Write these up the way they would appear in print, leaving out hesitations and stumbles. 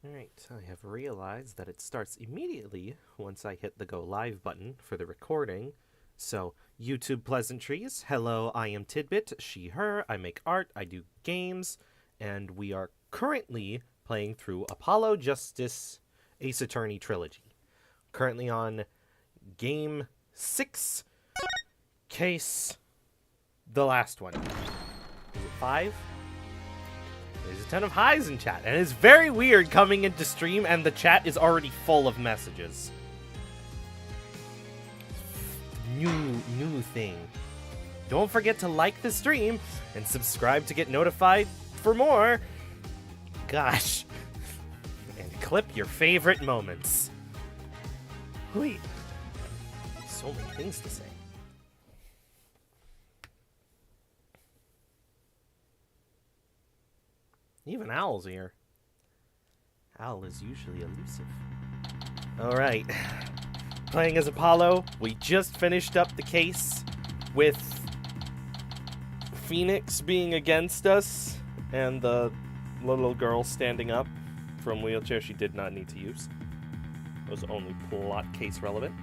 Alright, I have realized that it starts immediately once I hit the go live button for the recording. So, YouTube pleasantries. Hello, I am Tidbit, she, her. I make art, I do games, and we are currently playing through Apollo Justice Ace Attorney Trilogy. Currently on game 6, case the last one. Is it 5? There's a ton of highs in chat, and it's very weird coming into stream and the chat is already full of messages. New thing. Don't forget to like the stream and subscribe to get notified for more. Gosh. And clip your favorite moments. Wait. So many things to say. Even Owl's here. Owl is usually elusive. Alright. Playing as Apollo, we just finished up the case with Phoenix being against us and the little girl standing up from wheelchair she did not need to use. It was only plot case relevant.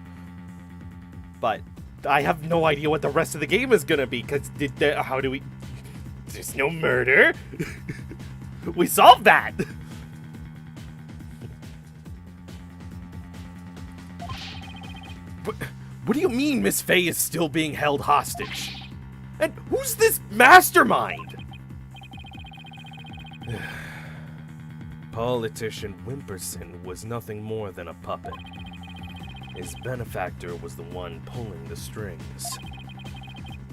But I have no idea what the rest of the game is gonna be, because how do we... There's no murder? We solved that! What do you mean Miss Faye is still being held hostage? And who's this mastermind? Politician Wimperson was nothing more than a puppet. His benefactor was the one pulling the strings.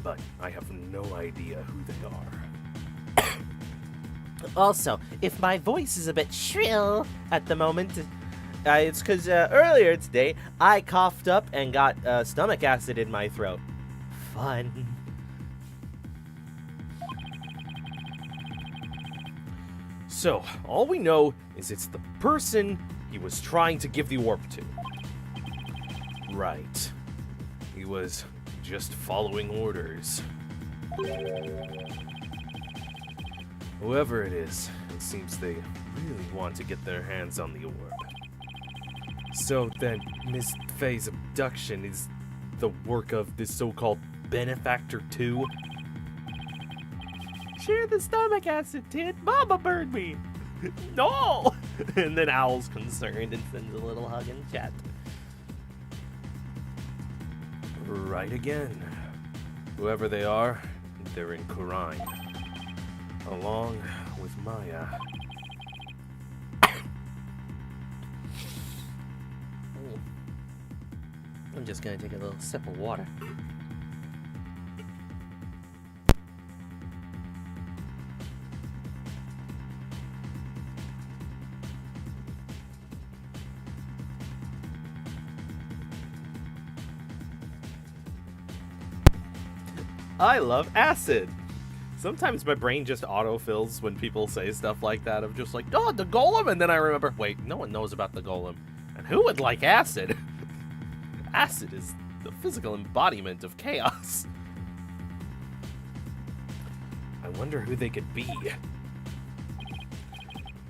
But I have no idea who they are. Also, if my voice is a bit shrill at the moment, it's because earlier today I coughed up and got stomach acid in my throat. Fun. So, all we know is it's the person he was trying to give the orb to. Right. He was just following orders. Whoever it is, it seems they really want to get their hands on the orb. So then, Miss Faye's abduction is the work of this so-called benefactor too? Share the stomach acid, Tid. Mama burned me. No! And then Owl's concerned and sends a little hug in chat. Right again. Whoever they are, they're in Khura'in. Along with Maya. I'm just gonna take a little sip of water. I love acid! Sometimes my brain just autofills when people say stuff like that. I'm just like, oh, the golem! And then I remember, wait, no one knows about the golem. And who would like acid? Acid is the physical embodiment of chaos. I wonder who they could be.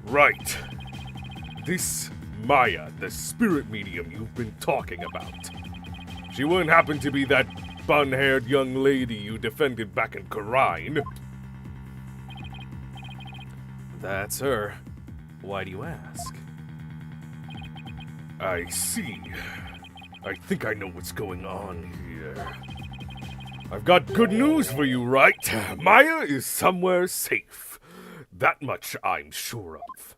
Right. This Maya, the spirit medium you've been talking about. She wouldn't happen to be that bun-haired young lady you defended back in Khura'in. That's her. Why do you ask? I see. I think I know what's going on here. I've got good news for you, right? Maya is somewhere safe. That much I'm sure of.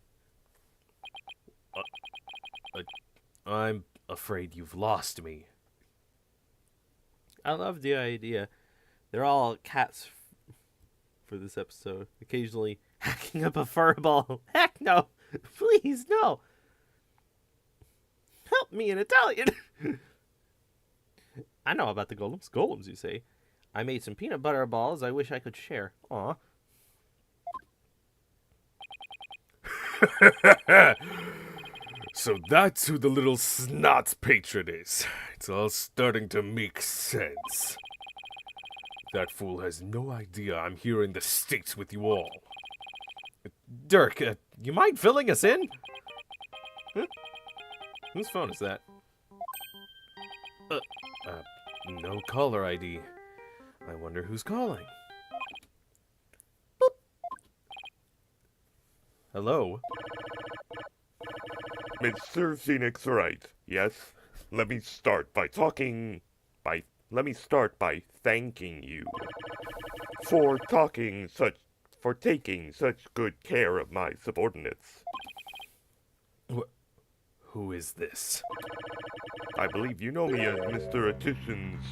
I'm afraid you've lost me. I love the idea. They're all cats for this episode. Occasionally hacking up a furball. Heck no! Please, no! Help me in Italian! I know about the golems. Golems, you say? I made some peanut butter balls I wish I could share. Aw. So that's who the little snot patron is. It's all starting to make sense. That fool has no idea I'm here in the States with you all. Dirk, you mind filling us in? Whose phone is that? No caller ID. I wonder who's calling. Boop. Hello? Mr. Phoenix Wright, yes? Let me start by thanking you for taking such good care of my subordinates. Who is this? I believe you know me as Mr. Attition's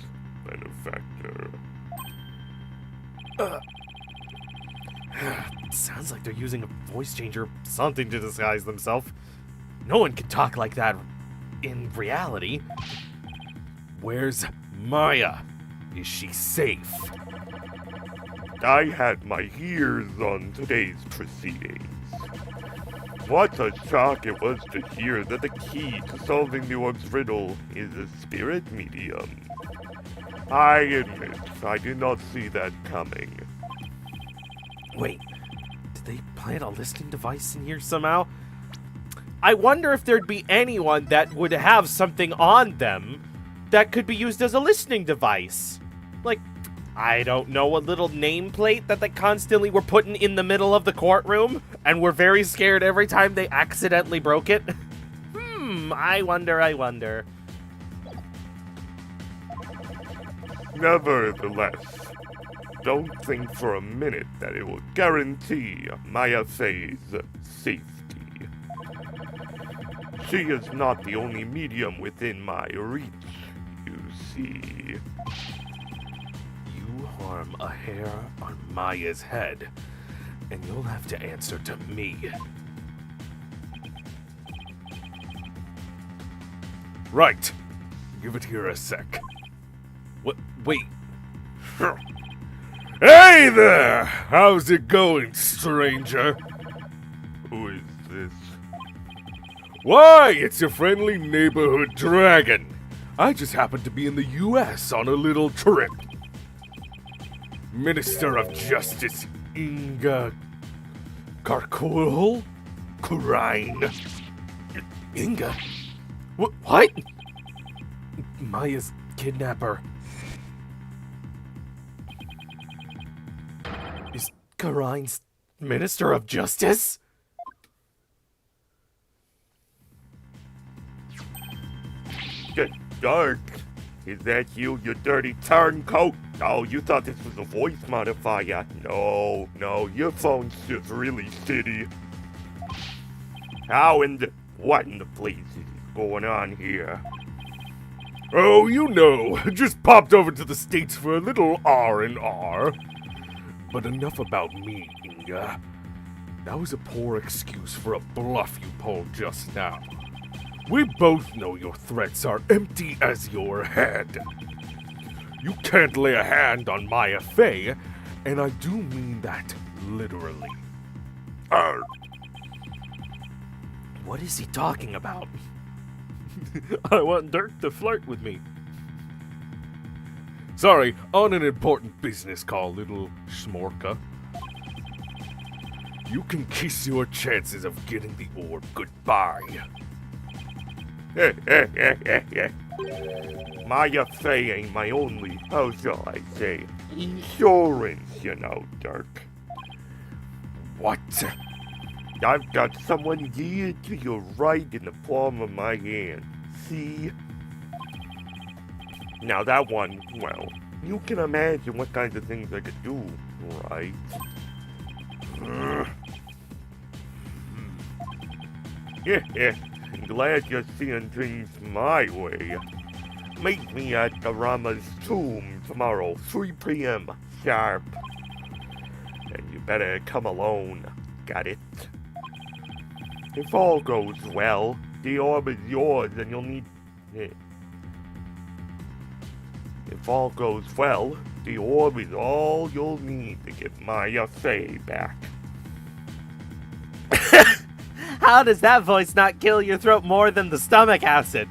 benefactor. Sounds like they're using a voice changer or something to disguise themselves. No one can talk like that in reality. Where's Maya? Is she safe? I had my ears on today's proceedings. What a shock it was to hear that the key to solving the orb's riddle is a spirit medium. I admit, I did not see that coming. Wait, did they plant a listening device in here somehow? I wonder if there'd be anyone that would have something on them that could be used as a listening device. Like, I don't know, a little nameplate that they constantly were putting in the middle of the courtroom and were very scared every time they accidentally broke it. I wonder. Nevertheless, don't think for a minute that it will guarantee Maya Fey's safety. She is not the only medium within my reach, you see. You harm a hair on Maya's head, and you'll have to answer to me. Right. Give it here a sec. What? Wait. Hey there! How's it going, stranger? Who is this? Why, it's your friendly neighborhood dragon. I just happened to be in the U.S. on a little trip. Minister of Justice Inga Karkul Kurine. Inga? What? Maya's kidnapper is Karine's Minister of Justice? Dark. Is that you dirty turncoat? Oh, you thought this was a voice modifier. No, your phone's just really shitty. What in the blazes is going on here? Oh, you know, just popped over to the States for a little R&R. But enough about me, Inga. That was a poor excuse for a bluff you pulled just now. We both know your threats are empty as your head. You can't lay a hand on Maya Fey, and I do mean that literally. What is he talking about? I want Dirk to flirt with me. Sorry, on an important business call, little schmorka. You can kiss your chances of getting the orb goodbye. Maya Fey ain't my only, how shall I say, insurance, you know, Dirk. What? I've got someone geared to your right in the palm of my hand. See? Now that one, well, you can imagine what kinds of things I could do, right? Glad you're seeing things my way. Meet me at the Rama's tomb tomorrow, 3 p.m. sharp. And you better come alone, got it? If all goes well, the orb is yours and you'll need... If all goes well, the orb is all you'll need to get Maya Fey back. How does that voice not kill your throat more than the stomach acid?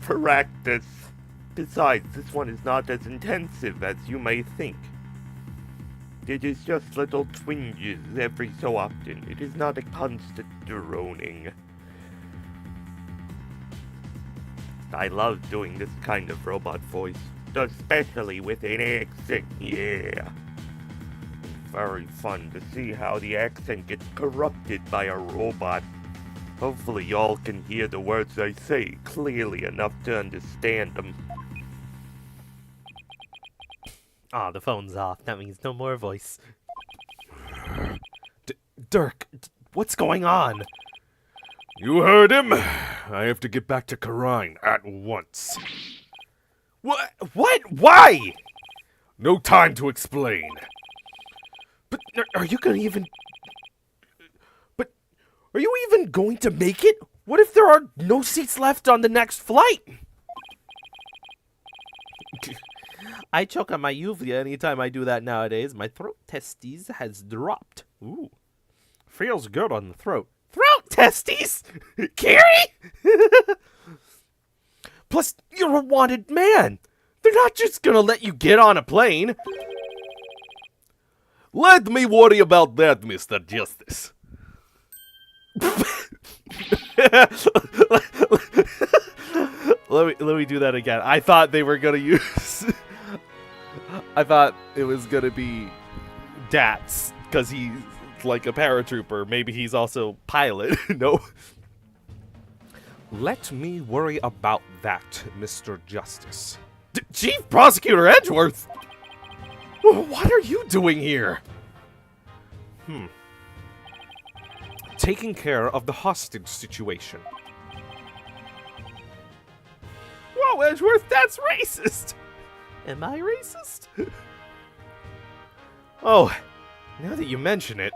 Practice. Besides, this one is not as intensive as you may think. It is just little twinges every so often. It is not a constant droning. I love doing this kind of robot voice, especially with an accent, yeah. Very fun to see how the accent gets corrupted by a robot. Hopefully y'all can hear the words I say clearly enough to understand them. Ah, the phone's off. That means no more voice. Dirk, what's going on? You heard him. I have to get back to Karine at once. What? Why? No time to explain. But are you gonna even... But are you even going to make it? What if there are no seats left on the next flight? I choke on my uvula anytime I do that nowadays. My throat testes has dropped. Ooh. Feels good on the throat. Throat testes? Carrie? Plus, you're a wanted man. They're not just gonna let you get on a plane. Let me worry about that, Mr. Justice. Let me do that again. I thought they were gonna use... I thought it was gonna be Dats, because he's like a paratrooper. Maybe he's also pilot. No. Let me worry about that, Mr. Justice. Chief Prosecutor Edgeworth? What are you doing here? Taking care of the hostage situation. Whoa, Edgeworth, that's racist! Am I racist? Oh, now that you mention it,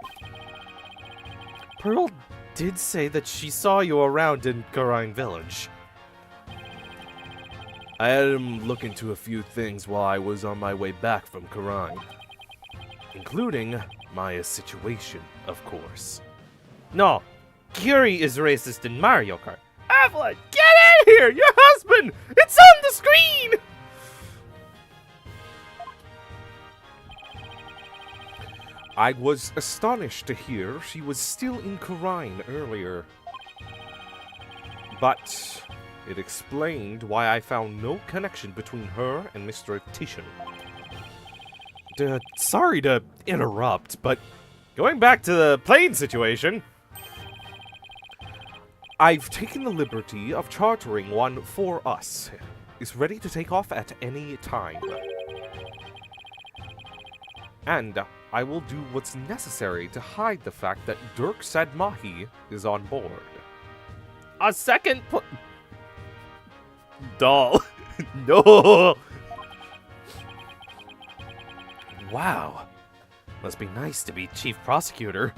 Pearl did say that she saw you around in Karine Village. I had him look into a few things while I was on my way back from Karine, including Maya's situation, of course. No, Curie is racist in Mario Kart. Evelyn, get in here! Your husband! It's on the screen! I was astonished to hear she was still in Karine earlier. But it explained why I found no connection between her and Mr. Titian. Sorry to interrupt, but going back to the plane situation, I've taken the liberty of chartering one for us. It's ready to take off at any time. And I will do what's necessary to hide the fact that Dirk Sadmahi is on board. A second doll. No! Wow. Must be nice to be chief prosecutor.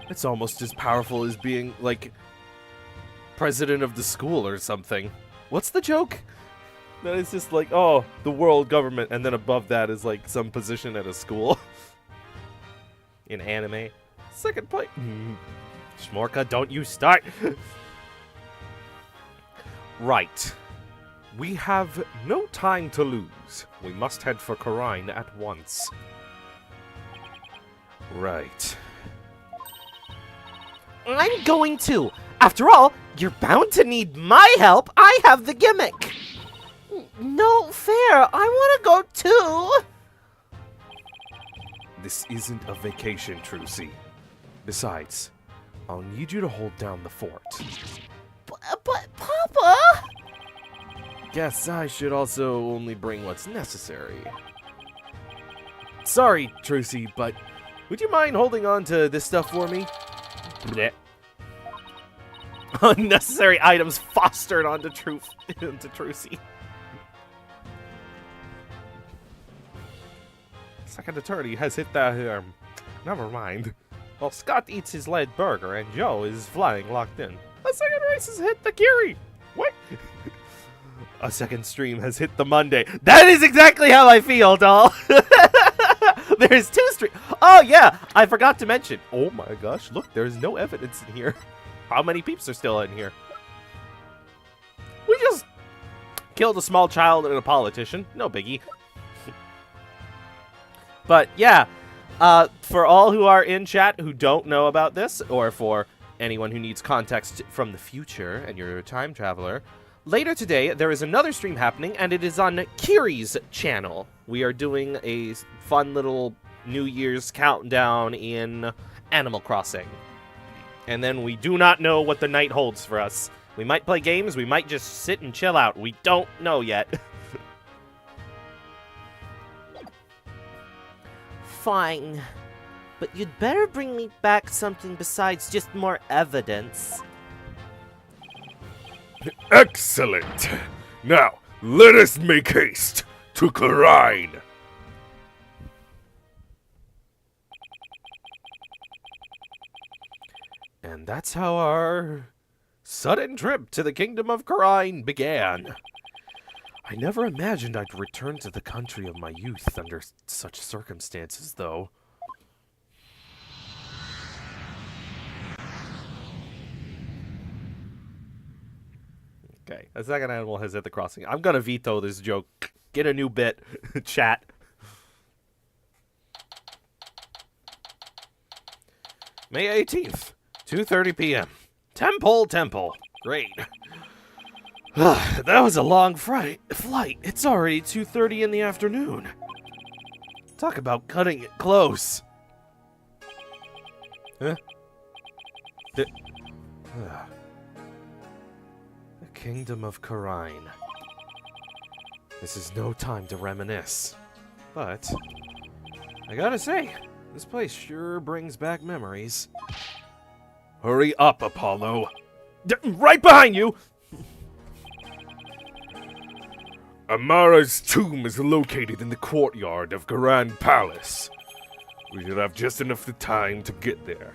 It's almost as powerful as being, like, president of the school or something. What's the joke? That is just like, oh, the world government, and then above that is like some position at a school. In anime. Second place. Shmorka, don't you start. Right. We have no time to lose. We must head for Karine at once. Right. I'm going to. After all, you're bound to need my help. I have the gimmick. No fair. I want to go too. This isn't a vacation, Trucy. Besides, I'll need you to hold down the fort. But Papa! Guess I should also only bring what's necessary. Sorry, Trucy, but would you mind holding on to this stuff for me? Blech. Unnecessary items fostered onto Trucy. Second attorney has hit that never mind. While Scott eats his lead burger and Joe is flying locked in. A second race has hit the Curie. What? A second stream has hit the Monday. That is exactly how I feel, doll. There's two streams. Oh, yeah. I forgot to mention. Oh, my gosh. Look, there's no evidence in here. How many peeps are still in here? We just killed a small child and a politician. No biggie. But, yeah. For all who are in chat who don't know about this, or for anyone who needs context from the future and you're a time traveler, later today, there is another stream happening, and it is on Kiri's channel. We are doing a fun little New Year's countdown in Animal Crossing. And then we do not know what the night holds for us. We might play games, we might just sit and chill out. We don't know yet. Fine. But you'd better bring me back something besides just more evidence. Excellent! Now, let us make haste to Khura'in. And that's how our sudden trip to the Kingdom of Khura'in began. I never imagined I'd return to the country of my youth under such circumstances, though. Okay, a second animal has hit the crossing. I'm gonna veto this joke. Get a new bit, chat. May 18th, 2:30 p.m. Temple. Great. That was a long flight. It's already 2:30 in the afternoon. Talk about cutting it close. Huh? The Kingdom of Khura'in. This is no time to reminisce. But I gotta say, this place sure brings back memories. Hurry up, Apollo. Right behind you! Amara's tomb is located in the courtyard of Khura'in Palace. We should have just enough time to get there.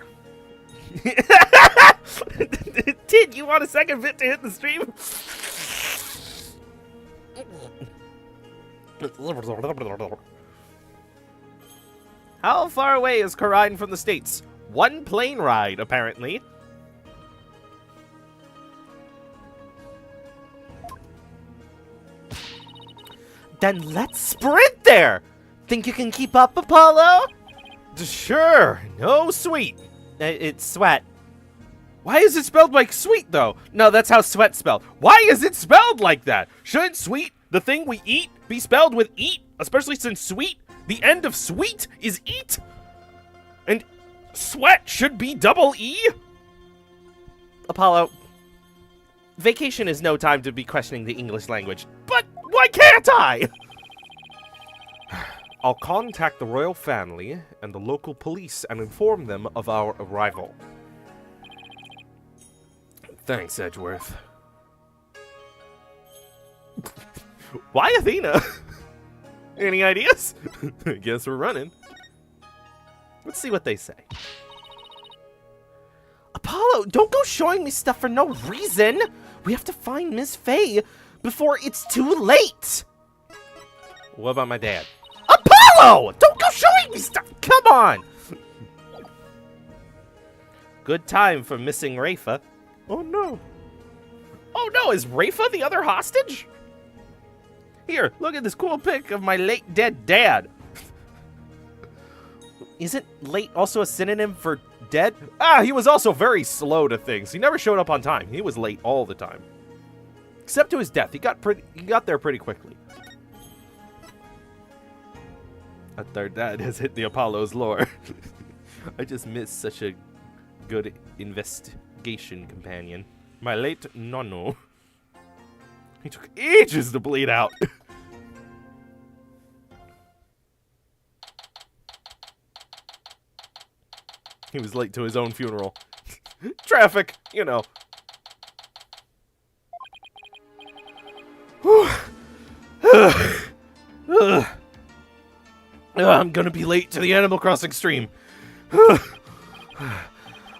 Tid, you want a second bit to hit the stream? How far away is Khura'in from the States? One plane ride, apparently. Then let's sprint there! Think you can keep up, Apollo? Sure, no sweet. It's sweat. Why is it spelled like sweet, though? No, that's how sweat's spelled. Why is it spelled like that? Shouldn't sweet, the thing we eat, be spelled with eat? Especially since sweet, the end of sweet is eat? And sweat should be double E? Apollo, vacation is no time to be questioning the English language. But why can't I? I'll contact the royal family and the local police and inform them of our arrival. Thanks, Edgeworth. Why Athena? Any ideas? Guess we're running. Let's see what they say. Apollo, don't go showing me stuff for no reason. We have to find Miss Faye before it's too late. What about my dad? Apollo! Don't go showing me stuff! Come on! Good time for missing Rafa. Oh no. Oh no, is Rafa the other hostage? Here, look at this cool pic of my late dead dad. Isn't late also a synonym for dead? Ah, he was also very slow to things. He never showed up on time. He was late all the time. Except to his death. He got there pretty quickly. A third dad has hit the Apollo's lore. I just missed such a good investigation companion. My late nonno. He took ages to bleed out. He was late to his own funeral. Traffic, you know. I'm gonna be late to the Animal Crossing stream. I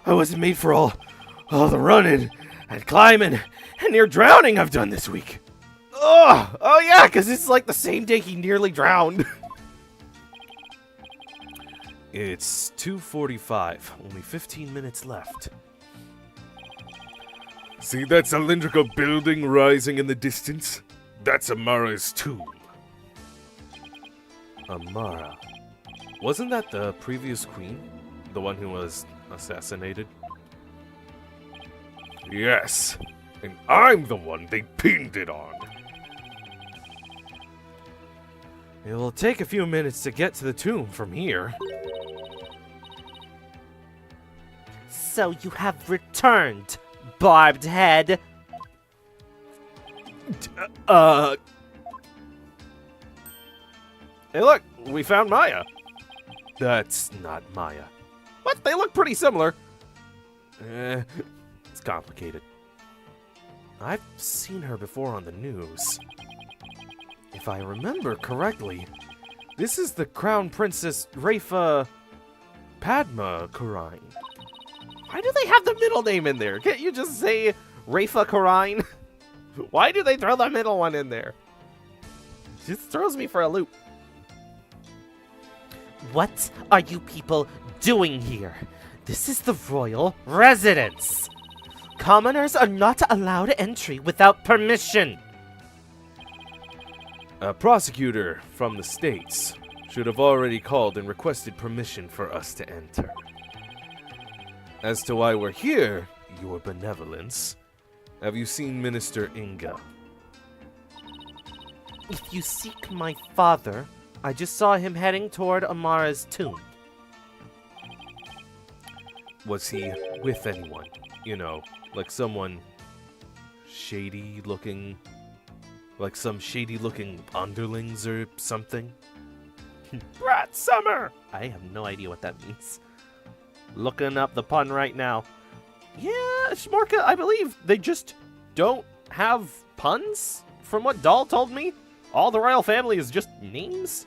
wasn't made for all the running and climbing and near drowning I've done this week. Oh yeah, because it's like the same day he nearly drowned. It's 2:45, only 15 minutes left. See that cylindrical building rising in the distance? That's Amara's tomb. Amara. Wasn't that the previous queen? The one who was assassinated? Yes. and I'm the one they pinned it on. It will take a few minutes to get to the tomb from here. So you have returned, Barbed Head. Hey, look, we found Maya. That's not Maya. What? They look pretty similar. It's complicated. I've seen her before on the news. If I remember correctly, this is the Crown Princess Rafa Padma Karine. Why do they have the middle name in there? Can't you just say Rafa Karine? Why do they throw the middle one in there? It just throws me for a loop. What are you people doing here? This is the royal residence. Commoners are not allowed entry without permission. A prosecutor from the States should have already called and requested permission for us to enter. As to why we're here, your benevolence, have you seen Minister Inga? If you seek my father, I just saw him heading toward Amara's tomb. Was he with anyone? You know, like someone shady looking, like some shady looking underlings or something? Brat Summer! I have no idea what that means. Looking up the pun right now. Yeah, Shmorka, I believe they just don't have puns, from what Doll told me. All the royal family is just names.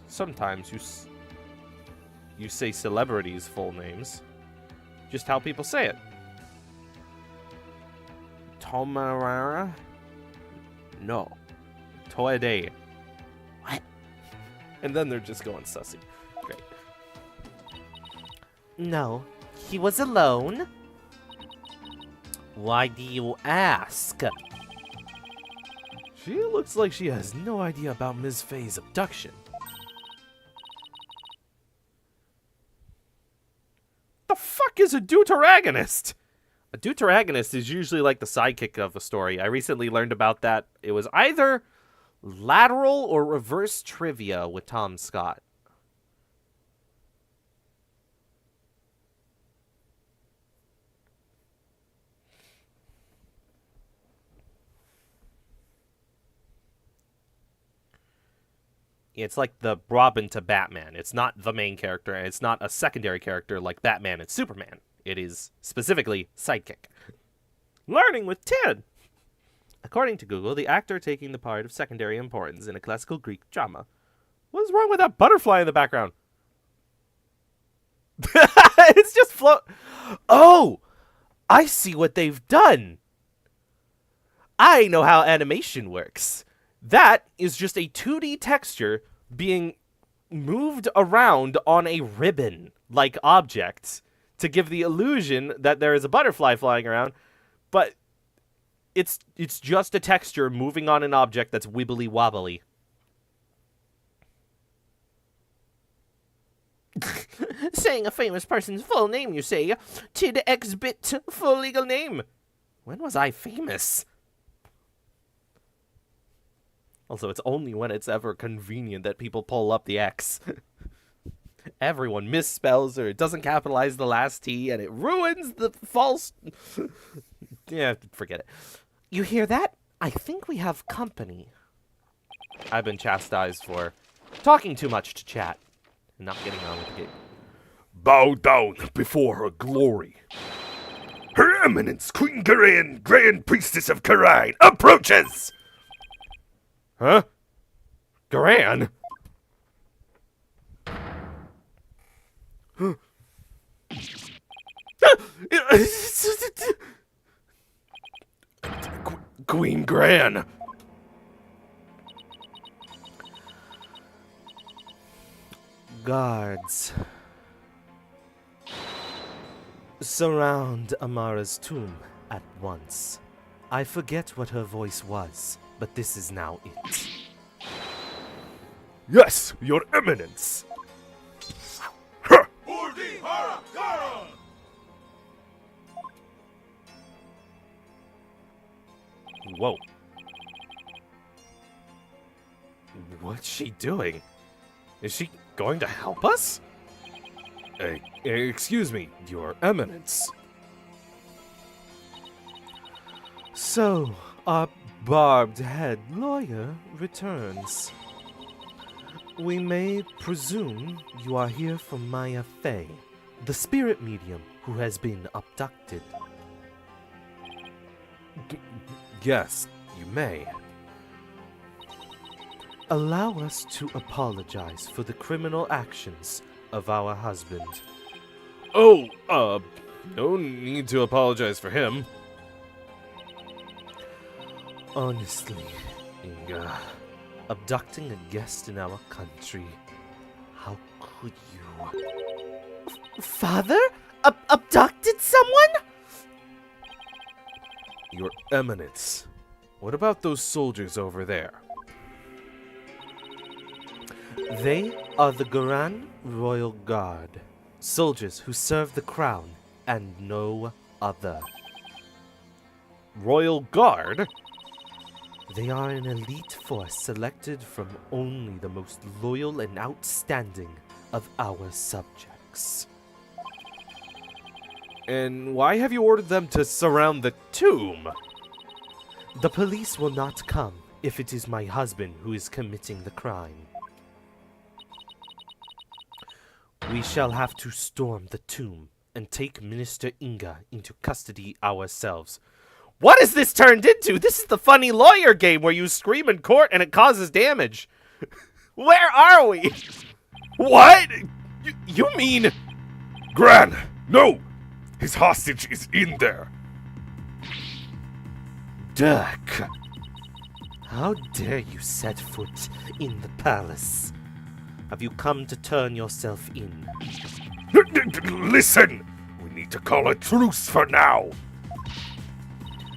Sometimes you say celebrities' full names. Just how people say it. Tomarara? No. Toade. What? And then they're just going sussy. Great. No, he was alone. Why do you ask? She looks like she has no idea about Ms. Faye's abduction. The fuck is a deuteragonist? A deuteragonist is usually like the sidekick of a story. I recently learned about that. It was either lateral or reverse trivia with Tom Scott. It's like the Robin to Batman. It's not the main character, and it's not a secondary character like Batman and Superman. It is specifically sidekick. Learning with Tid! According to Google, the actor taking the part of secondary importance in a classical Greek drama. What is wrong with that butterfly in the background? It's just float. Oh! I see what they've done! I know how animation works. That is just a 2D texture being moved around on a ribbon-like object to give the illusion that there is a butterfly flying around, but it's just a texture moving on an object that's wibbly-wobbly. Saying a famous person's full name, you say? Tid X-Bit, full legal name. When was I famous? Also, it's only when it's ever convenient that people pull up the X. Everyone misspells or it doesn't capitalize the last T, and it ruins the false... Yeah, forget it. You hear that? I think we have company. I've been chastised for talking too much to chat and not getting on with the game. Bow down before her glory. Her Eminence, Queen Garayan, Grand Priestess of Karine, approaches! Huh? Garan? Queen Gran. Guards. Surround Amara's tomb at once. I forget what her voice was, but this is now it. Yes, Your Eminence. Whoa. What's she doing? Is she going to help us? Excuse me, Your Eminence. So, our barbed-head lawyer returns. We may presume you are here for Maya Fey, the spirit medium who has been abducted. Yes, you may. Allow us to apologize for the criminal actions of our husband. Oh, no need to apologize for him. Honestly, Inga, abducting a guest in our country, how could you? Father? Abducted someone? Your Eminence, what about those soldiers over there? They are the Garan Royal Guard, soldiers who serve the crown and no other. Royal Guard? They are an elite force selected from only the most loyal and outstanding of our subjects. And why have you ordered them to surround the tomb? The police will not come if it is my husband who is committing the crime. We shall have to storm the tomb and take Minister Inga into custody ourselves. What is this turned into? This is the funny lawyer game where you scream in court and it causes damage. Where are we? What? You mean... Gran! No! His hostage is in there! Dirk! How dare you set foot in the palace? Have you come to turn yourself in? Listen! We need to call a truce for now!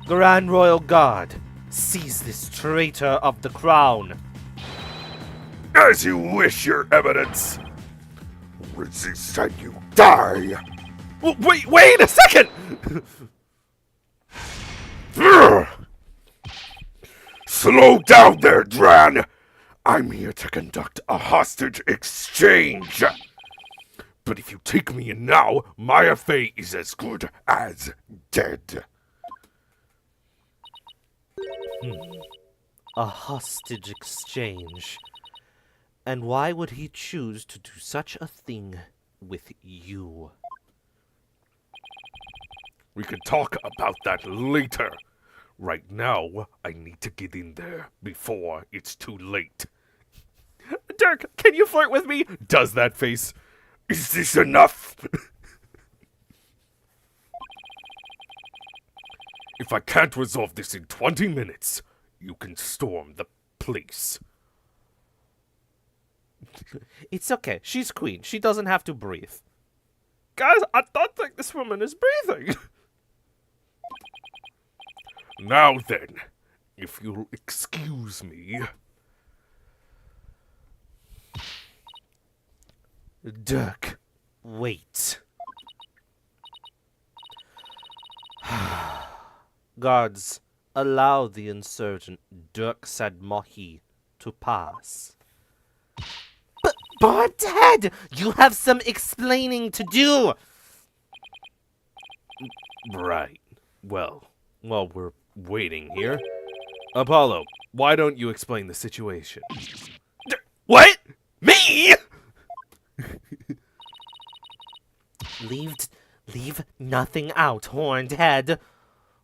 Grand Royal Guard, seize this traitor of the crown. As you wish, Your Eminence! Resist and you die! Wait a second! Slow down there, Dran! I'm here to conduct a hostage exchange! But if you take me in now, Maya Fey is as good as dead. A hostage exchange. And why would he choose to do such a thing with you? We can talk about that later. Right now, I need to get in there before it's too late. Dirk, can you flirt with me? Does that face? Is this enough? If I can't resolve this in 20 minutes, you can storm the place. It's okay. She's queen. She doesn't have to breathe. Guys, I don't think this woman is breathing. Now then, if you'll excuse me... Dirk, wait. Guards, allow the insurgent Dirk Sadmohi to pass. Barbed Head! You have some explaining to do! Right. Well, while we're waiting here... Apollo, why don't you explain the situation? What? Me?! Leave nothing out, Horned Head,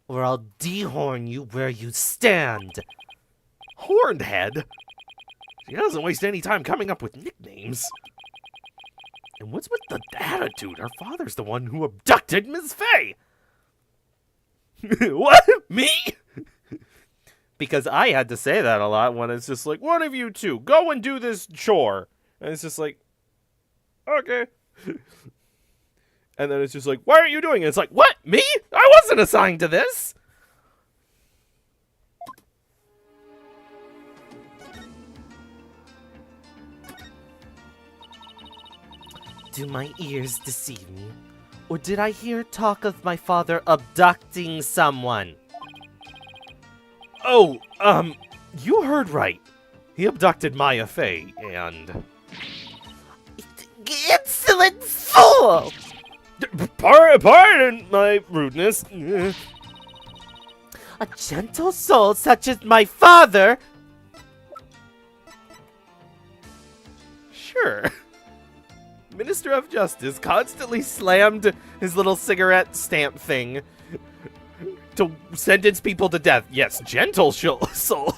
or I'll dehorn you where you stand. Horned Head? She doesn't waste any time coming up with nicknames. And what's with the attitude? Her father's the one who abducted Ms. Fey. What? Me? Because I had to say that a lot when it's just like, one of you two, go and do this chore. And it's just like, okay. And then it's just like, why aren't you doing it? It's like, what? Me? I wasn't assigned to this. Do my ears deceive me? Or did I hear talk of my father abducting someone? Oh, you heard right. He abducted Maya Fey, and... Insolent fool! Pardon my rudeness. A gentle soul such as my father... Sure. Minister of Justice constantly slammed his little cigarette stamp thing to sentence people to death. Yes, gentle soul.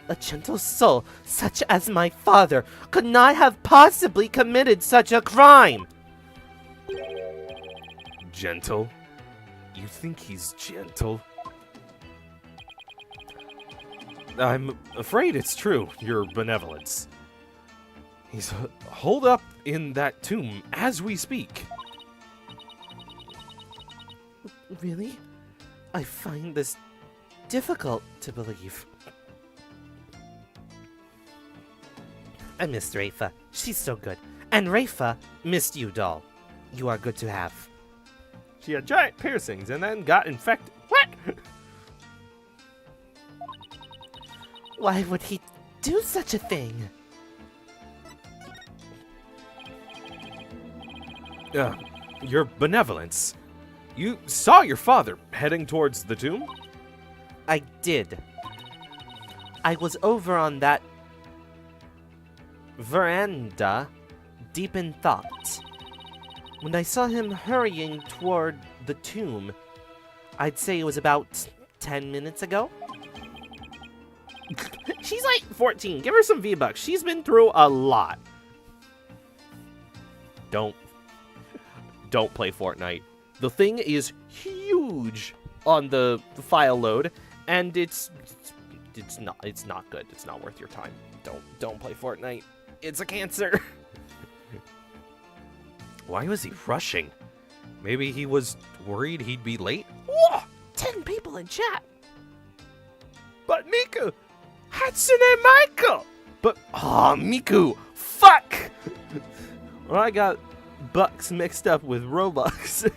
A gentle soul, such as my father, could not have possibly committed such a crime. Gentle? You think he's gentle? I'm afraid it's true, your benevolence. He's holed up in that tomb as we speak. Really? I find this difficult to believe. I missed Rafa. She's so good. And Rafa missed you, doll. You are good to have. She had giant piercings and then got infected. What? Why would he do such a thing? Your benevolence. You saw your father heading towards the tomb? I did. I was over on that veranda, deep in thought. When I saw him hurrying toward the tomb, I'd say it was about 10 minutes ago. She's like 14. Give her some V-Bucks. She's been through a lot. Don't play Fortnite. The thing is huge on the file load, and it's not good. It's not worth your time. Don't play Fortnite. It's a cancer. Why was he rushing? Maybe he was worried he'd be late? Whoa! 10 people in chat. But Miku! Hatsune Michael! But, Miku! Fuck! Well, I got bucks mixed up with Robux.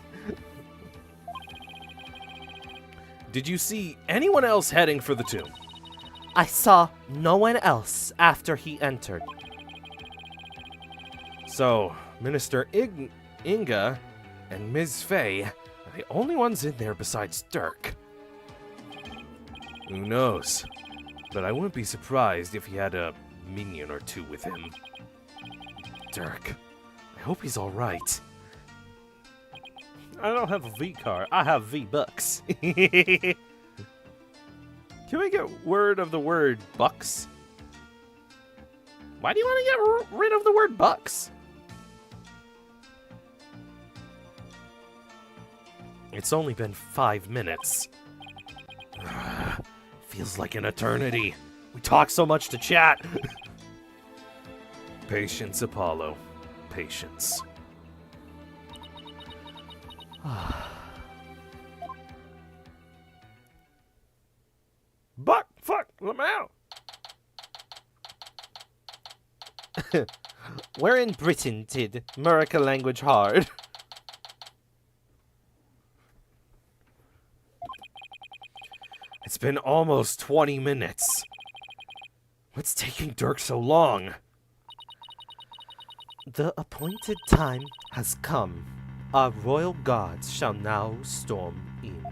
Did you see anyone else heading for the tomb? I saw no one else after he entered. So, Minister Inga and Ms. Fey are the only ones in there besides Dirk. Who knows? But I wouldn't be surprised if he had a minion or two with him. Dirk, I hope he's alright. I don't have a V card, I have V-Bucks. Can we get word of the word bucks? Why do you want to get rid of the word bucks? It's only been 5 minutes. Feels like an eternity. We talk so much to chat. Patience, Apollo. Patience. Buck, fuck, let me out. We're in Britain, Tid. America language hard. It's been almost 20 minutes. What's taking Dirk so long? The appointed time has come. Our royal guards shall now storm in.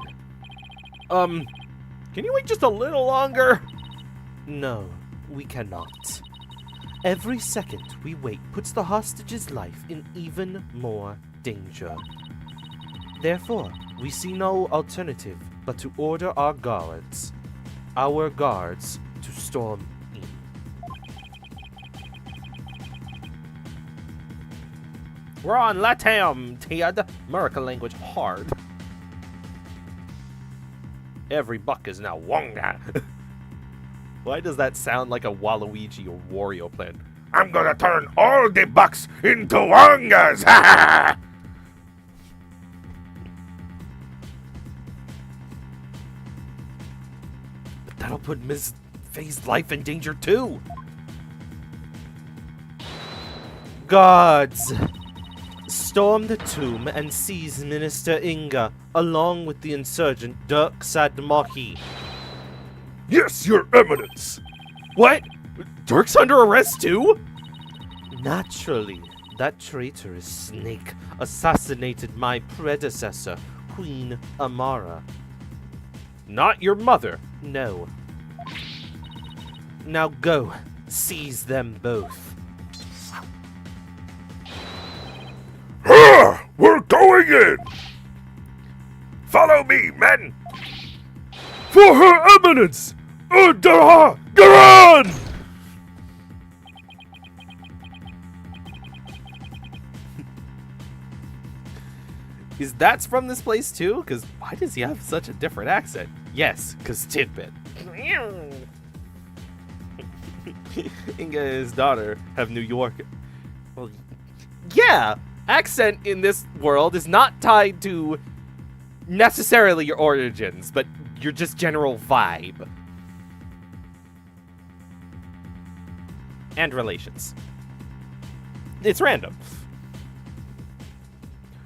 Can you wait just a little longer? No, we cannot. Every second we wait puts the hostage's life in even more danger. Therefore, we see no alternative but to order our guards to storm in. We're on Latam, Tiad. American language hard. Every buck is now Wonga. Why does that sound like a Waluigi or Wario plan? I'm gonna turn all the bucks into Wongas! Ha But that'll put Ms. Fey's life in danger too. Guards! Storm the tomb and seize Minister Inga, along with the insurgent Dirk Sadmahi. Yes, Your Eminence. What? Dirk's under arrest too? Naturally. That traitorous snake assassinated my predecessor, Queen Amara. Not your mother? No. Now go. Seize them both. We're going in! Follow me, men! For Her Eminence! Garan! Is that from this place too? Because why does he have such a different accent? Yes, because Tidbit. Inga and his daughter have New York. Well, yeah, accent in this world is not tied to necessarily your origins, but your just general vibe. And relations. It's random.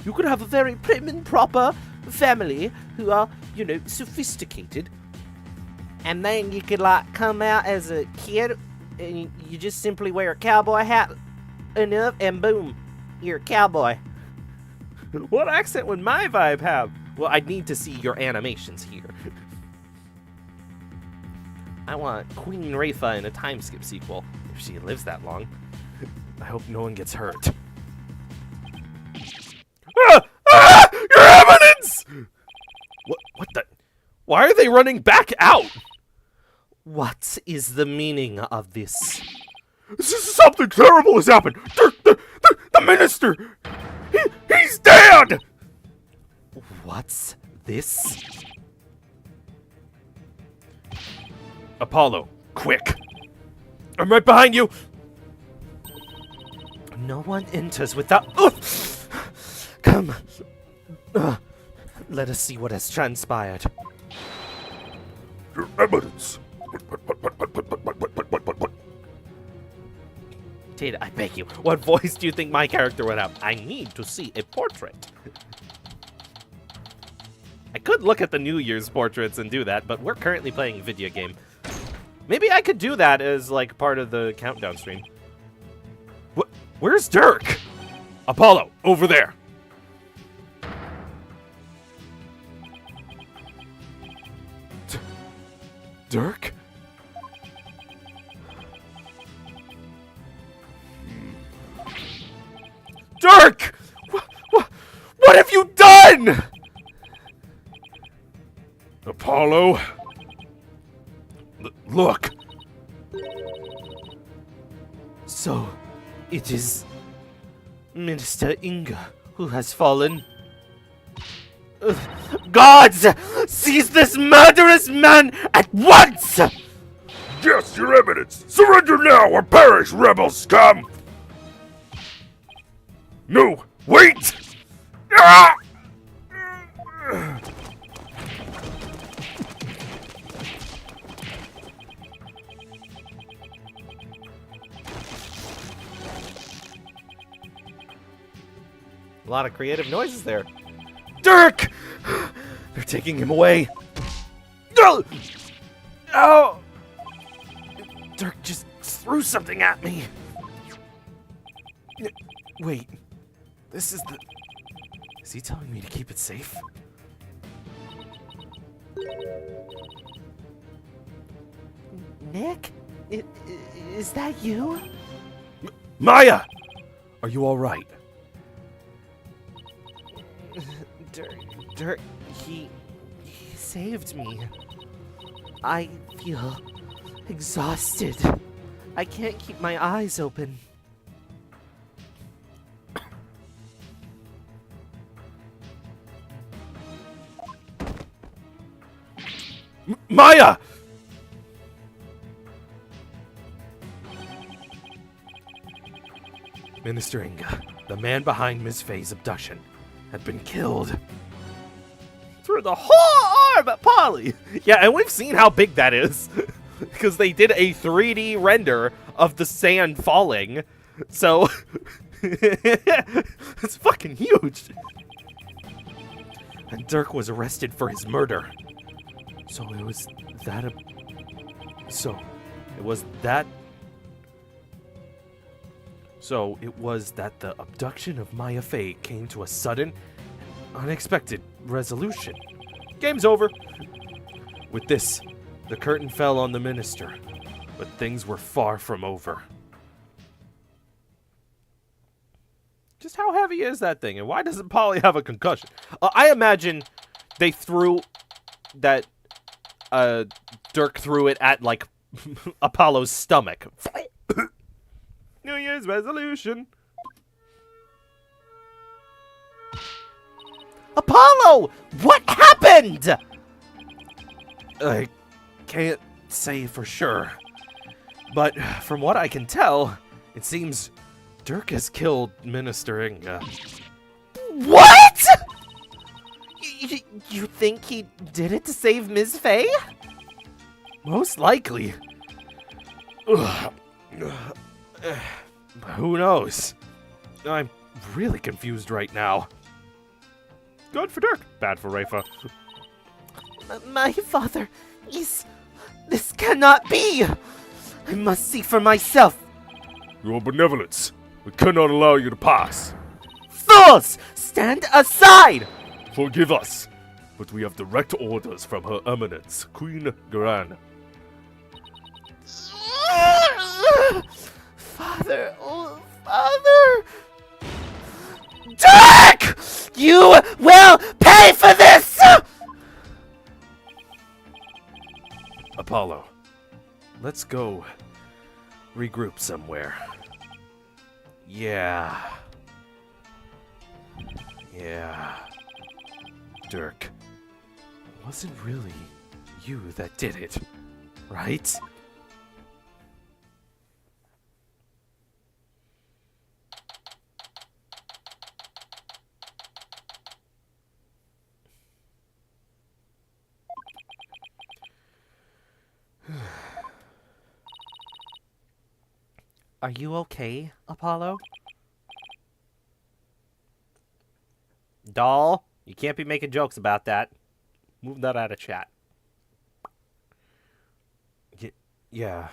You could have a very prim and proper family who are, you know, sophisticated. And then you could, like, come out as a kid and you just simply wear a cowboy hat enough and boom, you're a cowboy. What accent would my vibe have? Well, I'd need to see your animations here. I want Queen Rafa in a time skip sequel, if she lives that long. I hope no one gets hurt. Your Eminence! What the? Why are they running back out? What is the meaning of this? Something terrible has happened! The minister! He's dead! What's this? Apollo, quick! I'm right behind you! No one enters without... Come. Let us see what has transpired. Your Eminence! What? Tate, I beg you, what voice do you think my character would have? I need to see a portrait. I could look at the New Year's portraits and do that, but we're currently playing a video game. Maybe I could do that as, like, part of the countdown stream. Where's Dirk? Apollo, over there! Dirk? Dirk! What have you done? Apollo? Look! So, it is Minister Inga who has fallen. Gods! Seize this murderous man at once! Yes, Your Eminence! Surrender now or perish, rebel scum! No, wait! Ah! A lot of creative noises there. Dirk! They're taking him away. Oh! Dirk just threw something at me. Wait. This is the... Is he telling me to keep it safe? Nick? Is that you? Maya! Are you alright? Dirk, he saved me. I feel exhausted. I can't keep my eyes open. Maya! Minister Inga, the man behind Ms. Faye's abduction, had been killed. Through the whole arm at Polly! Yeah, and we've seen how big that is. Because they did a 3D render of the sand falling. So, it's fucking huge. And Dirk was arrested for his murder. So it was that So, it was that... So, it was that the abduction of Maya Fey came to a sudden and unexpected resolution. Game's over. With this, the curtain fell on the minister, but things were far from over. Just how heavy is that thing, and why doesn't Polly have a concussion? I imagine they threw that, Dirk threw it at, like, Apollo's stomach. New Year's resolution. Apollo! What happened? I can't say for sure, but from what I can tell, it seems Dirk has killed Minister Inga. What? You think he did it to save Ms. Fey? Most likely. Who knows? I'm really confused right now. Good for Dirk, bad for Rafa. My father is... This cannot be! I must see for myself. Your benevolence. We cannot allow you to pass. Fools! Stand aside! Forgive us, but we have direct orders from Her Eminence, Queen Gran. Father, oh, Father! Dirk! You will pay for this! Apollo, let's go regroup somewhere. Yeah. Dirk, it wasn't really you that did it, right? Are you okay, Apollo? Doll, you can't be making jokes about that. Move that out of chat. Yeah.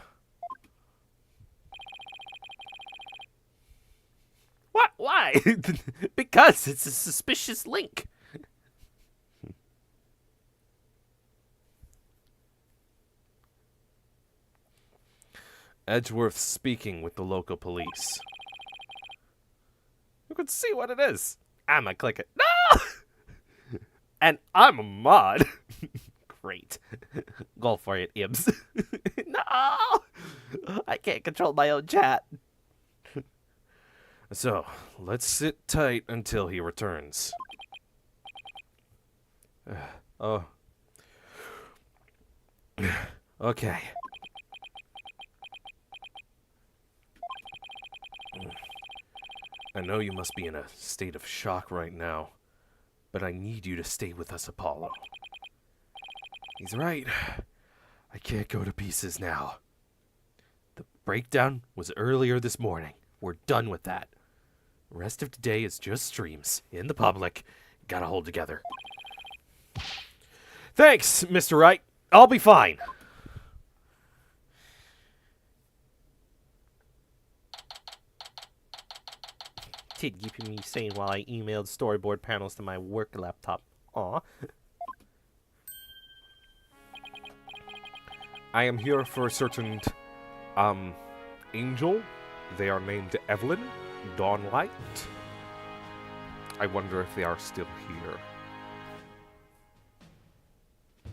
What? Why? Because it's a suspicious link. Edgeworth speaking with the local police. You can see what it is. I'ma click it. No! And I'm a mod. Great. Go for it, Ibs. No! I can't control my own chat. So, let's sit tight until he returns. Oh. Okay. I know you must be in a state of shock right now, but I need you to stay with us, Apollo. He's right. I can't go to pieces now. The breakdown was earlier this morning. We're done with that. The rest of today is just streams in the public. Gotta hold together. Thanks, Mr. Wright. I'll be fine. Keeping me sane while I emailed storyboard panels to my work laptop. Aw. I am here for a certain, angel. They are named Evelyn Dawnlight. I wonder if they are still here.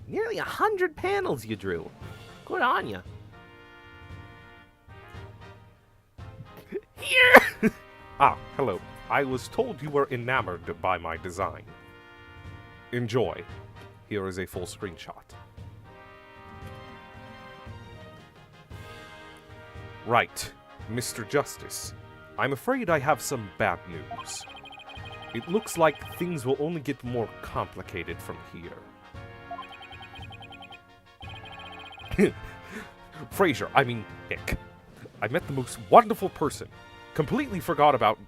Nearly 100 panels you drew. Good on ya. Here! Ah, hello. I was told you were enamored by my design. Enjoy. Here is a full screenshot. Right, Mr. Justice. I'm afraid I have some bad news. It looks like things will only get more complicated from here. Fraser, I mean, Hick. I met the most wonderful person. Completely forgot about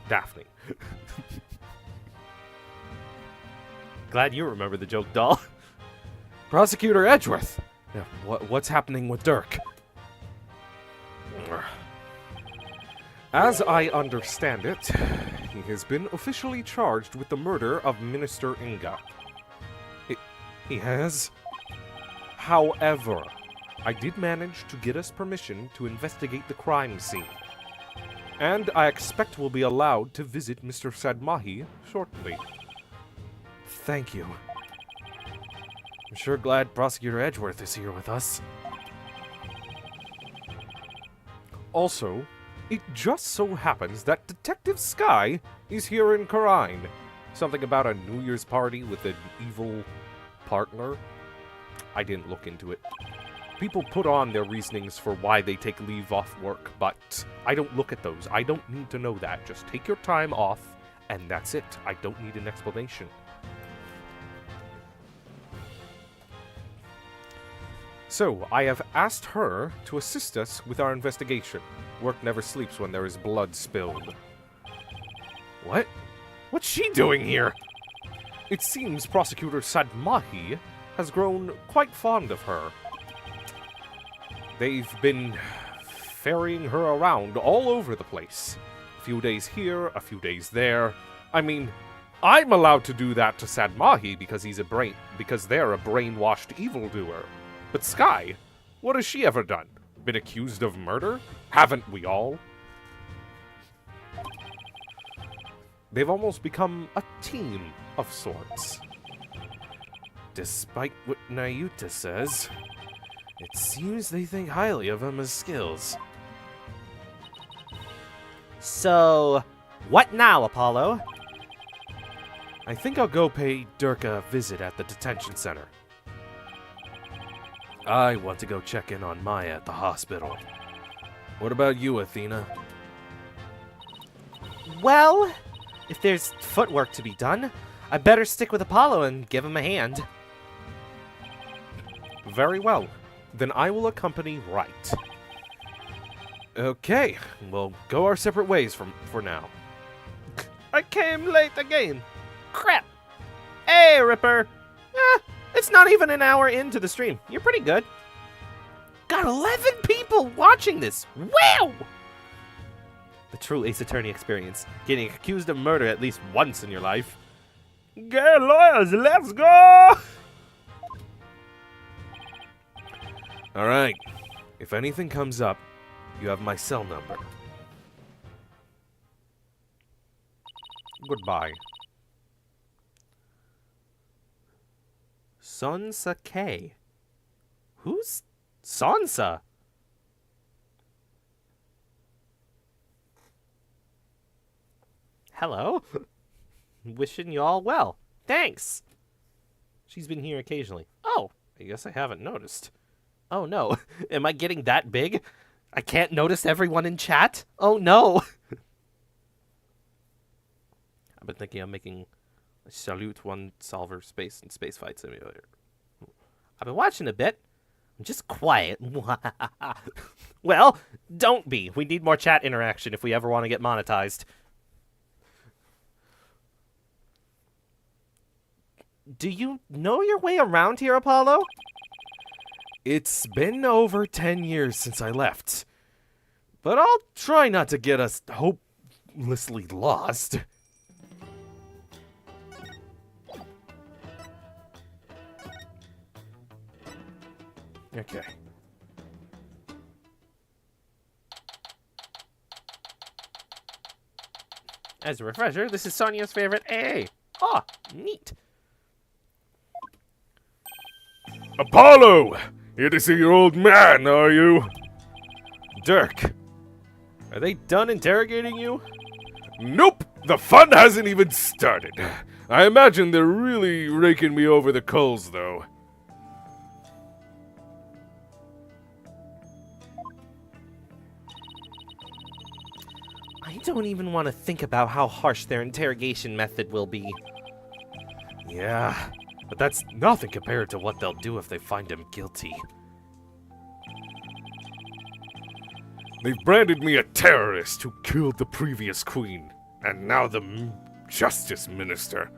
Daphne. Glad you remember the joke, doll. Prosecutor Edgeworth, Yeah, what's happening with Dirk? As I understand it, he has been officially charged with the murder of Minister Inga. He has? However, I did manage to get us permission to investigate the crime scene. And I expect we'll be allowed to visit Mr. Sadmahi shortly. Thank you. I'm sure glad Prosecutor Edgeworth is here with us. Also, it just so happens that Detective Sky is here in Karine. Something about a New Year's party with an evil partner? I didn't look into it. People put on their reasonings for why they take leave off work, but I don't look at those. I don't need to know that. Just take your time off, and that's it. I don't need an explanation. So, I have asked her to assist us with our investigation. Work never sleeps when there is blood spilled. What? What's she doing here? It seems Prosecutor Sadmahi has grown quite fond of her. They've been ferrying her around all over the place. A few days here, a few days there. I mean, I'm allowed to do that to Sadmahi because they're a brainwashed evildoer. But Sky, what has she ever done? Been accused of murder? Haven't we all? They've almost become a team of sorts. Despite what Nayuta says, it seems they think highly of him as skills. So, what now, Apollo? I think I'll go pay Dirk a visit at the detention center. I want to go check in on Maya at the hospital. What about you, Athena? Well, if there's footwork to be done, I better stick with Apollo and give him a hand. Very well. Then I will accompany Right. Okay, we'll go our separate ways for now. I came late again. Crap. Hey, Ripper. It's not even an hour into the stream. You're pretty good. Got 11 people watching this. Wow! The true Ace Attorney experience. Getting accused of murder at least once in your life. Gay lawyers, let's go! Alright. If anything comes up, you have my cell number. Goodbye. Sansa K. Who's Sansa? Hello? Wishing you all well. Thanks! She's been here occasionally. Oh, I guess I haven't noticed. Oh no, am I getting that big? I can't notice everyone in chat? Oh no! I've been thinking of making a Salute One Solver Space and Space Fight Simulator. I've been watching a bit. I'm just quiet. Well, don't be. We need more chat interaction if we ever want to get monetized. Do you know your way around here, Apollo? It's been over 10 years since I left. But I'll try not to get us hopelessly lost. Okay. As a refresher, this is Sonia's favorite A. Oh, neat. Apollo! Here to see your old man, are you? Dirk. Are they done interrogating you? Nope! The fun hasn't even started. I imagine they're really raking me over the coals, though. I don't even want to think about how harsh their interrogation method will be. Yeah, but that's nothing compared to what they'll do if they find him guilty. They've branded me a terrorist who killed the previous queen, and now the Justice Minister.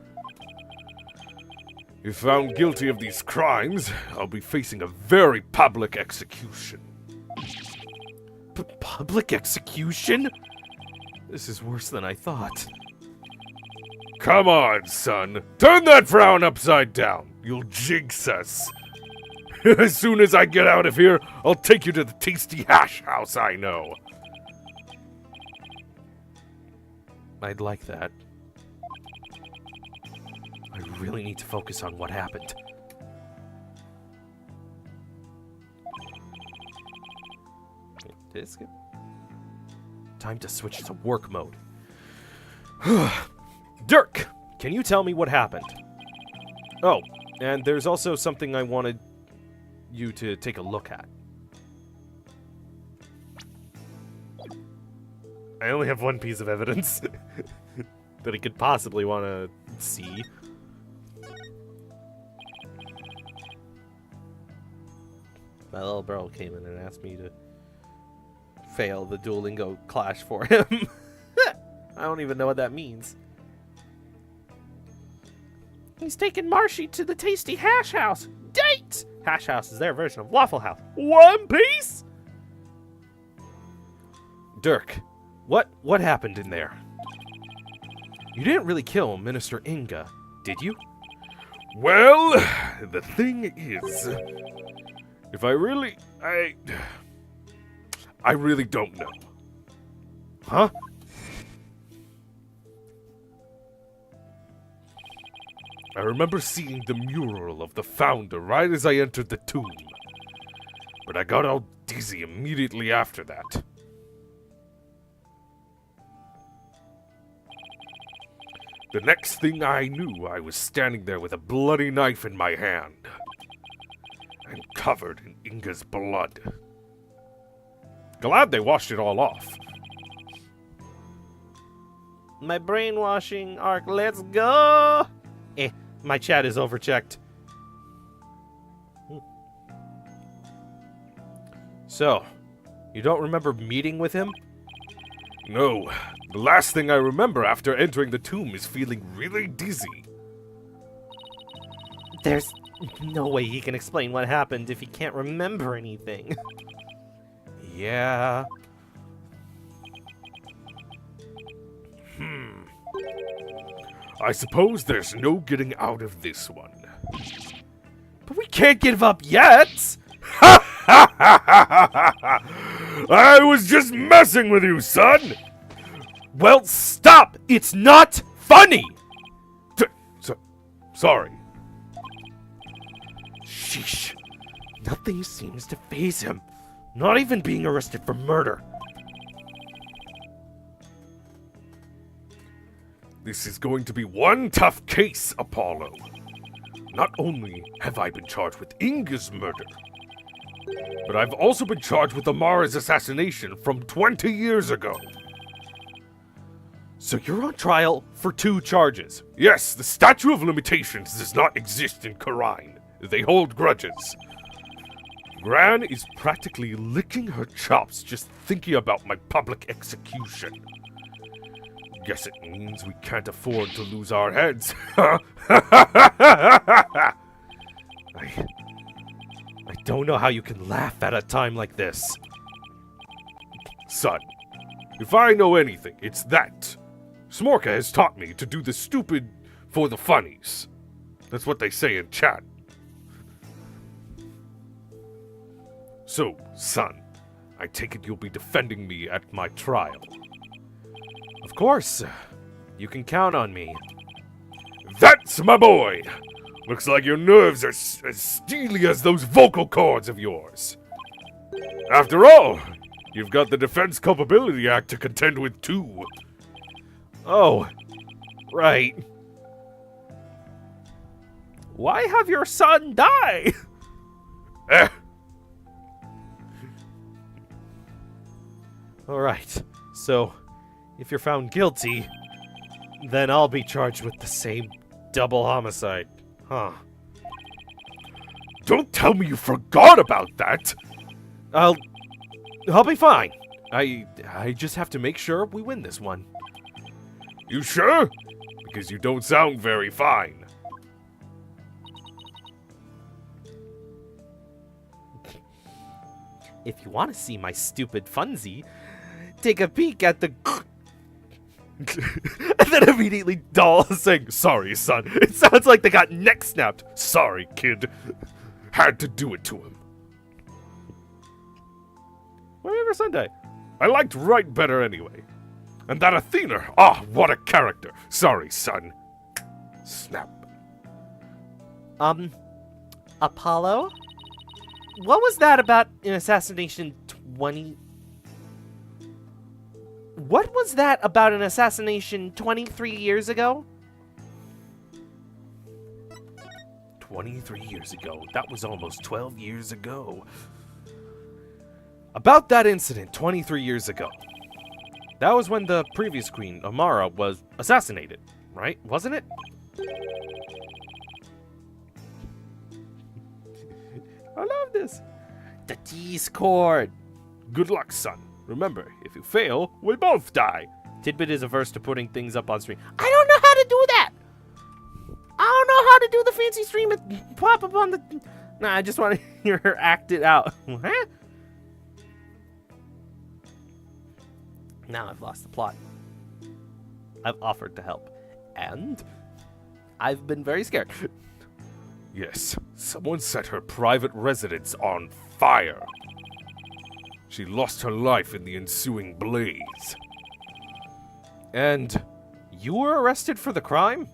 If found guilty of these crimes, I'll be facing a very public execution. Public execution? This is worse than I thought. Come on, son. Turn that frown upside down. You'll jinx us. As soon as I get out of here, I'll take you to the tasty hash house I know. I'd like that. I really need to focus on what happened. Disc? Time to switch to work mode. Dirk, can you tell me what happened? Oh, and there's also something I wanted you to take a look at. I only have one piece of evidence that he could possibly want to see. My little bro came in and asked me to fail the Duolingo clash for him. I don't even know what that means. He's taking Marshy to the tasty hash house. Date! Hash house is their version of Waffle House. One Piece? Dirk, what happened in there? You didn't really kill Minister Inga, did you? Well, the thing is, if I really don't know. Huh? I remember seeing the mural of the founder right as I entered the tomb, but I got all dizzy immediately after that. The next thing I knew, I was standing there with a bloody knife in my hand, and covered in Inga's blood. Glad they washed it all off. My brainwashing arc, let's go! My chat is overchecked. So, you don't remember meeting with him? No, the last thing I remember after entering the tomb is feeling really dizzy. There's no way he can explain what happened if he can't remember anything. Yeah. I suppose there's no getting out of this one. But we can't give up yet! I was just messing with you, son! Well, stop! It's not funny! Sorry. Sheesh. Nothing seems to faze him. Not even being arrested for murder. This is going to be one tough case, Apollo. Not only have I been charged with Inga's murder, but I've also been charged with Amara's assassination from 20 years ago. So you're on trial for 2 charges. Yes, the statute of limitations does not exist in Khura'in. They hold grudges. Gran is practically licking her chops just thinking about my public execution. Guess it means we can't afford to lose our heads. I don't know how you can laugh at a time like this. Son, if I know anything, it's that. Smorka has taught me to do the stupid for the funnies. That's what they say in chat. So, son, I take it you'll be defending me at my trial. Of course. You can count on me. That's my boy! Looks like your nerves are as steely as those vocal cords of yours. After all, you've got the Defense Culpability Act to contend with too. Oh, right. Why have your son die? Alright, so if you're found guilty, then I'll be charged with the same double homicide. Huh. Don't tell me you forgot about that! I'll be fine. I just have to make sure we win this one. You sure? Because you don't sound very fine. if you want to see my stupid funsy, take a peek at the... And then immediately Doll saying, "Sorry, son." It sounds like they got neck snapped. "Sorry, kid. Had to do it to him." Whatever, Sunday. I liked Wright better anyway. And that Athena, what a character. "Sorry, son." Snap. Apollo? What was that about in Assassination 20... What was that about an assassination 23 years ago? 23 years ago. That was almost 12 years ago. About that incident 23 years ago. That was when the previous queen, Amara, was assassinated, right? Wasn't it? I love this. The Discord. Good luck, son. Remember, if you fail, we both die. Tidbit is averse to putting things up on stream. I don't know how to do that. I don't know how to do the fancy stream and pop up on the... Nah, I just want to hear her act it out. Huh? Now I've lost the plot. I've offered to help. And I've been very scared. Yes, someone set her private residence on fire. She lost her life in the ensuing blaze. And you were arrested for the crime?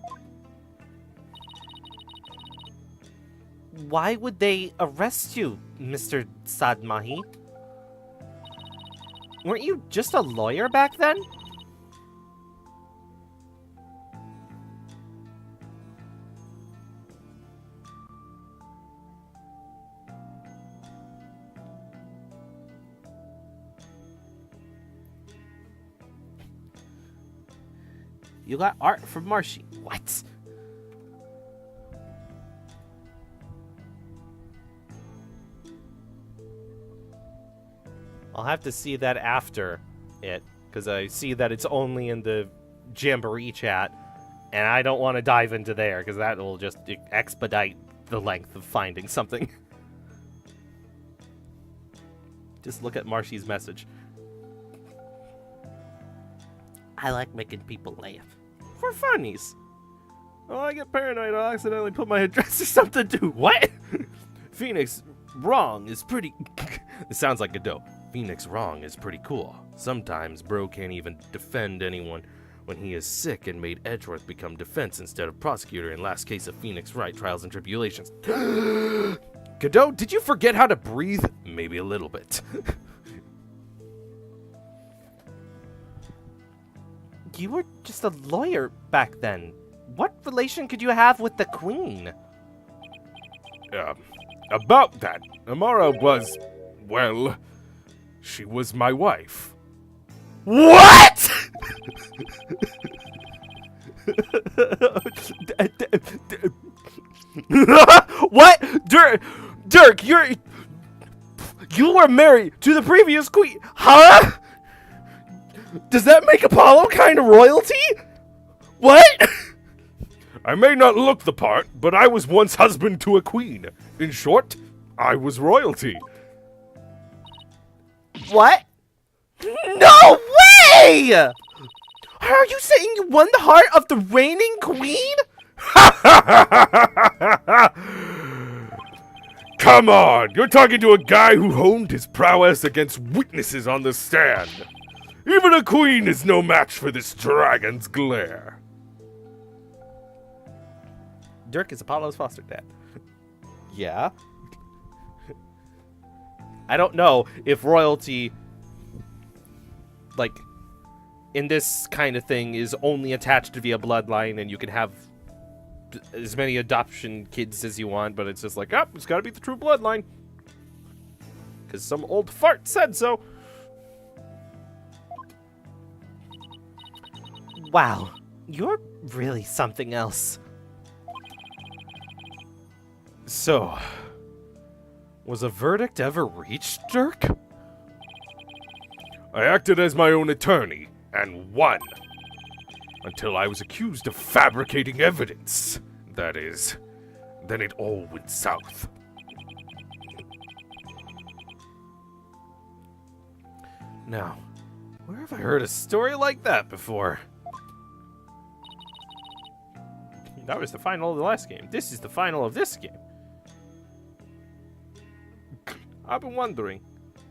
Why would they arrest you, Mr. Sadmahi? Weren't you just a lawyer back then? You got art from Marshy. What? I'll have to see that after it, because I see that it's only in the Jamboree chat, and I don't want to dive into there, because that will just expedite the length of finding something. Just look at Marshy's message. I like making people laugh. For funnies. Oh, I get paranoid. I'll accidentally put my address or something too. What? Phoenix wrong is pretty... It sounds like Godot. Phoenix wrong is pretty cool. Sometimes bro can't even defend anyone when he is sick and made Edgeworth become defense instead of prosecutor in last case of Phoenix Wright trials and tribulations. Godot, did you forget how to breathe? Maybe a little bit. You were just a lawyer back then. What relation could you have with the queen? About that, Amara was, well, she was my wife. What? What? Dirk, you were married to the previous queen, huh? Does that make Apollo kind of royalty? What? I may not look the part, but I was once husband to a queen. In short, I was royalty. What? No way! Are you saying you won the heart of the reigning queen? Come on, you're talking to a guy who honed his prowess against witnesses on the stand. Even a queen is no match for this dragon's glare. Dirk is Apollo's foster dad. Yeah. I don't know if royalty, like, in this kind of thing is only attached via bloodline and you can have as many adoption kids as you want, but it's just like, it's gotta be the true bloodline. Because some old fart said so. Wow, you're really something else. So, was a verdict ever reached, Dirk? I acted as my own attorney, and won. Until I was accused of fabricating evidence. That is, then it all went south. Now, where have I heard a story like that before? That was the final of the last game. This is the final of this game. I've been wondering.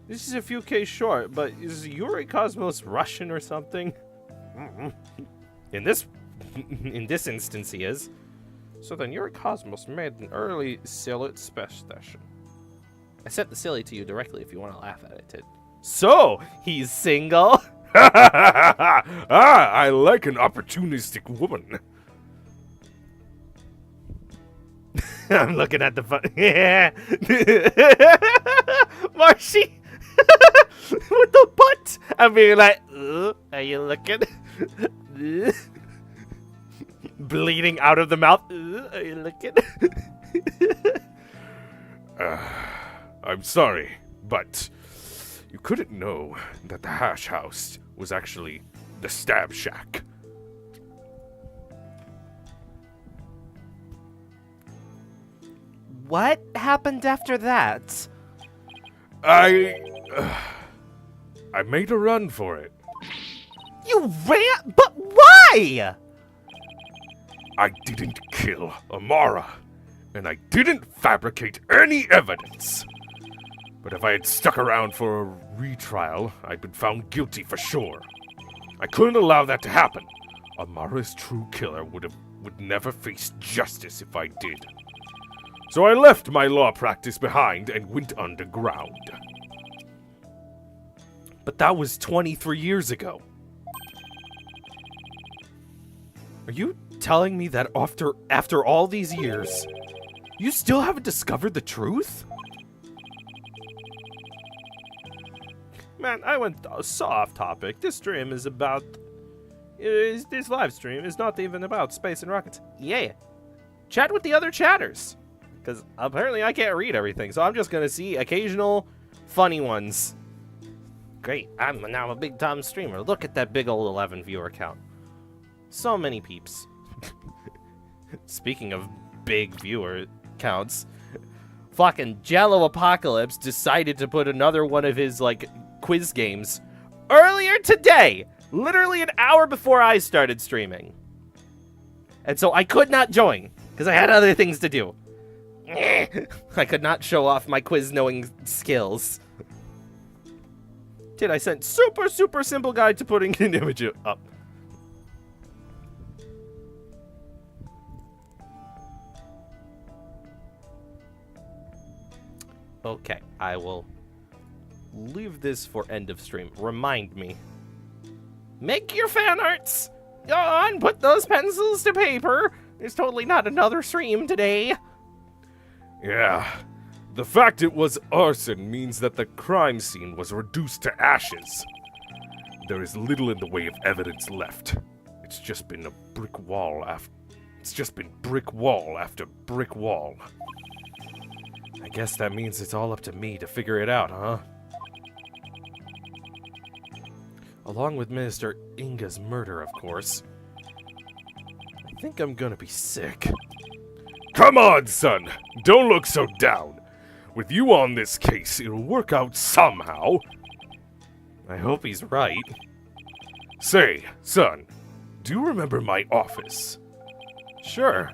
This is a few K short, but is Yuri Cosmos Russian or something? In this instance, he is. So then Yuri Cosmos made an early Sillet special. I sent the silly to you directly if you want to laugh at it, Tid. So, he's single? I like an opportunistic woman. I'm looking at the fun. Yeah. Marshy. With the butt. I'm being like, are you looking? Bleeding out of the mouth. Are you looking? I'm sorry, but you couldn't know that the Hash House was actually the Stab Shack. What happened after that? I made a run for it. You ran? But why? I didn't kill Amara, and I didn't fabricate any evidence. But if I had stuck around for a retrial, I'd been found guilty for sure. I couldn't allow that to happen. Amara's true killer would never face justice if I did. So I left my law practice behind and went underground. But that was 23 years ago. Are you telling me that after all these years, you still haven't discovered the truth? Man, I went so off topic. This stream is about... This live stream is not even about space and rockets. Yeah. Chat with the other chatters. Because apparently I can't read everything, so I'm just going to see occasional funny ones. Great, I'm now a big-time streamer. Look at that big old 11 viewer count. So many peeps. Speaking of big viewer counts, fucking Jello Apocalypse decided to put another one of his, like, quiz games earlier today. Literally an hour before I started streaming. And so I could not join, because I had other things to do. I could not show off my quiz-knowing skills. I sent super simple guide to putting an image up. Okay, I will leave this for end of stream. Remind me. Make your fan arts! Go on, put those pencils to paper! There's totally not another stream today. Yeah. The fact it was arson means that the crime scene was reduced to ashes. There is little in the way of evidence left. It's just been brick wall after brick wall. I guess that means it's all up to me to figure it out, huh? Along with Minister Inga's murder, of course. I think I'm gonna be sick. Come on, son! Don't look so down. With you on this case, it'll work out somehow. I hope he's right. Say, son, do you remember my office? Sure.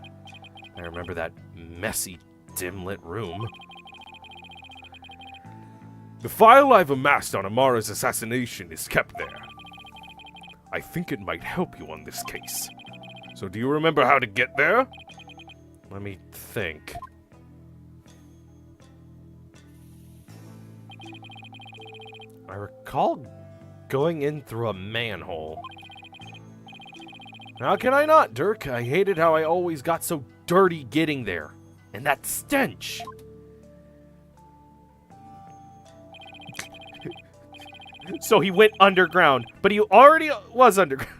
I remember that messy, dim-lit room. The file I've amassed on Amara's assassination is kept there. I think it might help you on this case. So do you remember how to get there? Let me think. I recall going in through a manhole. How can I not, Dirk? I hated how I always got so dirty getting there. And that stench! So he went underground, but he already was underground.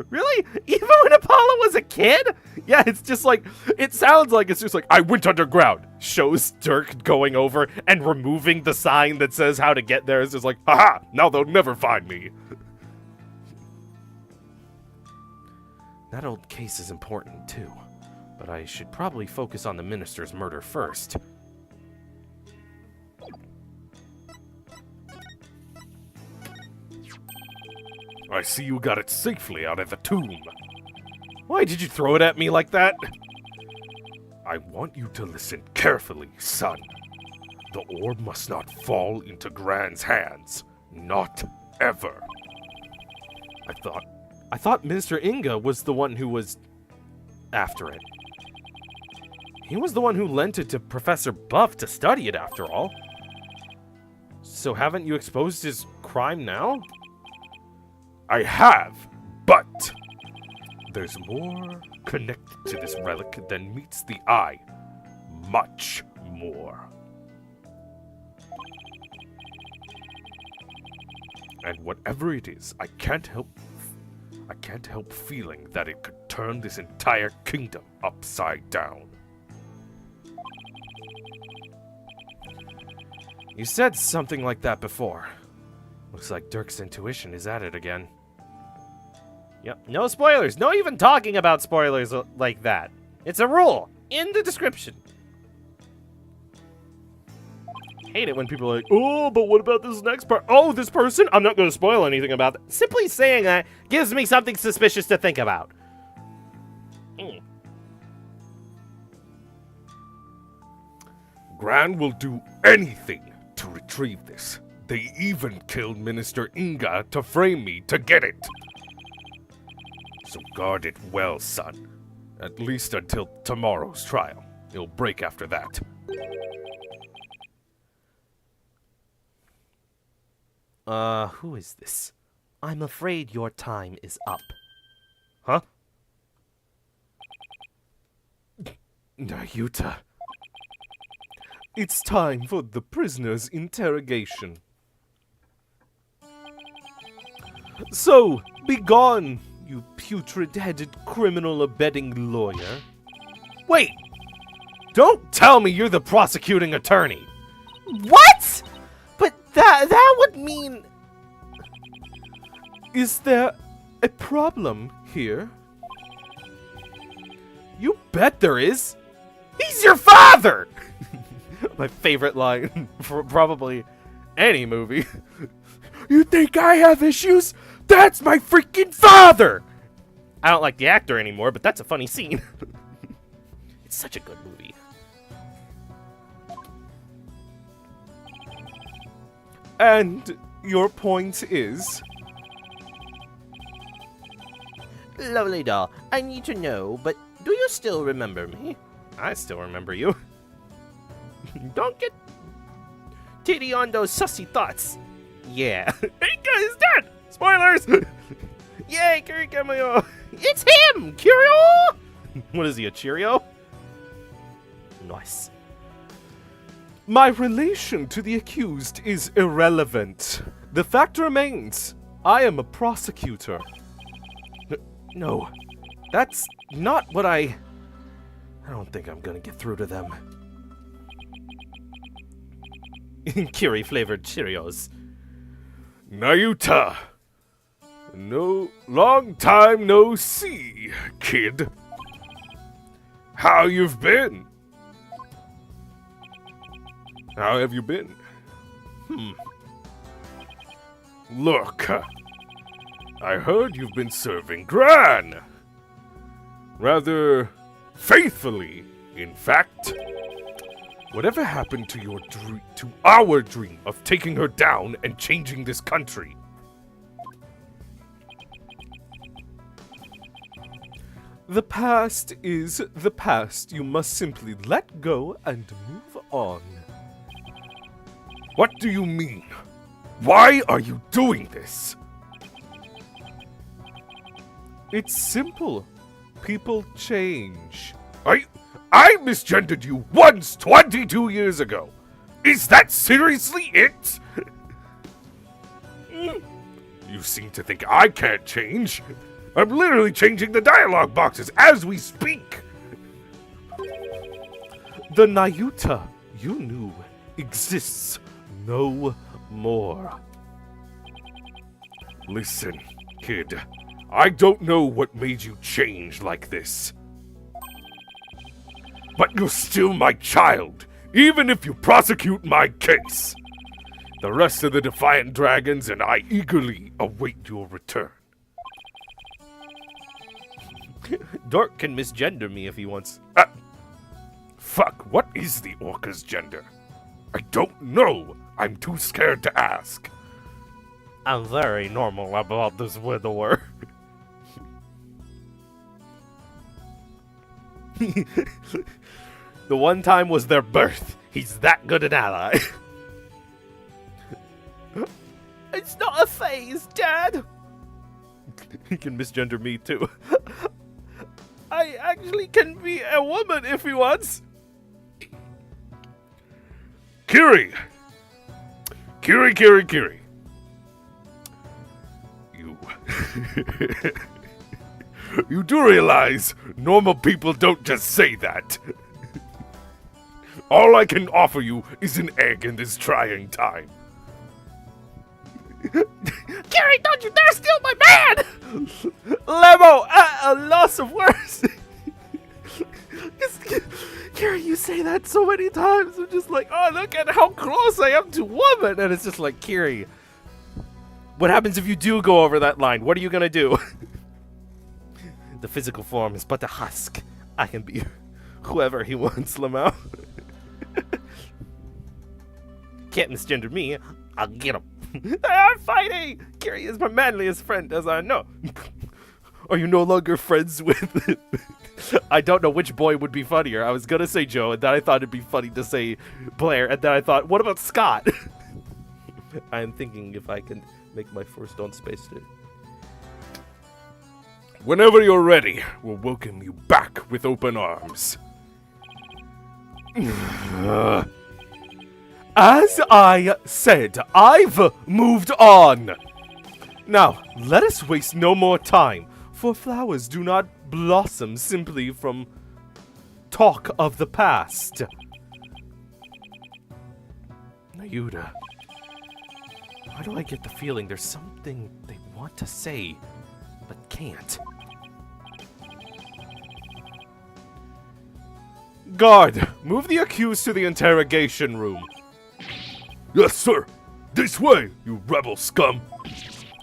Really? Even when Apollo was a kid? Yeah, it's just like, it sounds like it's just like, I went underground. Shows Dirk going over and removing the sign that says how to get there. It's just like, haha, now they'll never find me. That old case is important too, but I should probably focus on the minister's murder first. I see you got it safely out of the tomb. Why did you throw it at me like that? I want you to listen carefully, son. The orb must not fall into Gran's hands. Not ever. I thought Minister Inga was the one who was after it. He was the one who lent it to Professor Buff to study it, after all. So haven't you exposed his crime now? I have, but there's more connected to this relic than meets the eye. Much more. And whatever it is, I can't help feeling that it could turn this entire kingdom upside down. You said something like that before. Looks like Dirk's intuition is at it again. Yep, no spoilers. No even talking about spoilers like that. It's a rule in the description. Hate it when people are like, oh, but what about this next part? Oh, this person? I'm not going to spoil anything about that. Simply saying that gives me something suspicious to think about. Gran will do anything to retrieve this. They even killed Minister Inga to frame me to get it. So guard it well, son. At least until tomorrow's trial. It'll break after that. Who is this? I'm afraid your time is up. Huh? Nayuta. It's time for the prisoner's interrogation. So, be gone, you putrid-headed criminal abetting lawyer. Wait! Don't tell me you're the prosecuting attorney! What?! But that would mean... Is there a problem here? You bet there is! He's your father! My favorite line for probably any movie. You think I have issues? That's my freaking father! I don't like the actor anymore, but that's a funny scene. It's such a good movie. And your point is? Lovely doll, I need to know, but do you still remember me? I still remember you. Don't get titty on those sussy thoughts. Yeah. Inga is dead! Spoilers! Yay, Kirikamayo! It's him! Curio! What is he, a Cheerio? Nice. My relation to the accused is irrelevant. The fact remains, I am a prosecutor. No, that's not what I don't think I'm gonna get through to them. Kiri-flavored Cheerios. Nayuta! No, long time no see, kid. How you've been? How have you been? Look, I heard you've been serving Gran. Rather faithfully, in fact. Whatever happened to our dream of taking her down and changing this country? The past is the past. You must simply let go and move on. What do you mean? Why are you doing this? It's simple. People change. I misgendered you once 22 years ago. Is that seriously it? You seem to think I can't change. I'm literally changing the dialogue boxes as we speak. The Nayuta you knew exists no more. Listen, kid. I don't know what made you change like this. But you're still my child, even if you prosecute my case. The rest of the Defiant Dragons and I eagerly await your return. Dork can misgender me if he wants. Fuck, what is the orca's gender? I don't know. I'm too scared to ask. I'm very normal about this widower. The one time was their birth. He's that good an ally. It's not a phase, Dad. He can misgender me too. I actually can be a woman if he wants. Kiri! Kiri. You... You do realize normal people don't just say that. All I can offer you is an egg in this trying time. Kiri, don't you dare steal my man! Lemo, a loss of words. Kiri, you say that so many times. I'm just like, oh, look at how close I am to woman. And it's just like, Kiri, what happens if you do go over that line? What are you going to do? The physical form is but a husk. I can be whoever he wants, Lamau. Can't misgender me. I'll get him. They are fighting! Kiri is my manliest friend, as I know. Are you no longer friends with... I don't know which boy would be funnier. I was gonna say Joe, and then I thought it'd be funny to say Blair, and then I thought, what about Scott? I'm thinking if I can make my first on space today. Whenever you're ready, we'll welcome you back with open arms. As I said, I've moved on. Now, let us waste no more time, for flowers do not blossom simply from talk of the past. Nayuda, why do I get the feeling there's something they want to say, but can't? Guard, move the accused to the interrogation room. Yes, sir. This way, you rebel scum.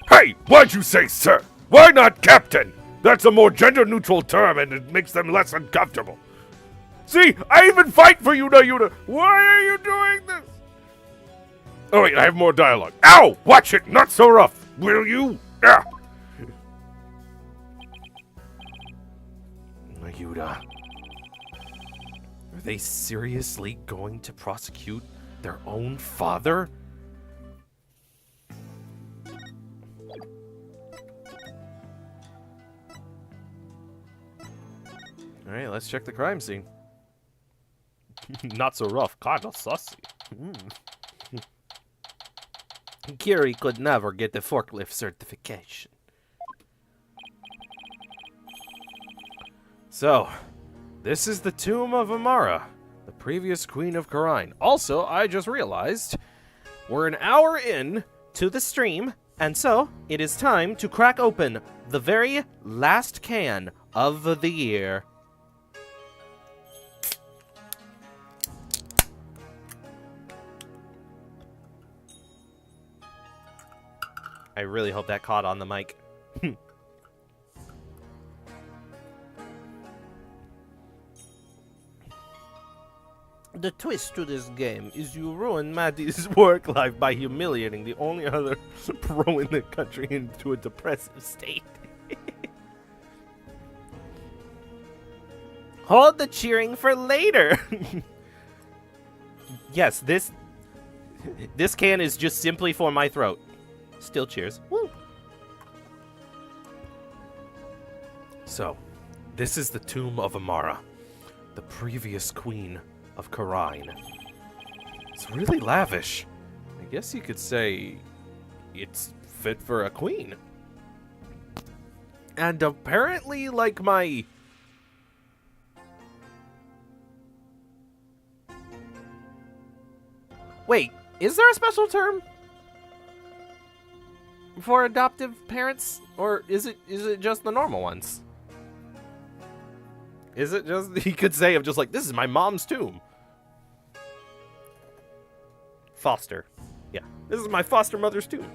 Hey, why'd you say sir? Why not captain? That's a more gender-neutral term and it makes them less uncomfortable. See, I even fight for you, Nayuda. Why are you doing this? Oh wait, I have more dialogue. Ow! Watch it, not so rough, will you? Ah. Nayuda, are they seriously going to prosecute their own father? Alright, let's check the crime scene. Not so rough, kinda sussy. Kiri could never get the forklift certification. So, this is the tomb of Amara, the previous queen of Khura'in. Also, I just realized we're an hour in to the stream, and so it is time to crack open the very last can of the year. I really hope that caught on the mic. The twist to this game is you ruin Maddie's work life by humiliating the only other pro in the country into a depressive state. Hold the cheering for later. Yes, this can is just simply for my throat. Still cheers. Woo. So, this is the tomb of Amara, the previous queen of Khura'in. It's really lavish. I guess you could say it's fit for a queen. And apparently, like my... Wait, is there a special term for adoptive parents? Or is it just the normal ones? Is it just, he could say of just like, this is my mom's tomb. Foster. Yeah, this is my foster mother's tomb.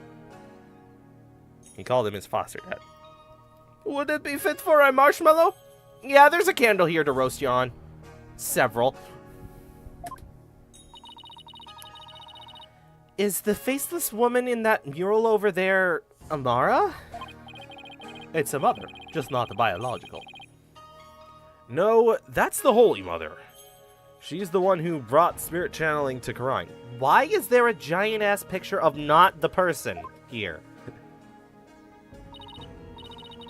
He called him his foster dad. Would it be fit for a marshmallow? Yeah, there's a candle here to roast you on. Several. Is the faceless woman in that mural over there Amara? It's a mother, just not the biological. No, that's the Holy Mother. She's the one who brought spirit channeling to Khura'in. Why is there a giant-ass picture of not the person here?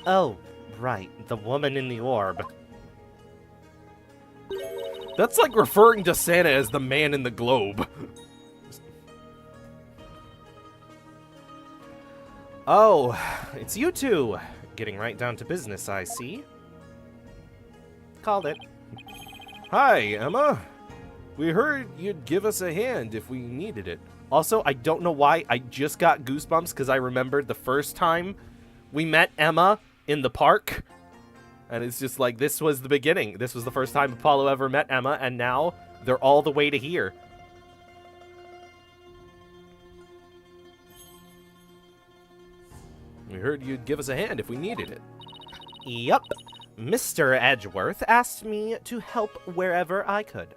Oh, right, the woman in the orb. That's like referring to Santa as the man in the globe. Oh, it's you two. Getting right down to business, I see. Called it. Hi, Emma. We heard you'd give us a hand if we needed it. Also, I don't know why I just got goosebumps because I remembered the first time we met Emma in the park. And it's just like, this was the beginning. This was the first time Apollo ever met Emma, and now they're all the way to here. We heard you'd give us a hand if we needed it. Yep. Mr. Edgeworth asked me to help wherever I could.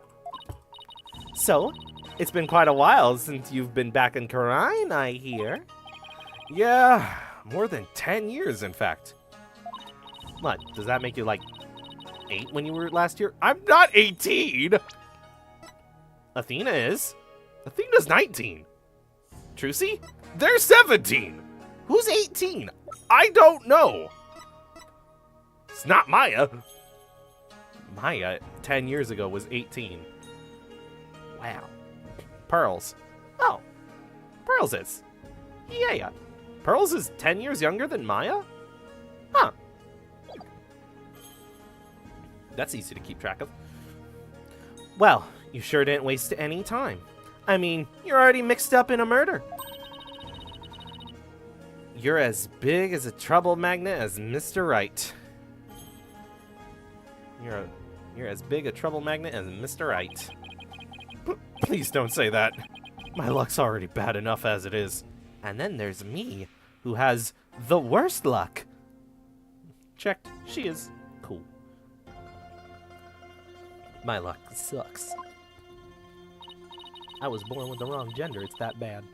So, it's been quite a while since you've been back in Khura'in, I hear. Yeah, more than 10 years, in fact. What, does that make you, like, 8 when you were last year? I'm not 18! Athena is. Athena's 19. Trucy? They're 17! Who's 18? I don't know! It's not Maya. Maya, 10 years ago, was 18. Wow. Pearls. Oh. Pearls is. Yeah. Pearls is 10 years younger than Maya? Huh. That's easy to keep track of. Well, you sure didn't waste any time. I mean, you're already mixed up in a murder. You're as big as a trouble magnet as Mr. Right. You're as big a trouble magnet as Mr. Right. Please don't say that. My luck's already bad enough as it is. And then there's me, who has the worst luck. Checked. She is cool. My luck sucks. I was born with the wrong gender, it's that bad.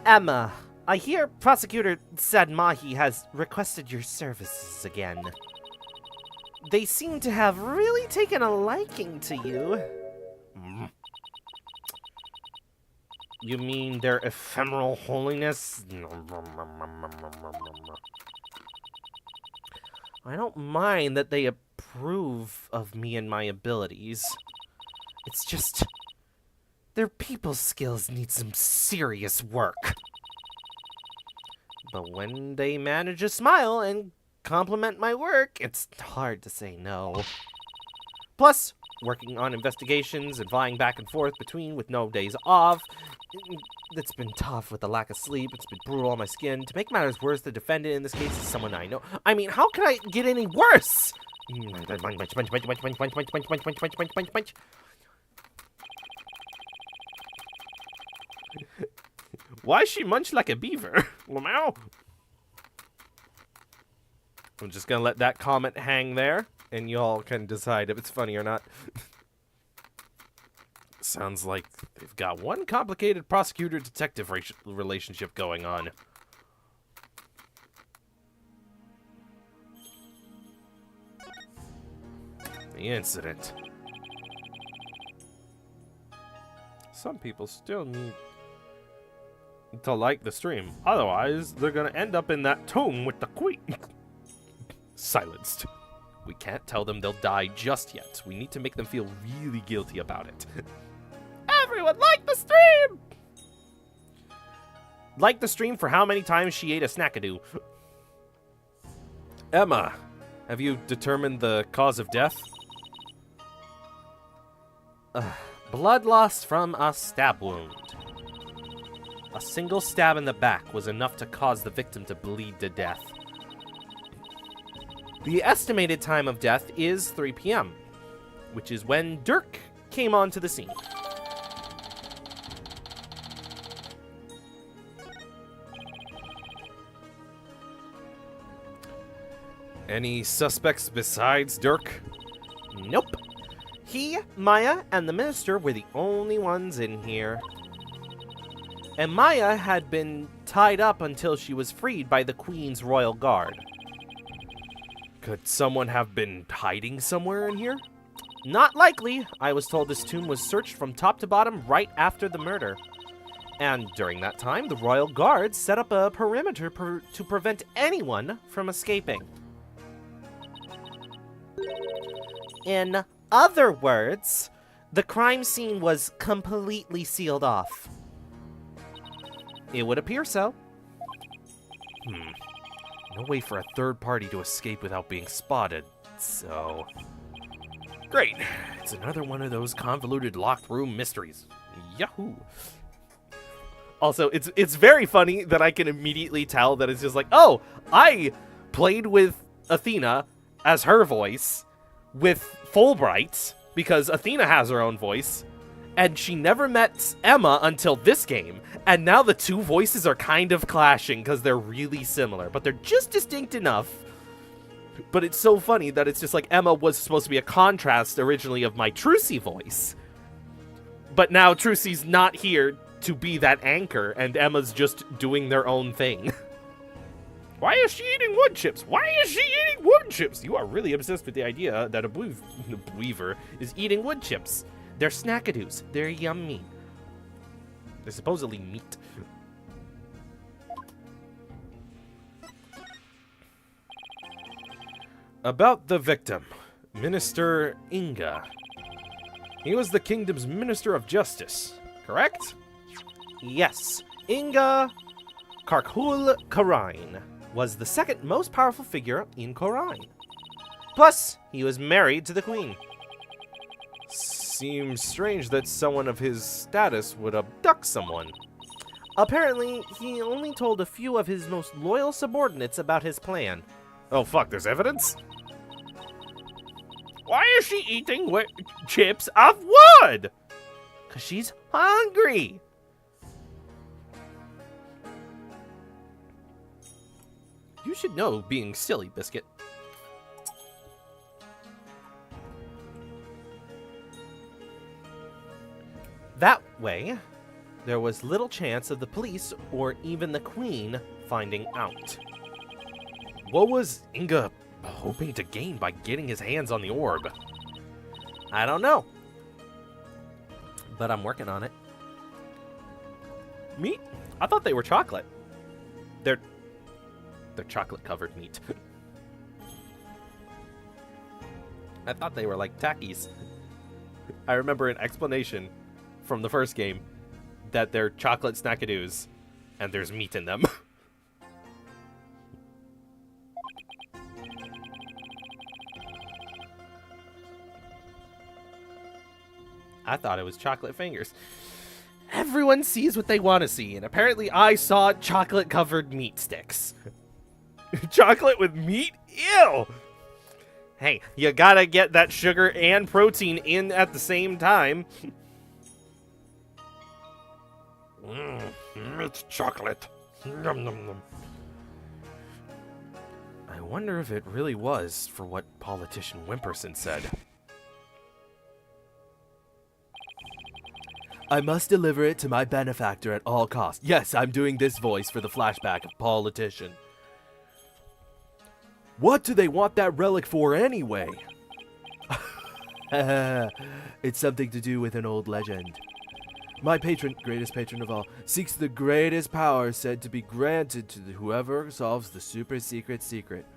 Emma, I hear Prosecutor Sadmahi has requested your services again. They seem to have really taken a liking to you. You mean their ephemeral holiness? I don't mind that they approve of me and my abilities. It's just, their people skills need some serious work. But when they manage to smile and compliment my work, it's hard to say no. Plus, working on investigations and flying back and forth between with no days off, it's been tough with the lack of sleep. It's been brutal on my skin. To make matters worse, the defendant in this case is someone I know. I mean, how can I get any worse? Why she munch like a beaver? Lamau? I'm just gonna let that comment hang there, and y'all can decide if it's funny or not. Sounds like they've got one complicated prosecutor-detective relationship going on. The incident. Some people still need to like the stream. Otherwise, they're gonna end up in that tomb with the queen. Silenced. We can't tell them they'll die just yet. We need to make them feel really guilty about it. Everyone like the stream! Like the stream for how many times she ate a snackadoo. Emma, have you determined the cause of death? Blood loss from a stab wound. A single stab in the back was enough to cause the victim to bleed to death. The estimated time of death is 3 p.m., which is when Dirk came onto the scene. Any suspects besides Dirk? Nope. He, Maya, and the minister were the only ones in here. And Maya had been tied up until she was freed by the Queen's royal guard. Could someone have been hiding somewhere in here? Not likely. I was told this tomb was searched from top to bottom right after the murder. And during that time, the royal guard set up a perimeter to prevent anyone from escaping. In other words, the crime scene was completely sealed off. It would appear so. No way for a third party to escape without being spotted, so... Great! It's another one of those convoluted locked room mysteries. Yahoo! Also, it's very funny that I can immediately tell that it's just like, oh, I played with Athena as her voice with Fulbright, because Athena has her own voice, and she never met Emma until this game, and now the two voices are kind of clashing because they're really similar, but they're just distinct enough. But it's so funny that it's just like Emma was supposed to be a contrast originally of my Trucy voice, but now Trucy's not here to be that anchor, and Emma's just doing their own thing. Why is she eating wood chips? Why is she eating wood chips? You are really obsessed with the idea that a weaver Is eating wood chips. They're snackadoos. They're yummy. They're supposedly meat. About the victim, Minister Inga. He was the kingdom's Minister of Justice, correct? Yes, Inga Karkhul Karain was the second most powerful figure in Khorine. Plus, he was married to the queen. Seems strange that someone of his status would abduct someone. Apparently, he only told a few of his most loyal subordinates about his plan. Oh fuck, there's evidence? Why is she eating chips of wood? 'Cause she's hungry. You should know being silly, Biscuit. That way, there was little chance of the police or even the queen finding out. What was Inga hoping to gain by getting his hands on the orb? I don't know. But I'm working on it. Meat? I thought they were chocolate. They're chocolate-covered meat. I thought they were like Takis. I remember an explanation from the first game that they're chocolate snackadoos and there's meat in them. I thought it was chocolate fingers. Everyone sees what they want to see, and apparently I saw chocolate-covered meat sticks. Chocolate with meat? Ew! Hey, you gotta get that sugar and protein in at the same time. Meat chocolate. Nom nom nom. I wonder if it really was for what politician Wimperson said. I must deliver it to my benefactor at all costs. Yes, I'm doing this voice for the flashback of politician. What do they want that relic for anyway? It's something to do with an old legend. My patron, greatest patron of all, seeks the greatest power said to be granted to whoever solves the super secret secret.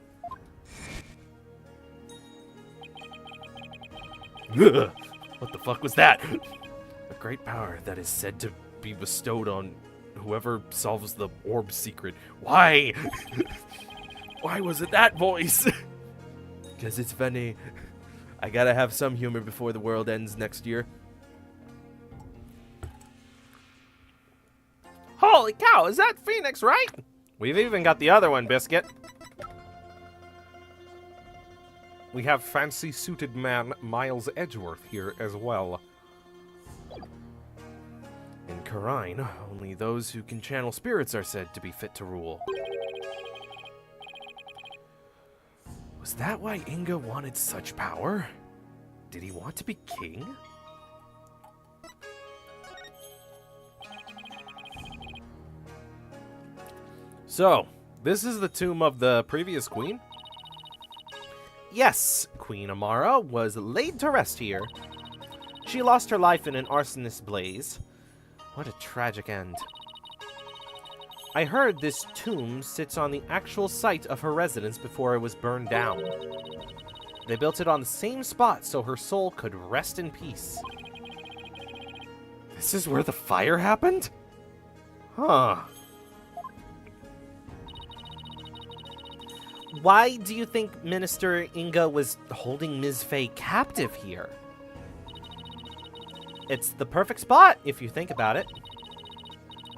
What the fuck was that? A great power that is said to be bestowed on whoever solves the orb secret. Why? Why was it that voice? Because it's funny. I gotta have some humor before the world ends next year. Holy cow, is that Phoenix, right? We've even got the other one, Biscuit. We have fancy-suited man Miles Edgeworth here as well. In Khorine, only those who can channel spirits are said to be fit to rule. Was that why Inga wanted such power? Did he want to be king? So, this is the tomb of the previous queen? Yes, Queen Amara was laid to rest here. She lost her life in an arsonist blaze. What a tragic end. I heard this tomb sits on the actual site of her residence before it was burned down. They built it on the same spot so her soul could rest in peace. This is where the fire happened? Huh. Why do you think Minister Inga was holding Ms. Faye captive here? It's the perfect spot, if you think about it.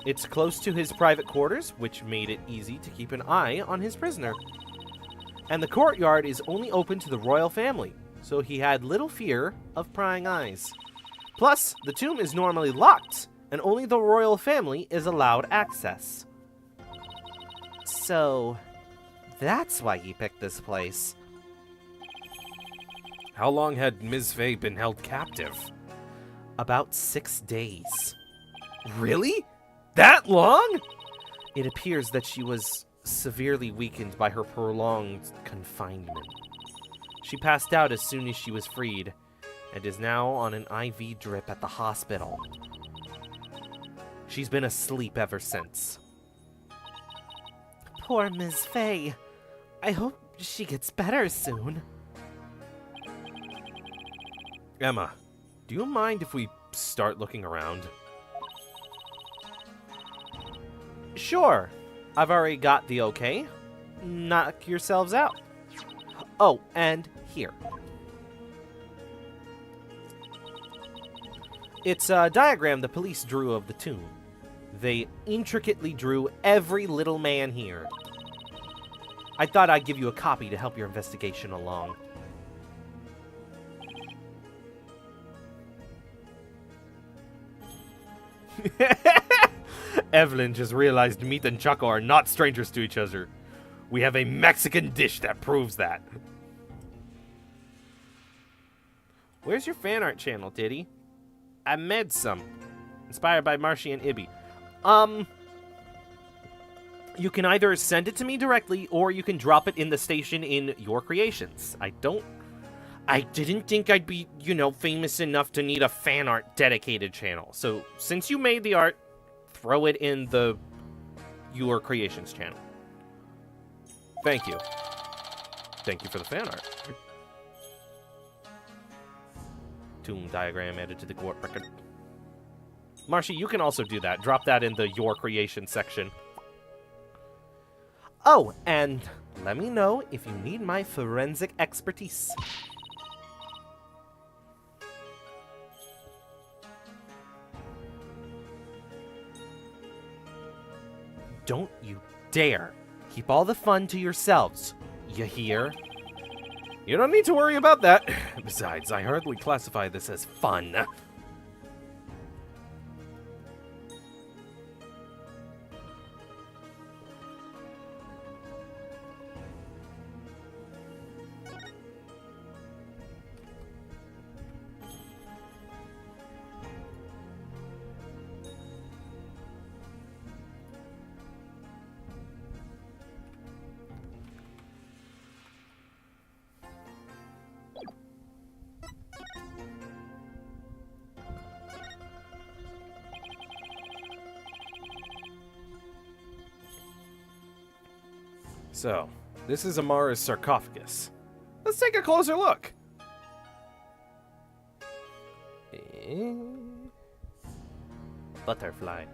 It's close to his private quarters, which made it easy to keep an eye on his prisoner. And the courtyard is only open to the royal family, so he had little fear of prying eyes. Plus, the tomb is normally locked, and only the royal family is allowed access. So, that's why he picked this place. How long had Ms. Faye been held captive? About 6 days. Really? That long? It appears that she was severely weakened by her prolonged confinement. She passed out as soon as she was freed, and is now on an IV drip at the hospital. She's been asleep ever since. Poor Ms. Faye. I hope she gets better soon. Emma, do you mind if we start looking around? Sure. I've already got the okay. Knock yourselves out. Oh, and here. It's a diagram the police drew of the tomb. They intricately drew every little man here. I thought I'd give you a copy to help your investigation along. Evelyn just realized Meat and Choco are not strangers to each other. We have a Mexican dish that proves that. Where's your fan art channel, Diddy? I made some. Inspired by Marshy and Ibby. You can either send it to me directly, or you can drop it in the station in Your Creations. I didn't think I'd be, famous enough to need a fan art dedicated channel. So, since you made the art, throw it in the Your Creations channel. Thank you. Thank you for the fan art. Tomb diagram added to the court record. Marshy, you can also do that. Drop that in the Your Creations section. Oh, and let me know if you need my forensic expertise. Don't you dare keep all the fun to yourselves, you hear? You don't need to worry about that. Besides, I hardly classify this as fun. So, this is Amara's sarcophagus. Let's take a closer look. Butterfly.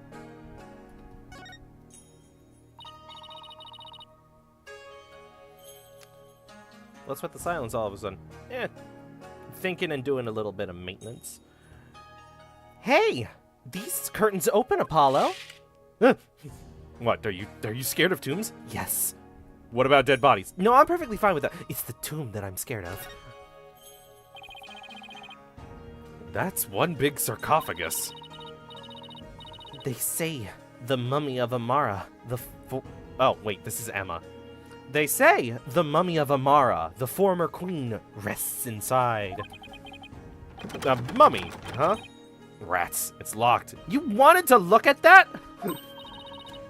What's with the silence all of a sudden? Thinking and doing a little bit of maintenance. Hey! These curtains open, Apollo! What, are you scared of tombs? Yes. What about dead bodies? No, I'm perfectly fine with that. It's the tomb that I'm scared of. That's one big sarcophagus. They say the mummy of Amara, oh, wait, this is Emma. They say the mummy of Amara, the former queen, rests inside. A mummy, huh? Rats, it's locked. You wanted to look at that?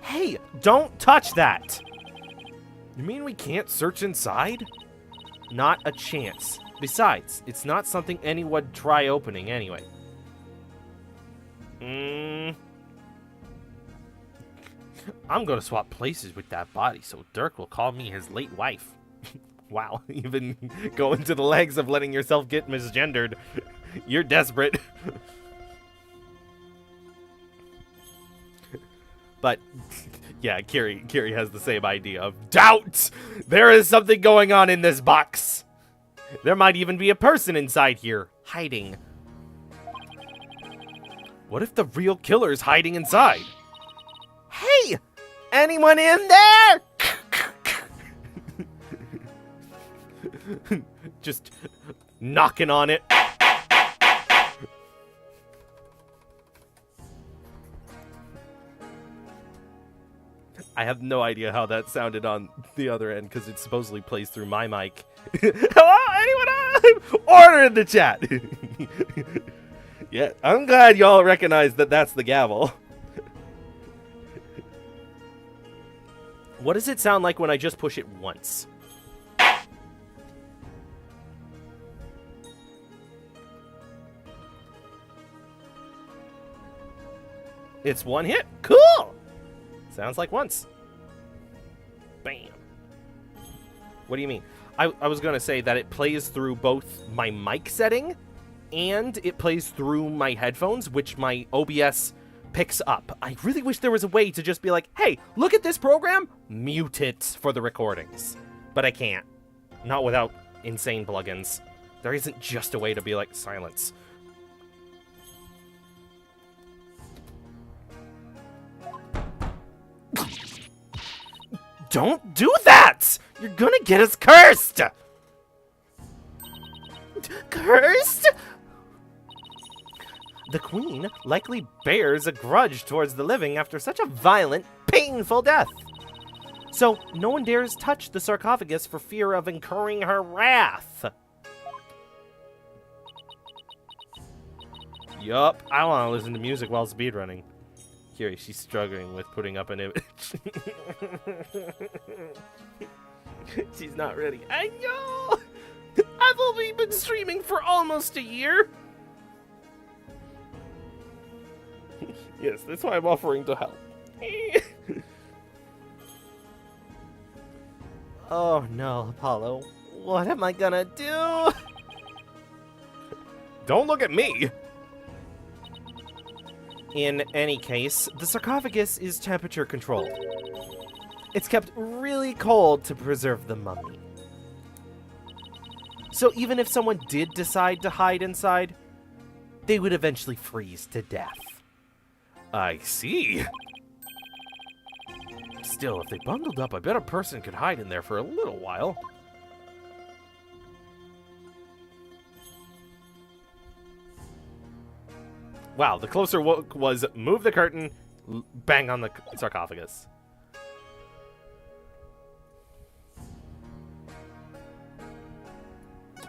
Hey, don't touch that! You mean we can't search inside? Not a chance. Besides, it's not something anyone would try opening anyway. I'm gonna swap places with that body so Dirk will call me his late wife. Wow, even going to the legs of letting yourself get misgendered. You're desperate. But, yeah, Kiri has the same idea of doubt! There is something going on in this box! There might even be a person inside here, hiding. What if the real killer is hiding inside? Hey! Anyone in there? Just knocking on it. I have no idea how that sounded on the other end because it supposedly plays through my mic. Hello, anyone? Order in the chat. Yeah, I'm glad y'all recognize that that's the gavel. What does it sound like when I just push it once? It's one hit. Cool. Sounds like once. Bam. What do you mean? I was going to say that it plays through both my mic setting and it plays through my headphones, which my OBS picks up. I really wish there was a way to just be like, hey, look at this program, mute it for the recordings. But I can't. Not without insane plugins. There isn't just a way to be like, silence. Don't do that! You're gonna get us cursed! Cursed? The queen likely bears a grudge towards the living after such a violent, painful death. So no one dares touch the sarcophagus for fear of incurring her wrath. Yup, I want to listen to music while speedrunning. Kiri, she's struggling with putting up an image. She's not ready. I know! I've only been streaming for almost a year. Yes, that's why I'm offering to help. Oh no, Apollo. What am I gonna do? Don't look at me! In any case, the sarcophagus is temperature controlled. It's kept really cold to preserve the mummy. So even if someone did decide to hide inside, they would eventually freeze to death. I see. Still, if they bundled up, I bet a person could hide in there for a little while. Wow, the closer look was move the curtain, bang on the sarcophagus.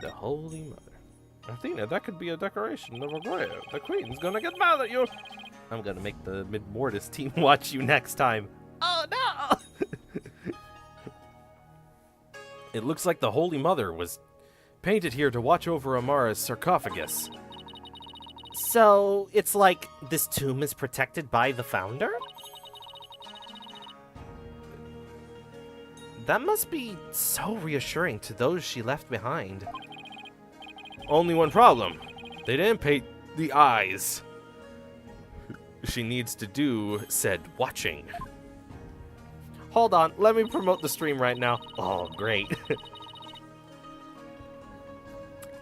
The Holy Mother. Athena, that could be a decoration of a grave. The Queen's gonna get mad at you. I'm gonna make the Mid-Mortis team watch you next time. Oh no! It looks like the Holy Mother was painted here to watch over Amara's sarcophagus. So, it's like this tomb is protected by the founder? That must be so reassuring to those she left behind. Only one problem. They didn't paint the eyes. She needs to do said watching. Hold on, let me promote the stream right now. Oh, great.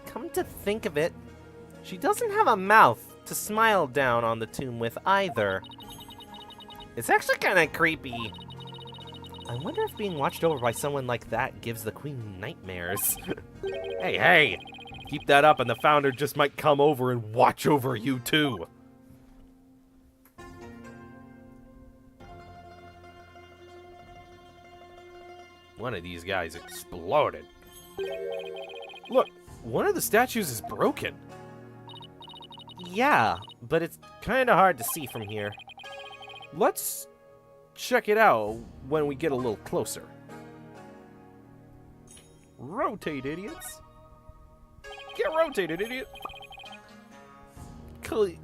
Come to think of it, she doesn't have a mouth to smile down on the tomb with either. It's actually kind of creepy. I wonder if being watched over by someone like that gives the queen nightmares. Hey, hey! Keep that up and the founder just might come over and watch over you too. One of these guys exploded. Look, one of the statues is broken. Yeah, but it's kind of hard to see from here. Let's check it out when we get a little closer. Rotate, idiots. Get rotated, idiot.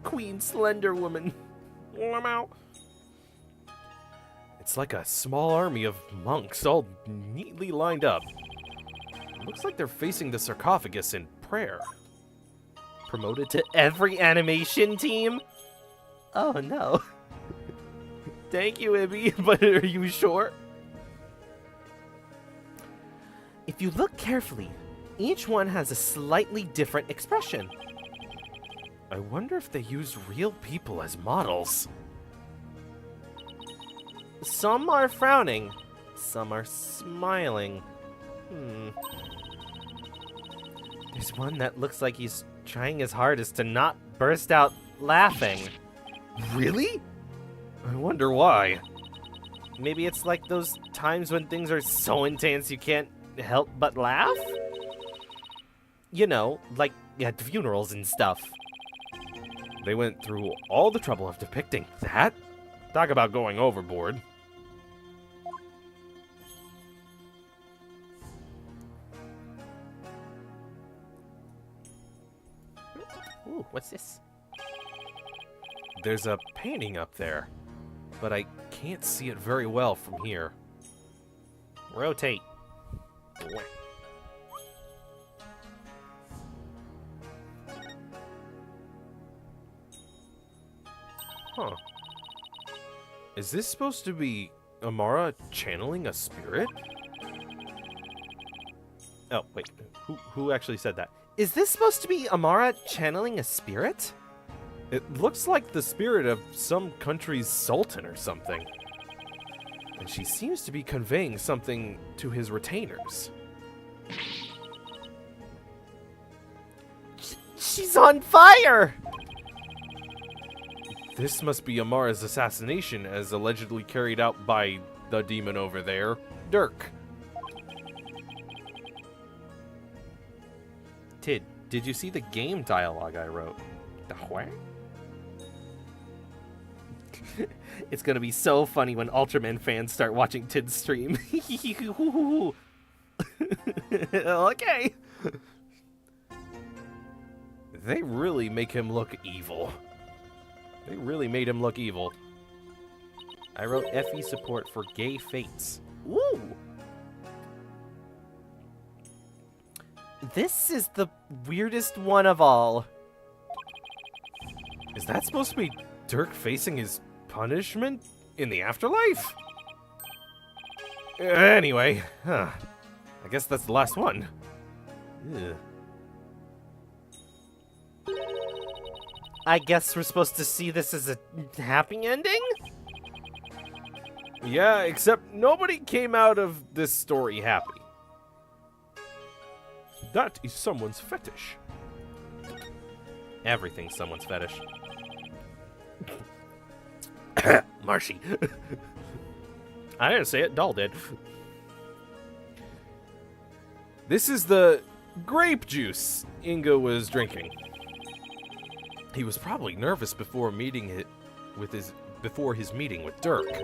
Queen Slender Woman. It's like a small army of monks all neatly lined up. Looks like they're facing the sarcophagus in prayer. Promoted to every animation team? Oh no. Thank you, Ibby, but are you sure? If you look carefully, each one has a slightly different expression. I wonder if they use real people as models. Some are frowning, some are smiling. There's one that looks like he's trying his hardest to not burst out laughing. Really? I wonder why. Maybe it's like those times when things are so intense you can't help but laugh? You know, like at funerals and stuff. They went through all the trouble of depicting that. Talk about going overboard. Ooh, what's this? There's a painting up there, but I can't see it very well from here. Rotate. Huh. Is this supposed to be Amara channeling a spirit? Oh, wait. Who actually said that? Is this supposed to be Amara channeling a spirit? It looks like the spirit of some country's sultan or something. And she seems to be conveying something to his retainers. She's on fire! This must be Amara's assassination as allegedly carried out by the demon over there, Dirk. Tid, did you see the game dialogue I wrote? The what? It's gonna be so funny when Ultraman fans start watching Tid's stream. Okay. They really make him look evil. They really made him look evil. I wrote FE support for gay fates. Woo! This is the weirdest one of all. Is that supposed to be Dirk facing his punishment in the afterlife? Anyway, I guess that's the last one. Ugh. I guess we're supposed to see this as a happy ending? Yeah, except nobody came out of this story happy. That is someone's fetish. Everything's someone's fetish. Marshy. I didn't say it, Doll did. This is the grape juice Inga was drinking. He was probably nervous before his meeting with Dirk.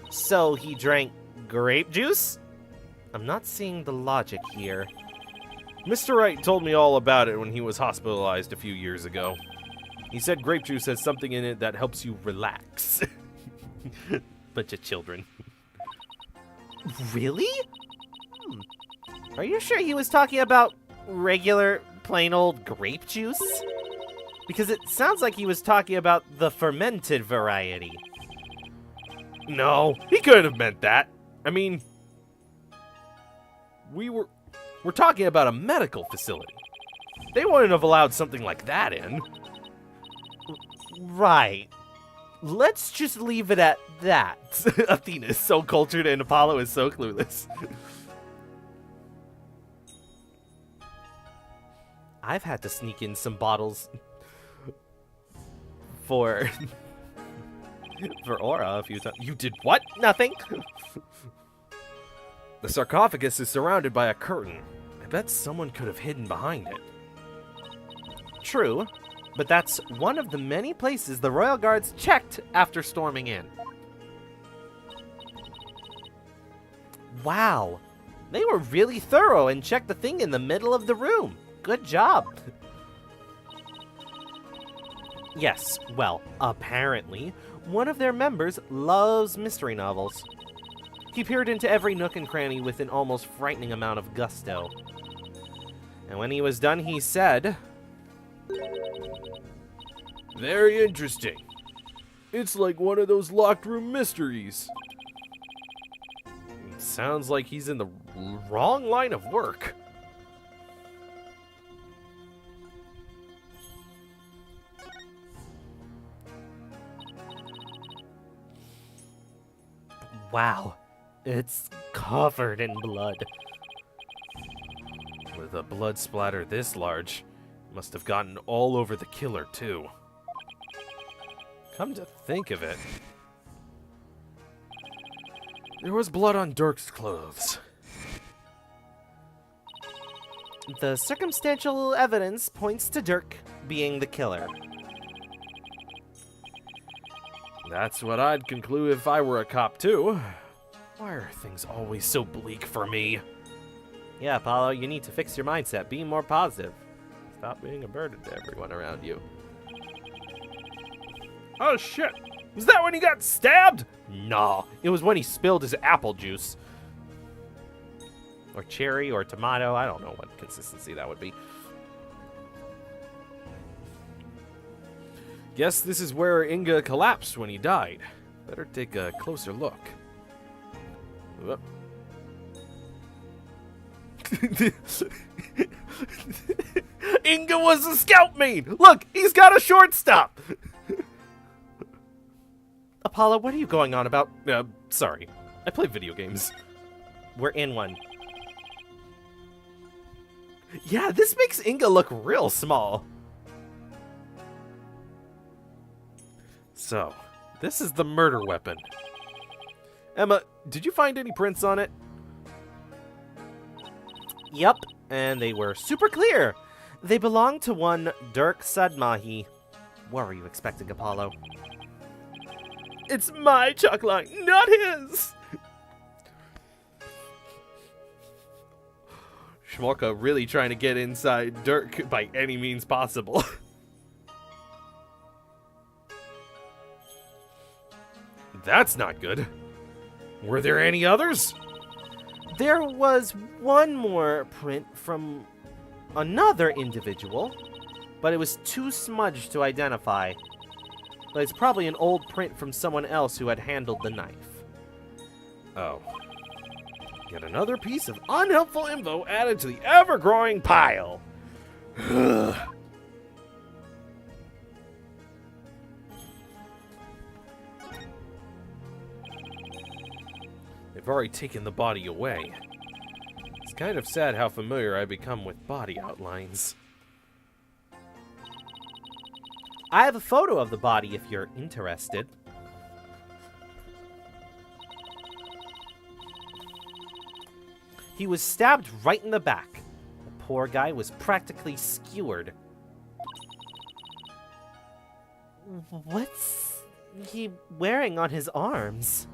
So he drank grape juice? I'm not seeing the logic here. Mr. Wright told me all about it when he was hospitalized a few years ago. He said grape juice has something in it that helps you relax. Bunch of children. Really? Are you sure he was talking about regular, plain old grape juice? Because it sounds like he was talking about the fermented variety. No, he couldn't have meant that. I mean, we're talking about a medical facility. They wouldn't have allowed something like that in. Right. Let's just leave it at that. Athena is so cultured and Apollo is so clueless. I've had to sneak in some bottles for Aura a few times. You did what? Nothing. The sarcophagus is surrounded by a curtain. I bet someone could have hidden behind it. True, but that's one of the many places the royal guards checked after storming in. Wow, they were really thorough and checked the thing in the middle of the room. Good job. Yes, well, apparently, one of their members loves mystery novels. He peered into every nook and cranny with an almost frightening amount of gusto. And when he was done, he said, Very interesting. It's like one of those locked room mysteries. sounds like he's in the wrong line of work. Wow, it's covered in blood. With a blood splatter this large, it must have gotten all over the killer, too. Come to think of it, there was blood on Dirk's clothes. The circumstantial evidence points to Dirk being the killer. That's what I'd conclude if I were a cop, too. Why are things always so bleak for me? Yeah, Apollo, you need to fix your mindset. Be more positive. Stop being a burden to everyone around you. Oh, shit. Was that when he got stabbed? Nah, it was when he spilled his apple juice. Or cherry or tomato. I don't know what consistency that would be. Guess this is where Inga collapsed when he died. Better take a closer look. Whoop. Inga was a scout main! Look, he's got a shortstop! Apollo, what are you going on about? Sorry. I play video games. We're in one. Yeah, this makes Inga look real small. So, this is the murder weapon. Emma, did you find any prints on it? Yep, and they were super clear. They belonged to one Dirk Sadmahi. What were you expecting, Apollo? It's my chalk line, not his! Schmorka really trying to get inside Dirk by any means possible. That's not good. Were there any others? There was one more print from another individual, but it was too smudged to identify. But it's probably an old print from someone else who had handled the knife. Oh. Yet another piece of unhelpful info added to the ever-growing pile. They've already taken the body away. It's kind of sad how familiar I've become with body outlines. I have a photo of the body if you're interested. He was stabbed right in the back. The poor guy was practically skewered. What's he wearing on his arms?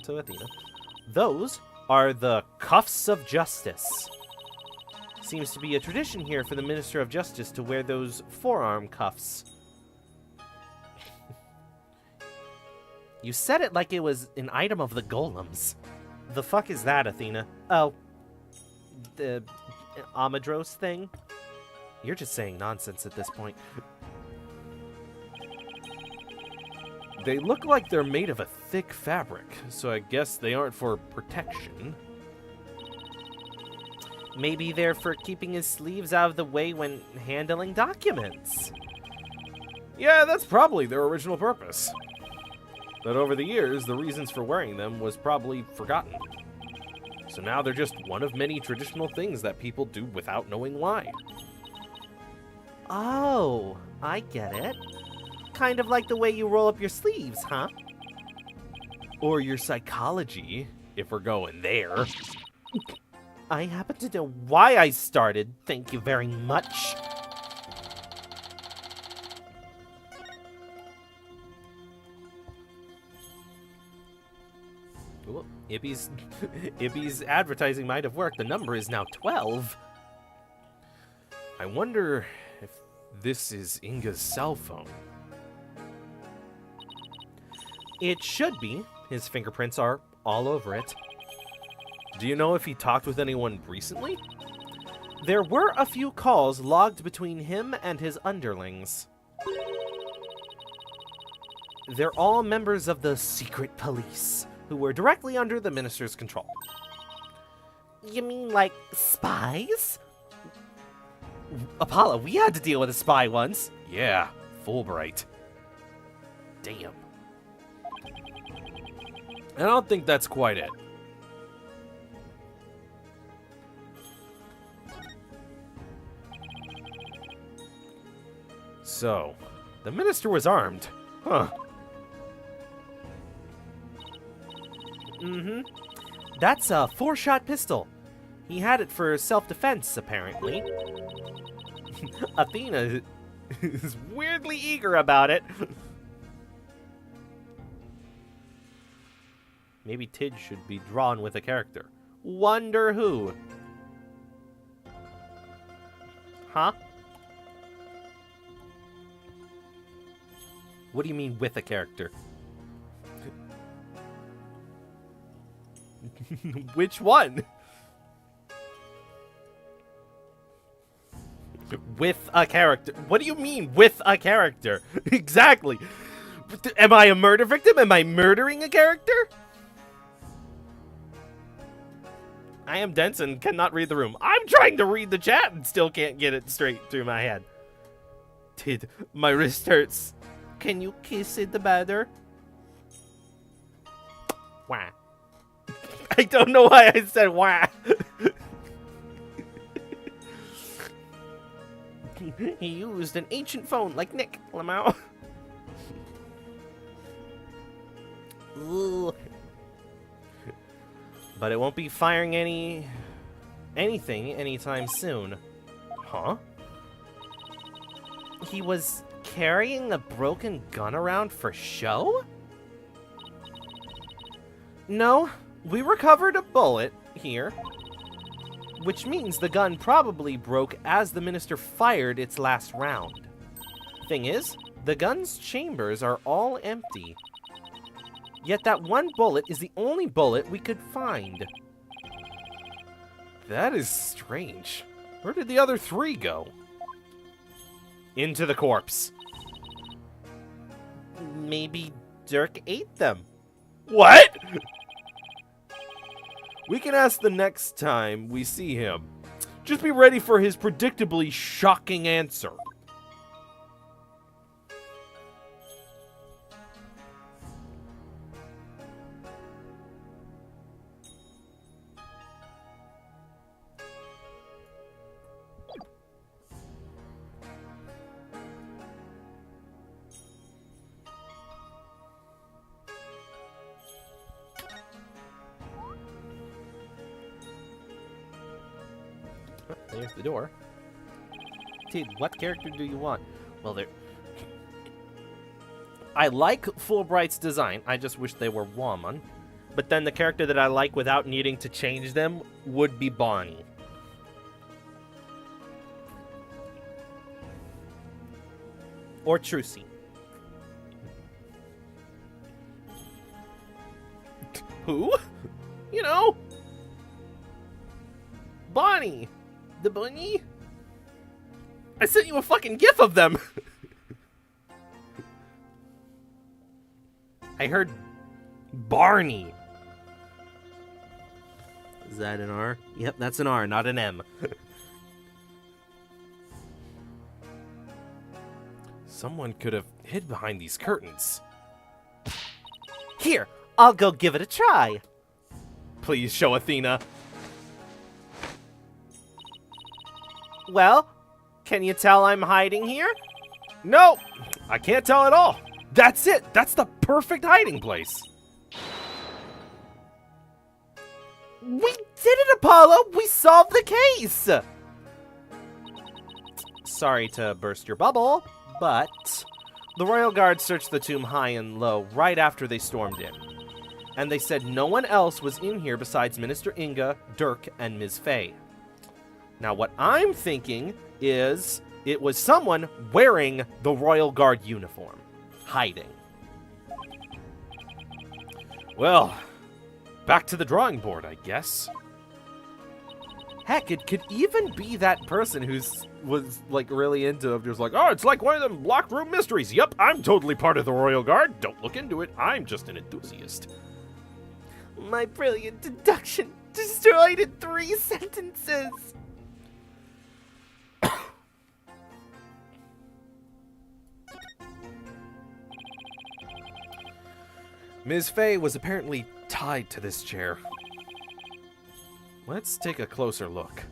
To Athena. Those are the cuffs of justice. Seems to be a tradition here for the Minister of Justice to wear those forearm cuffs. You said it like it was an item of the golems. The fuck is that, Athena? Oh, the Amadros thing? You're just saying nonsense at this point. They look like they're made of a thick fabric, so I guess they aren't for protection. Maybe they're for keeping his sleeves out of the way when handling documents. Yeah, that's probably their original purpose. But over the years, the reasons for wearing them was probably forgotten. So now they're just one of many traditional things that people do without knowing why. Oh, I get it. Kind of like the way you roll up your sleeves, huh? Or your psychology, if we're going there. I happen to know why I started, thank you very much. Ooh, Ibby's advertising might have worked. The number is now 12. I wonder if this is Inga's cell phone. It should be. His fingerprints are all over it. Do you know if he talked with anyone recently? There were a few calls logged between him and his underlings. They're all members of the secret police, who were directly under the minister's control. You mean like spies? Apollo, we had to deal with a spy once. Yeah, Fulbright. Damn. I don't think that's quite it. So, the minister was armed. Huh. Mm-hmm. That's a 4-shot pistol. He had it for self-defense, apparently. Athena is weirdly eager about it. Maybe Tid should be drawn with a character. Wonder who? Huh? What do you mean with a character? Which one? With a character. What do you mean with a character? Exactly. Am I a murder victim? Am I murdering a character? I am dense and cannot read the room. I'm trying to read the chat and still can't get it straight through my head. Tid, my wrist hurts. Can you kiss it better? Wah. I don't know why I said wah. He used an ancient phone like Nick Lamau. Ooh. But it won't be firing anything anytime soon. Huh? He was carrying a broken gun around for show? No, we recovered a bullet here. Which means the gun probably broke as the minister fired its last round. Thing is, the gun's chambers are all empty. Yet that one bullet is the only bullet we could find. That is strange. Where did the other 3 go? Into the corpse. Maybe Dirk ate them. What? We can ask the next time we see him. Just be ready for his predictably shocking answer. There's the door. Tid, what character do you want? Well, I like Fulbright's design. I just wish they were woman. But then the character that I like without needing to change them would be Bonnie. Or Trucy. Who? You know? Bonnie. The bunny? I sent you a fucking gif of them! I heard Barney. Is that an R? Yep, that's an R, not an M. Someone could have hid behind these curtains. Here, I'll go give it a try. Please show Athena. Well, can you tell I'm hiding here? No, I can't tell at all. That's it. That's the perfect hiding place. We did it, Apollo! We solved the case! Sorry to burst your bubble, but the Royal Guard searched the tomb high and low right after they stormed in. And they said no one else was in here besides Minister Inga, Dirk, and Ms. Faye. Now what I'm thinking is it was someone wearing the Royal Guard uniform, hiding. Well, back to the drawing board, I guess. Heck, it could even be that person was like really into it. Just like, oh, it's like one of them locked room mysteries. Yep, I'm totally part of the Royal Guard. Don't look into it. I'm just an enthusiast. My brilliant deduction destroyed in 3 sentences. Ms. Faye was apparently tied to this chair. Let's take a closer look.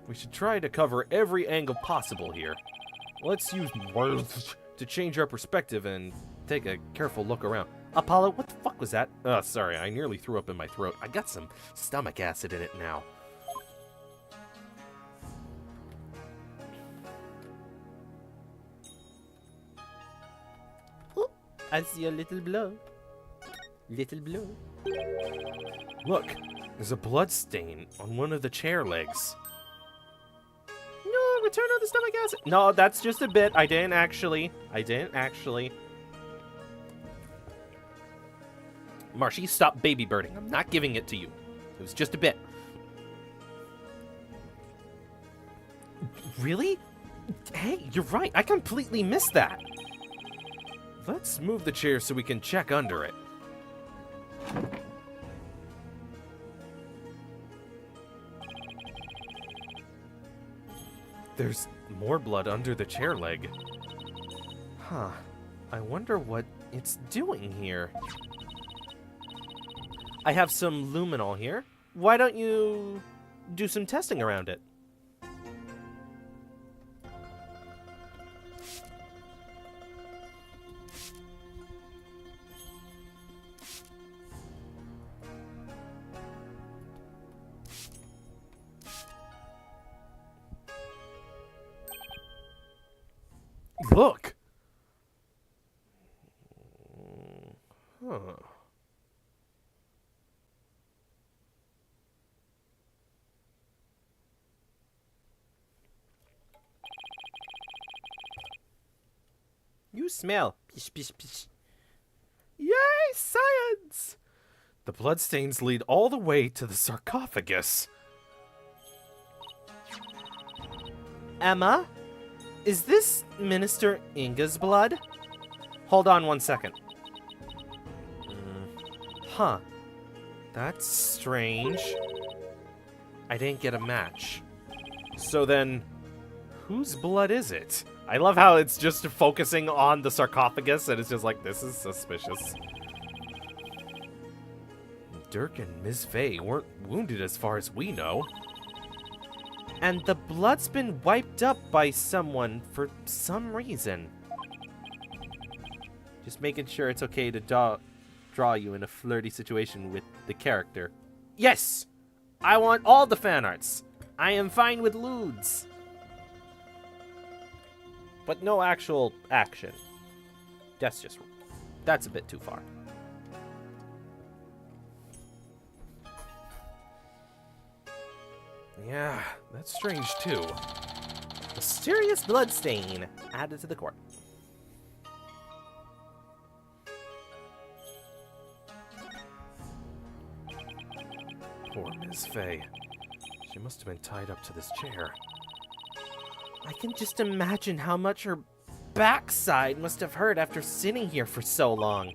We should try to cover every angle possible here. Let's use words to change our perspective and take a careful look around. Apollo, what the fuck was that? Oh, sorry, I nearly threw up in my throat. I got some stomach acid in it now. Oh, I see a little blood. Little blood. Look, there's a blood stain on one of the chair legs. No, return of the stomach acid. No, that's just a bit. I didn't actually. Marshy, stop baby birding. I'm not giving it to you. It was just a bit. Really? Hey, you're right. I completely missed that. Let's move the chair so we can check under it. There's more blood under the chair leg. Huh. I wonder what it's doing here. I have some luminol here. Why don't you do some testing around it? Look! Huh. You smell. Pish, pish, pish. Yay, science! The bloodstains lead all the way to the sarcophagus. Emma? Is this Minister Inga's blood? Hold on 1 second. Huh. That's strange. I didn't get a match. So then, whose blood is it? I love how it's just focusing on the sarcophagus and it's just like, this is suspicious. Dirk and Ms. Faye weren't wounded as far as we know. And the blood's been wiped up by someone for some reason. Just making sure it's okay to draw you in a flirty situation with the character. Yes! I want all the fan arts. I am fine with lewds. But no actual action. That's a bit too far. Yeah, that's strange too. Mysterious bloodstain added to the court. Poor Ms. Faye. She must have been tied up to this chair. I can just imagine how much her backside must have hurt after sitting here for so long.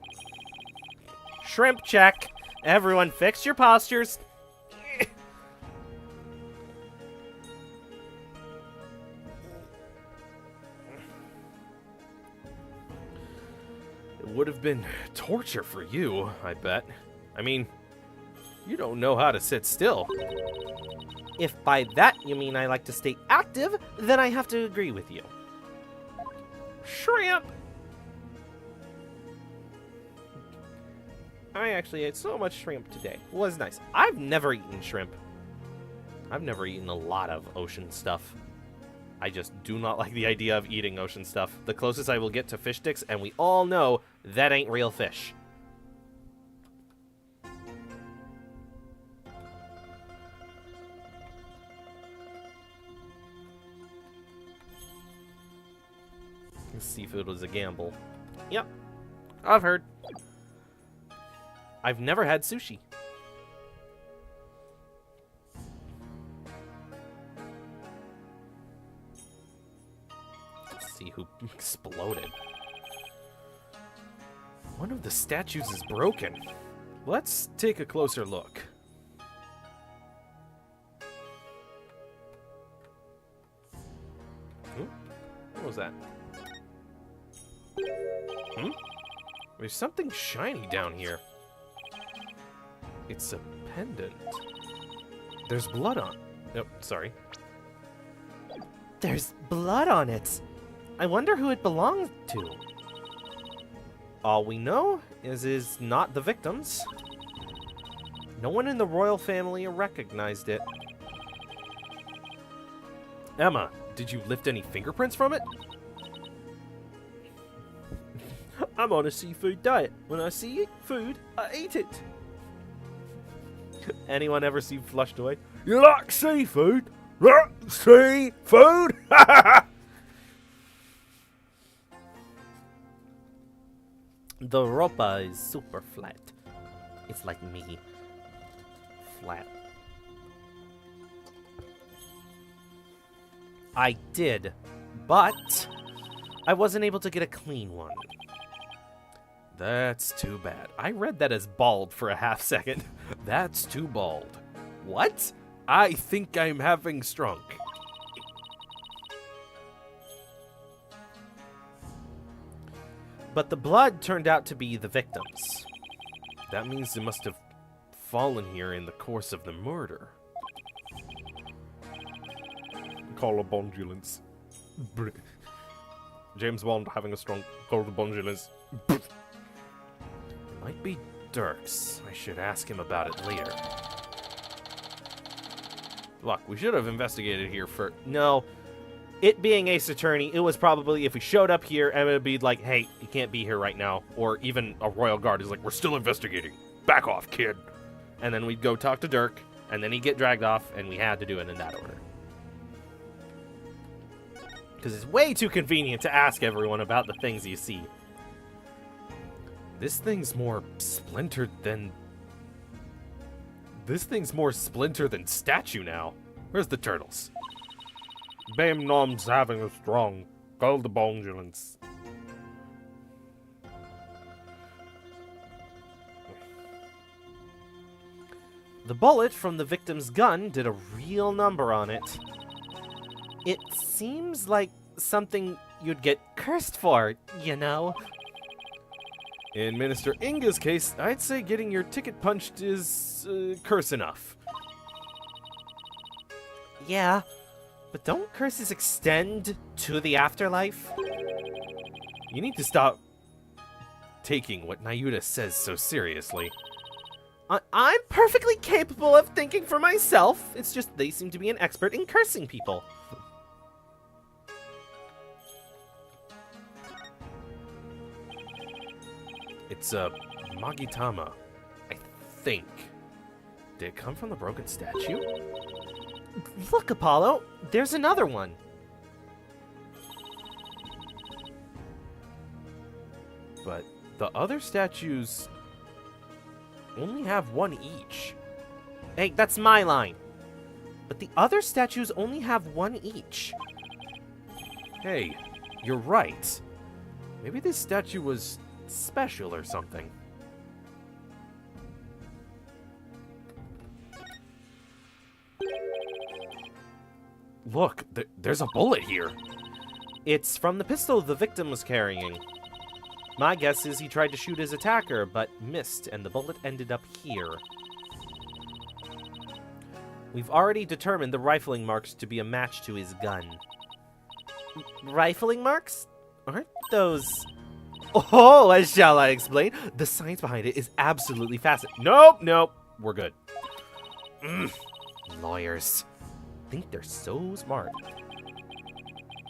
Shrimp check. Everyone fix your postures. It would have been torture for you, I bet. I mean, you don't know how to sit still. If by that you mean I like to stay active, then I have to agree with you. Shrimp! I actually ate so much shrimp today. It was nice. I've never eaten shrimp. I've never eaten a lot of ocean stuff. I just do not like the idea of eating ocean stuff. The closest I will get to fish sticks, and we all know that ain't real fish. Seafood was a gamble. Yep, I've heard. I've never had sushi. Let's see who exploded. One of the statues is broken. Let's take a closer look. What was that? There's something shiny down here. It's a pendant. There's blood on... Nope, sorry. There's blood on it. I wonder who it belongs to. All we know is not the victims. No one in the royal family recognized it. Emma, did you lift any fingerprints from it? I'm on a seafood diet. When I see food, I eat it. Anyone ever seen Flushed Away? You like seafood? Seafood? The ropa is super flat. It's like me. Flat. I did, but I wasn't able to get a clean one. That's too bad. I read that as bald for a half second. That's too bald. What? I think I'm having strunk. But the blood turned out to be the victims. That means they must have fallen here in the course of the murder. Call a bondulance. James Bond having a strong call the bondulance. Might be Dirks. I should ask him about it later. Look, we should have investigated here for... No. It being Ace Attorney, it was probably if we showed up here and it would be like, hey, you can't be here right now. Or even a royal guard is like, we're still investigating. Back off, kid. And then we'd go talk to Dirk, and then he'd get dragged off, and we had to do it in that order. Because it's way too convenient to ask everyone about the things you see. This thing's more splintered than... This thing's more splinter than statue now. Where's the turtles? Bam Nom's having a strong cold bondulance. The bullet from the victim's gun did a real number on it. It seems like something you'd get cursed for, you know? In Minister Inga's case, I'd say getting your ticket punched is curse enough. Yeah, but don't curses extend to the afterlife? You need to stop taking what Nayuta says so seriously. I'm perfectly capable of thinking for myself. It's just they seem to be an expert in cursing people. It's a Magitama, I think. Did it come from the broken statue? Look, Apollo, there's another one. But the other statues only have one each. Hey, that's my line. But the other statues only have one each. Hey, you're right. Maybe this statue was special or something. Look, there's a bullet here. It's from the pistol the victim was carrying. My guess is he tried to shoot his attacker, but missed, and the bullet ended up here. We've already determined the rifling marks to be a match to his gun. Rifling marks? Aren't those Oh, shall I explain? The science behind it is absolutely fascinating. Nope, we're good. Lawyers. Think they're so smart.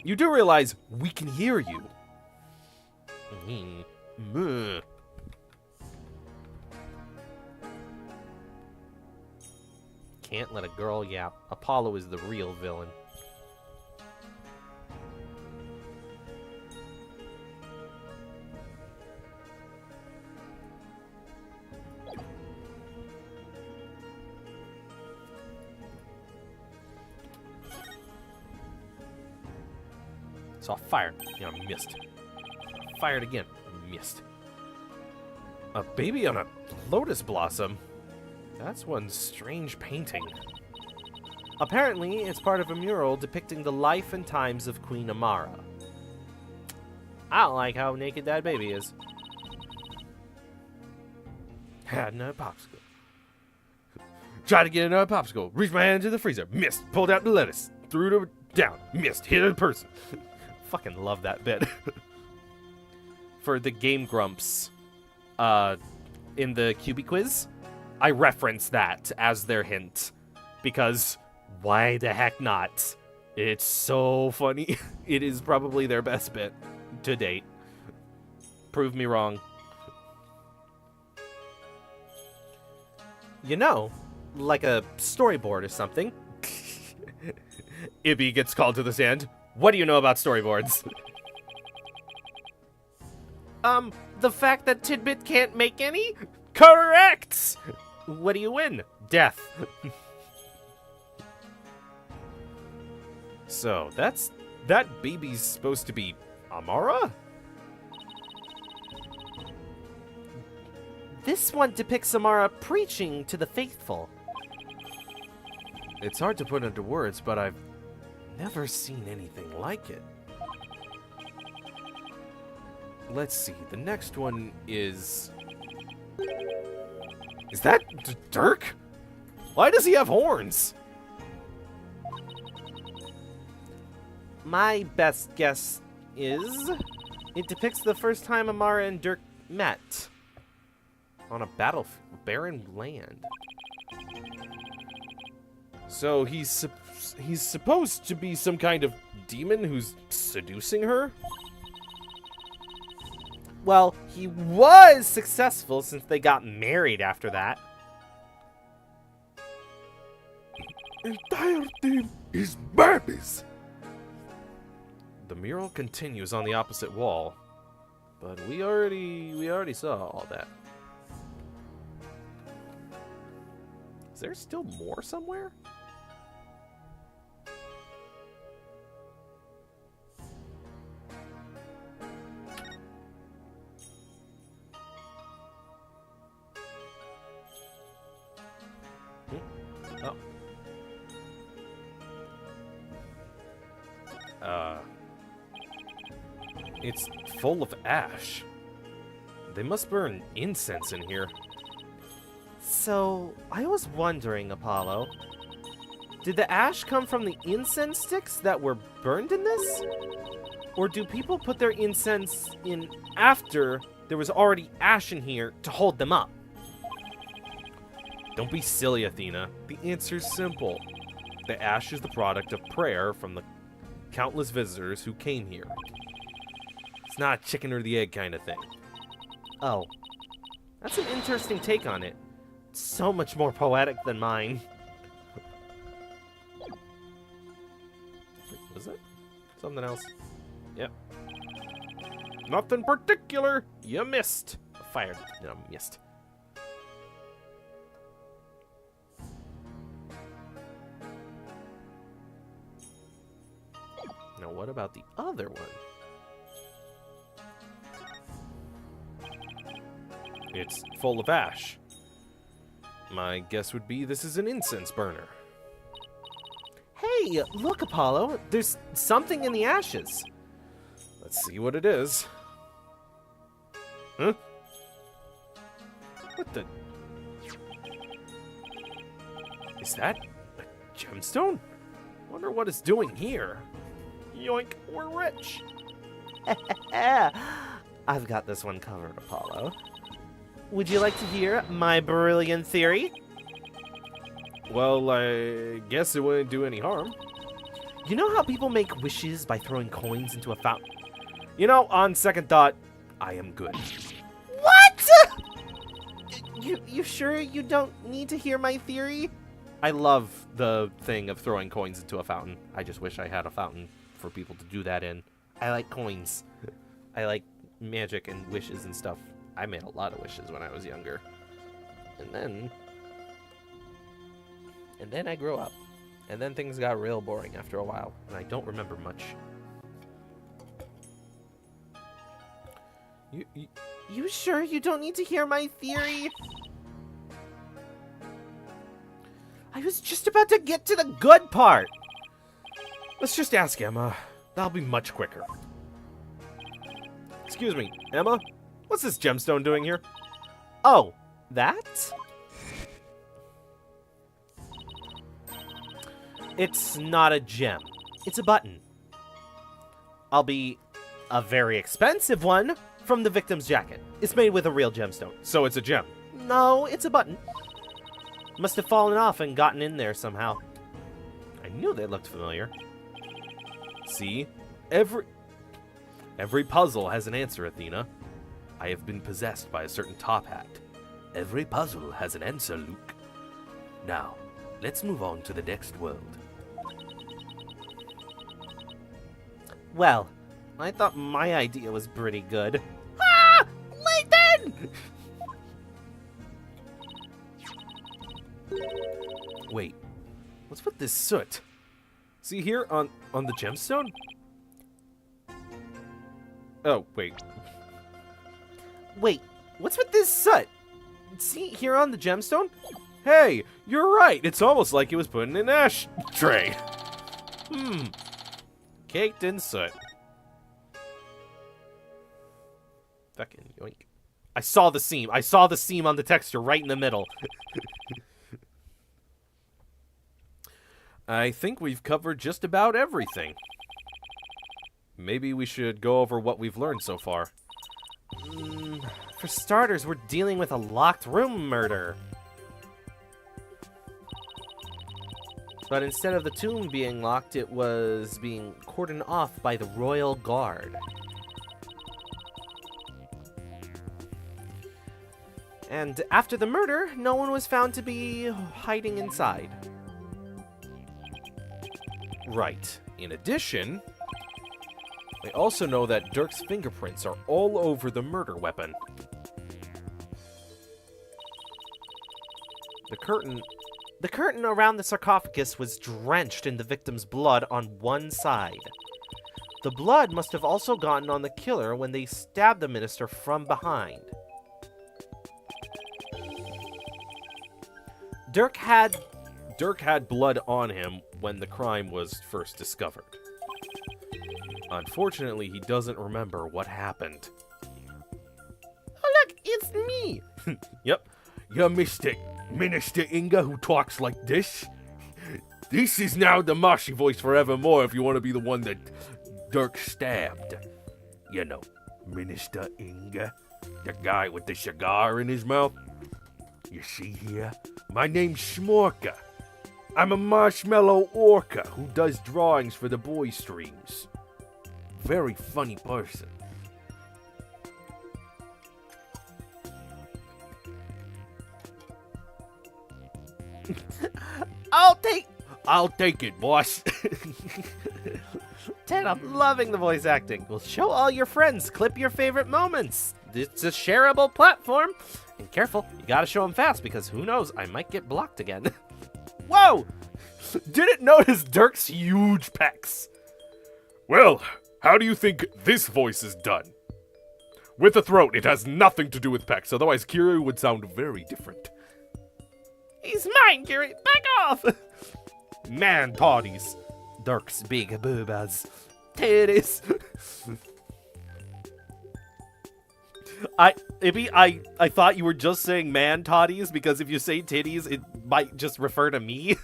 You do realize we can hear you. Can't let a girl yap. Apollo is the real villain. So I fired. Yeah, I missed. Fired again. Missed. A baby on a lotus blossom? That's one strange painting. Apparently, it's part of a mural depicting the life and times of Queen Amara. I don't like how naked that baby is. Had another popsicle. Tried to get another popsicle. Reached my hand into the freezer. Missed. Pulled out the lettuce. Threw it down. Missed. Hit a person. Fucking love that bit. For the Game Grumps, in the QB quiz, I reference that as their hint. Because why the heck not? It's so funny. It is probably their best bit to date. Prove me wrong. You know, like a storyboard or something. Ibby gets called to the stand. What do you know about storyboards? The fact that Tidbit can't make any? Correct! What do you win? Death. So, that baby's supposed to be Amara? This one depicts Amara preaching to the faithful. It's hard to put into words, but I've never seen anything like it. Let's see, the next one is... Is that Dirk? Why does he have horns? My best guess is... It depicts the first time Amara and Dirk met. On a barren land. So he's supposed to be some kind of demon who's seducing her? Well, he was successful since they got married after that. Entire team is babies. The mural continues on the opposite wall, but we already saw all that. Is there still more somewhere? It's full of ash. They must burn incense in here. So, I was wondering, Apollo, did the ash come from the incense sticks that were burned in this? Or do people put their incense in after there was already ash in here to hold them up? Don't be silly, Athena. The answer's simple. The ash is the product of prayer from the countless visitors who came here. It's not a chicken or the egg kind of thing. Oh. That's an interesting take on it. So much more poetic than mine. Wait, was it? Something else. Yep. Nothing particular. You missed. Fired. No, missed. Now what about the other one? It's full of ash. My guess would be this is an incense burner. Hey, look, Apollo. There's something in the ashes. Let's see what it is. Huh? What the... Is that a gemstone? Wonder what it's doing here. Yoink, we're rich. I've got this one covered, Apollo. Would you like to hear my brilliant theory? Well, I guess it wouldn't do any harm. You know how people make wishes by throwing coins into a fountain? You know, on second thought, I am good. What? You sure you don't need to hear my theory? I love the thing of throwing coins into a fountain. I just wish I had a fountain for people to do that in. I like coins. I like magic and wishes and stuff. I made a lot of wishes when I was younger. And then I grew up. And then things got real boring after a while, and I don't remember much. You sure you don't need to hear my theory? I was just about to get to the good part. Let's just ask Emma. That'll be much quicker. Excuse me, Emma? What's this gemstone doing here? Oh, that? It's not a gem. It's a button. I'll be a very expensive one from the victim's jacket. It's made with a real gemstone. So it's a gem. No, it's a button. Must have fallen off and gotten in there somehow. I knew they looked familiar. See? Every puzzle has an answer, Athena. I have been possessed by a certain top hat. Every puzzle has an answer, Luke. Now, let's move on to the next world. Well, I thought my idea was pretty good. Ah! Lathan! Wait, what's with this soot? See here on the gemstone? Oh, wait. Wait, what's with this soot? See here on the gemstone? Hey, you're right. It's almost like it was put in an ashtray. Caked in soot. Fucking yoink. I saw the seam. I saw the seam on the texture right in the middle. I think we've covered just about everything. Maybe we should go over what we've learned so far. For starters, we're dealing with a locked room murder. But instead of the tomb being locked, it was being cordoned off by the Royal Guard. And after the murder, no one was found to be hiding inside. Right. In addition, we also know that Dirk's fingerprints are all over the murder weapon. The curtain around the sarcophagus was drenched in the victim's blood on one side. The blood must have also gotten on the killer when they stabbed the minister from behind. Dirk had blood on him when the crime was first discovered. Unfortunately, he doesn't remember what happened. Oh, look, it's me! Yep. You're Mr. Minister Inga who talks like this? This is now the Marshy voice forevermore if you want to be the one that Dirk stabbed. You know, Minister Inga, the guy with the cigar in his mouth. You see here? My name's Smorka. I'm a marshmallow orca who does drawings for the boy streams. Very funny person. I'll take it, boss. Ted, I'm loving the voice acting. Well, show all your friends. Clip your favorite moments. It's a shareable platform. And careful, you gotta show them fast because who knows, I might get blocked again. Whoa! Didn't notice Dirk's huge pecs. Well, how do you think this voice is done? With the throat, it has nothing to do with pecs, otherwise Kiryu would sound very different. He's mine, Gary. Back off! Man toddies. Dirk's big boobas. Titties. I thought you were just saying man toddies because if you say titties, it might just refer to me.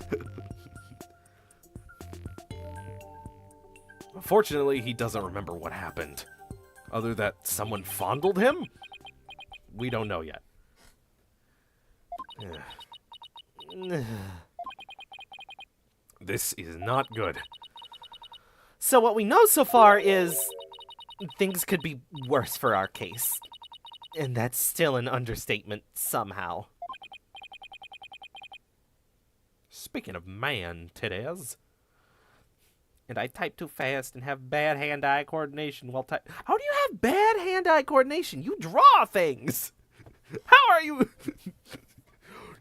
Unfortunately, he doesn't remember what happened. Other that someone fondled him? We don't know yet. This is not good. So what we know so far is things could be worse for our case. And that's still an understatement somehow. Speaking of man, Tedez. And I type too fast and have bad hand-eye coordination while type. How do you have bad hand-eye coordination? You draw things. How are you?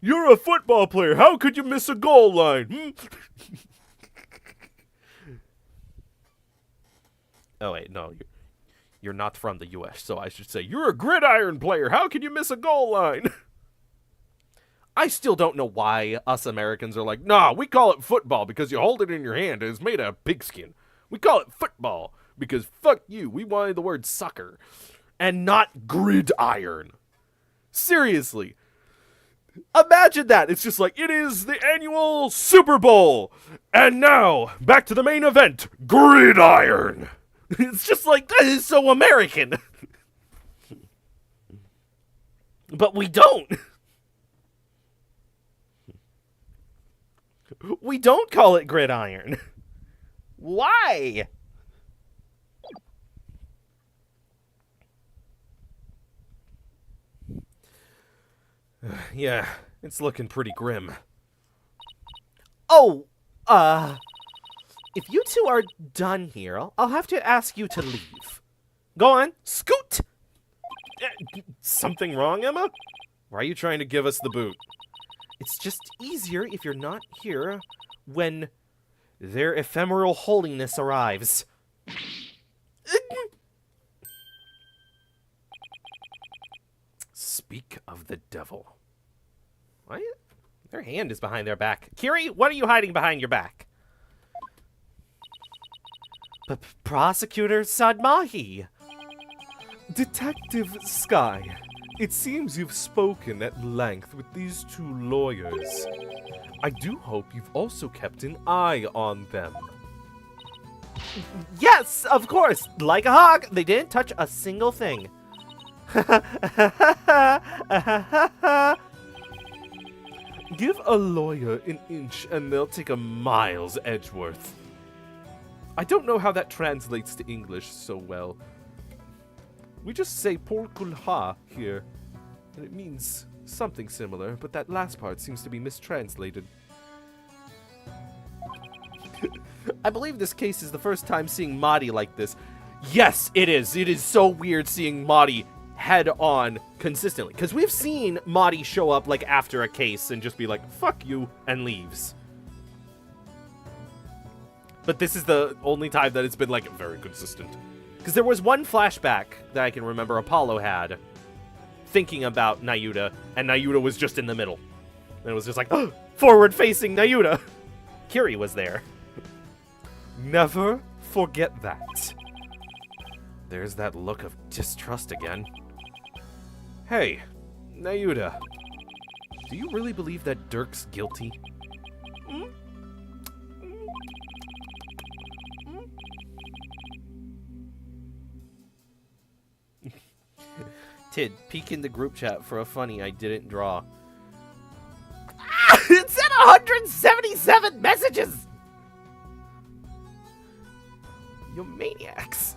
You're a football player. How could you miss a goal line? Oh wait, no, you're not from the U.S., so I should say you're a gridiron player. How can you miss a goal line? I still don't know why us Americans are like, nah, we call it football because you hold it in your hand and it's made out of pigskin. We call it football because fuck you, we wanted the word sucker and not gridiron. Seriously. Imagine that. It's just like, it is the annual Super Bowl. And now, back to the main event, gridiron. It's just like, that is so American. But we don't. We don't call it gridiron. Why? Yeah, it's looking pretty grim. Oh, if you two are done here, I'll have to ask you to leave. Go on, scoot! Something wrong, Emma? Why are you trying to give us the boot? It's just easier if you're not here when their ephemeral holiness arrives. Speak of the devil. What? Their hand is behind their back. Kiri, what are you hiding behind your back? Prosecutor Sadmahi. Detective Sky, it seems you've spoken at length with these two lawyers. I do hope you've also kept an eye on them. Yes, of course. Like a hawk, they didn't touch a single thing. Give a lawyer an inch and they'll take a mile's Edgeworth. I don't know how that translates to English so well. We just say por culha here, and it means something similar, but that last part seems to be mistranslated. I believe this case is the first time seeing Mahdi like this. Yes, it is. It is so weird seeing Mahdi head on consistently, because we've seen Mahdi show up like after a case and just be like, fuck you, and leaves. But this is the only time that it's been like very consistent. Because there was one flashback that I can remember Apollo had thinking about Nayuta, and Nayuta was just in the middle. And it was just like, oh, forward-facing Nayuta. Kiri was there. Never forget that. There's that look of distrust again. Hey, Nayuta, do you really believe that Dirk's guilty? Tid, peek in the group chat for a funny I didn't draw. It said 177 messages! You maniacs.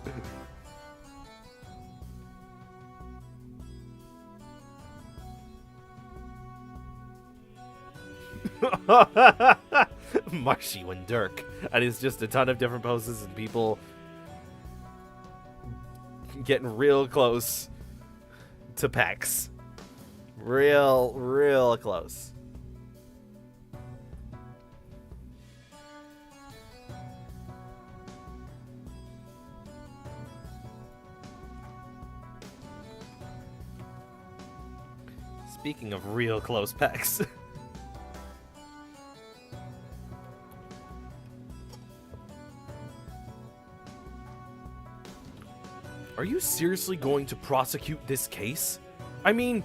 Marshy and Dirk. And it's just a ton of different poses and people getting real close to Pex. Real close. Speaking of real close Pex. Are you seriously going to prosecute this case? I mean,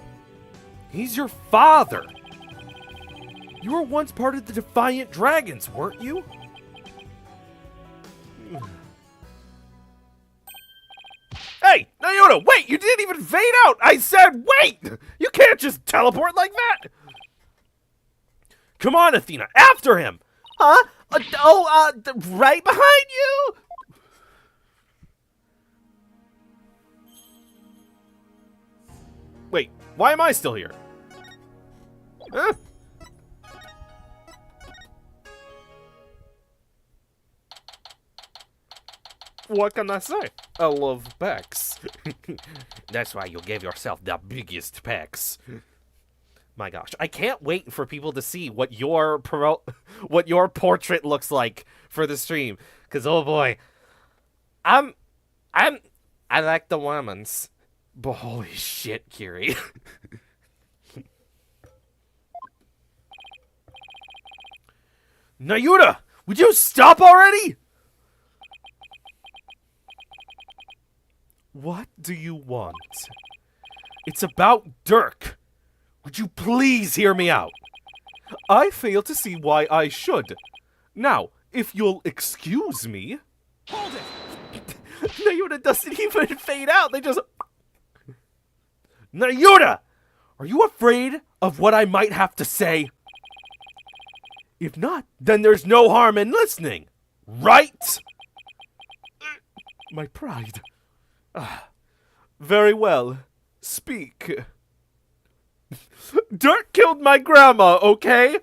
he's your father. You were once part of the Defiant Dragons, weren't you? Hey, Naota, wait! You didn't even fade out! I said wait! You can't just teleport like that! Come on, Athena, after him! Huh? Right behind you! Wait, why am I still here? Huh? What can I say? I love pecs. That's why you gave yourself the biggest pecs. My gosh, I can't wait for people to see what your portrait looks like for the stream. Cause oh boy, I like the women's, but holy shit, Kiri. Nayuta, would you stop already? What do you want? It's about Dirk. Would you please hear me out? I fail to see why I should. Now, if you'll excuse me... Hold it! Nayuta doesn't even fade out, they just... Nayuta! Are you afraid of what I might have to say? If not, then there's no harm in listening, right? My pride. Very well. Speak. Dirk killed my grandma, okay?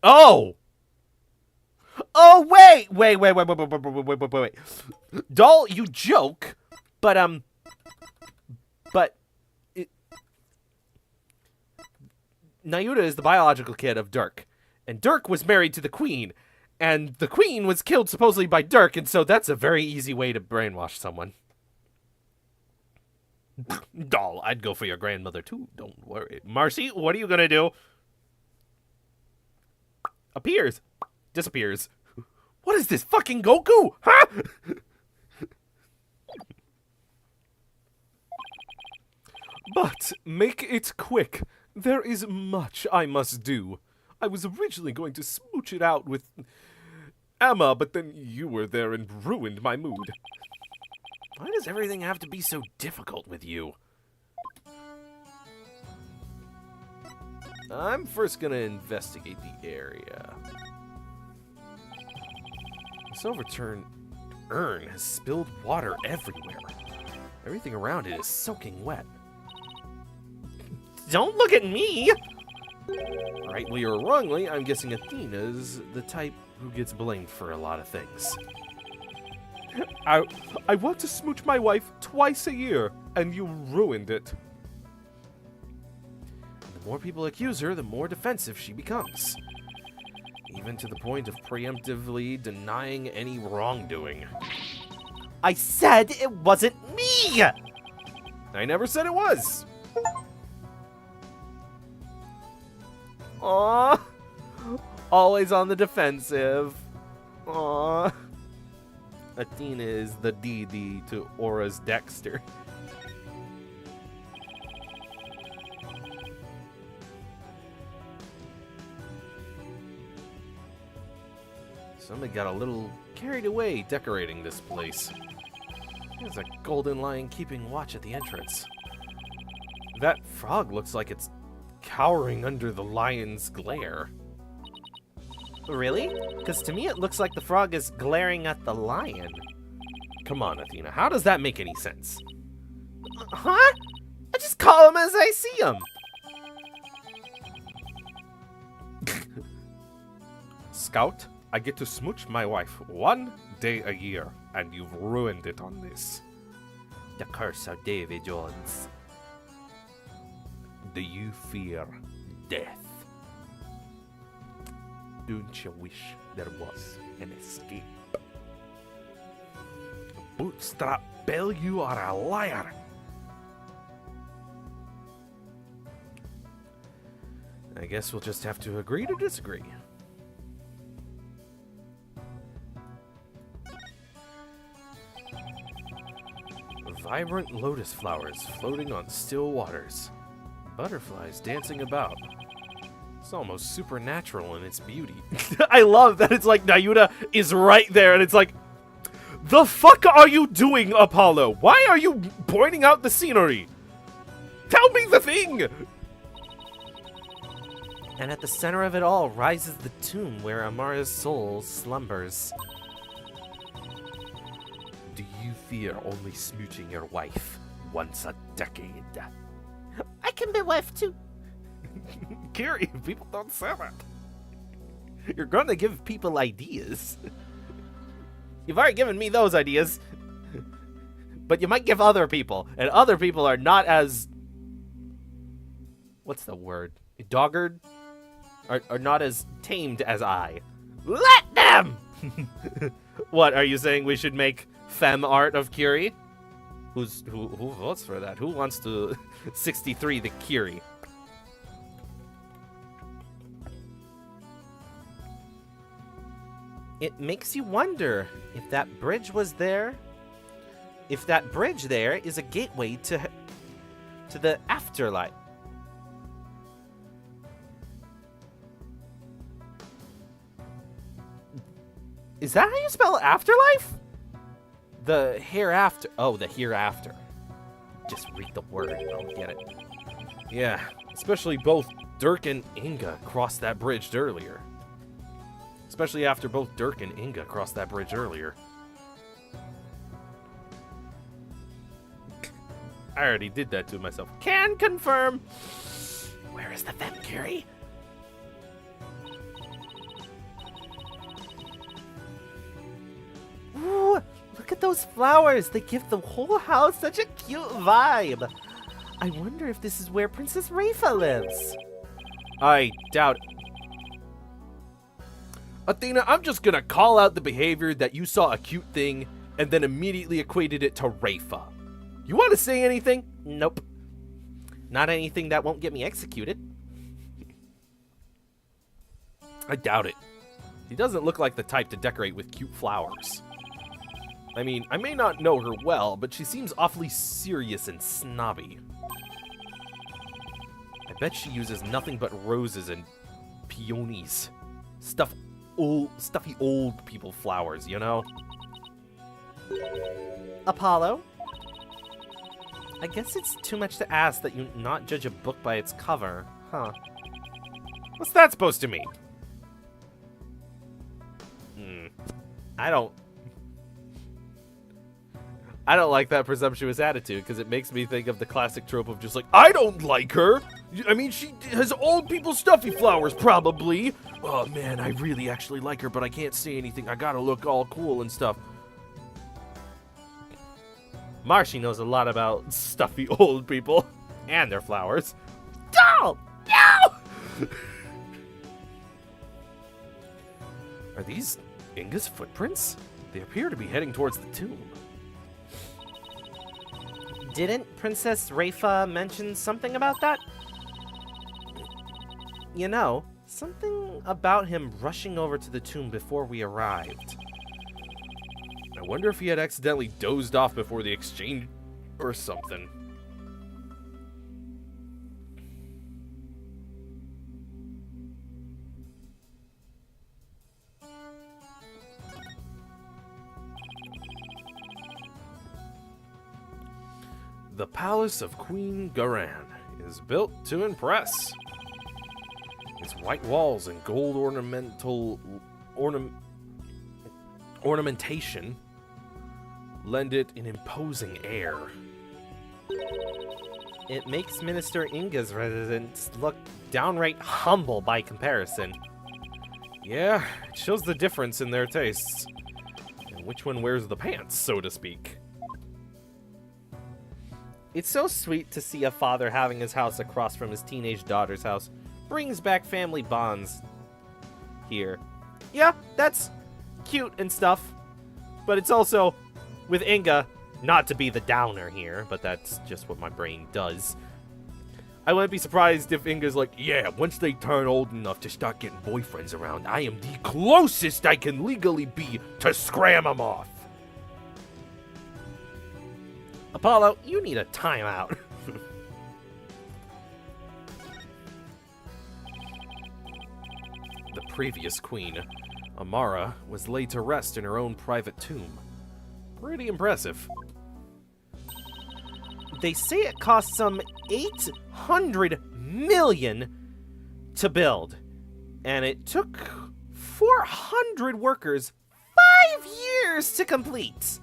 Oh! Oh, wait! Doll, you joke, but, Nayuta is the biological kid of Dirk, and Dirk was married to the queen, and the queen was killed supposedly by Dirk, and so that's a very easy way to brainwash someone. Doll, I'd go for your grandmother too, don't worry. Marcy, what are you gonna do? Appears. Disappears. What is this, fucking Goku? Huh? But make it quick. There is much I must do. I was originally going to smooch it out with Emma, but then you were there and ruined my mood. Why does everything have to be so difficult with you? I'm first gonna investigate the area. This overturned urn has spilled water everywhere. Everything around it is soaking wet. Don't look at me! Rightly or wrongly, I'm guessing Athena's the type who gets blamed for a lot of things. I want to smooch my wife twice a year, and you ruined it. The more people accuse her, the more defensive she becomes. Even to the point of preemptively denying any wrongdoing. I said it wasn't me! I never said it was! Aww. Always on the defensive. Aww. Athena is the DD to Aura's Dexter. Somebody got a little carried away decorating this place. There's a golden lion keeping watch at the entrance. That frog looks like it's cowering under the lion's glare. Really? Because to me it looks like the frog is glaring at the lion. Come on, Athena. How does that make any sense? Huh? I just call him as I see him. Scout, I get to smooch my wife 1 day a year, and you've ruined it on this. The curse of Davy Jones. Do you fear death? Don't you wish there was an escape? Bootstrap Bell, you are a liar! I guess we'll just have to agree to disagree. Vibrant lotus flowers floating on still waters. Butterflies dancing about. It's almost supernatural in its beauty. I love that it's like Nayuta is right there and it's like, The fuck are you doing, Apollo? Why are you pointing out the scenery? Tell me the thing! And at the center of it all rises the tomb where Amara's soul slumbers. Do you fear only smooching your wife once a decade? I can be wife too. Kiri, people don't say that. You're gonna give people ideas. You've already given me those ideas. But you might give other people. And other people are not as... What's the word? Dogged? Are not as tamed as I. Let them! What, are you saying we should make femme art of Kiri? Who votes for that? Who wants to 63 the Kiri? It makes you wonder if that bridge was there. If that bridge there is a gateway to the afterlife. Is that how you spell afterlife? The hereafter. Oh, the hereafter. Just read the word. I'll get it. Yeah, especially both Dirk and Inga crossed that bridge earlier. Especially after both Dirk and Inga crossed that bridge earlier. I already did that to myself. Can confirm. Where is the femme Kiri? Ooh, look at those flowers. They give the whole house such a cute vibe. I wonder if this is where Princess Rafa lives. I doubt it. Athena, I'm just gonna call out the behavior that you saw a cute thing and then immediately equated it to Rafa. You want to say anything? Nope. Not anything that won't get me executed. I doubt it. He doesn't look like the type to decorate with cute flowers. I mean, I may not know her well, but she seems awfully serious and snobby. I bet she uses nothing but roses and peonies. Stuffy old people flowers, you know? Apollo? I guess it's too much to ask that you not judge a book by its cover, huh? What's that supposed to mean? I don't like that presumptuous attitude, because it makes me think of the classic trope of just like, I don't like her! I mean, she has old people stuffy flowers, probably! Oh man, I really actually like her, but I can't say anything. I gotta look all cool and stuff. Marshy knows a lot about stuffy old people and their flowers. No! No! Are these Inga's footprints? They appear to be heading towards the tomb. Didn't Princess Rafa mention something about that? You know, something about him rushing over to the tomb before we arrived. I wonder if he had accidentally dozed off before the exchange or something. The Palace of Queen Garan is built to impress. Its white walls and gold ornamentation lend it an imposing air. It makes Minister Inga's residence look downright humble by comparison. Yeah, it shows the difference in their tastes. And which one wears the pants, so to speak. It's so sweet to see a father having his house across from his teenage daughter's house. Brings back family bonds here. Yeah, that's cute and stuff. But it's also, with Inga, not to be the downer here, but that's just what my brain does. I wouldn't be surprised if Inga's like, yeah, once they turn old enough to start getting boyfriends around, I am the closest I can legally be to scram them off. Apollo, you need a timeout. The previous queen, Amara, was laid to rest in her own private tomb. Pretty impressive. They say it cost some 800 million to build, and it took 400 workers 5 years to complete.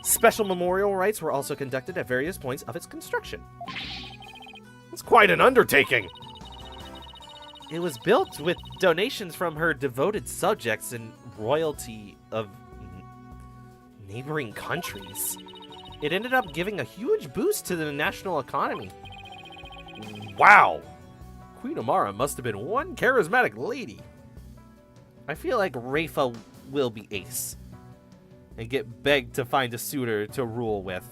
Special memorial rites were also conducted at various points of its construction. It's quite an undertaking. It was built with donations from her devoted subjects and royalty of neighboring countries. It ended up giving a huge boost to the national economy. Wow. Queen Amara must have been one charismatic lady. I feel like Rafa will be ace and get begged to find a suitor to rule with.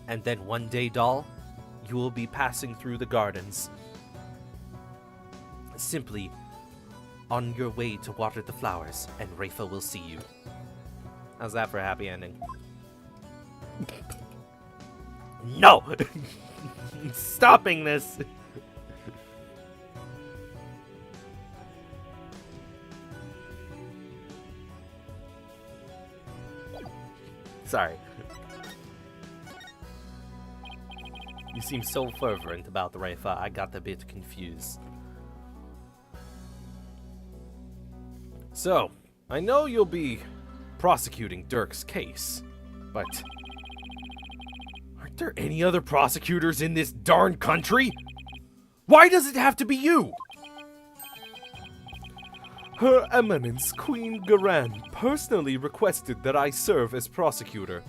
And then one day, doll, you will be passing through the gardens, simply on your way to water the flowers, and Rafa will see you. How's that for a happy ending? No! Stopping this! Sorry. You seem so fervent about the Rafa, I got a bit confused. So, I know you'll be prosecuting Dirk's case, but aren't there any other prosecutors in this darn country? Why does it have to be you? Her Eminence Queen Garan personally requested that I serve as prosecutor.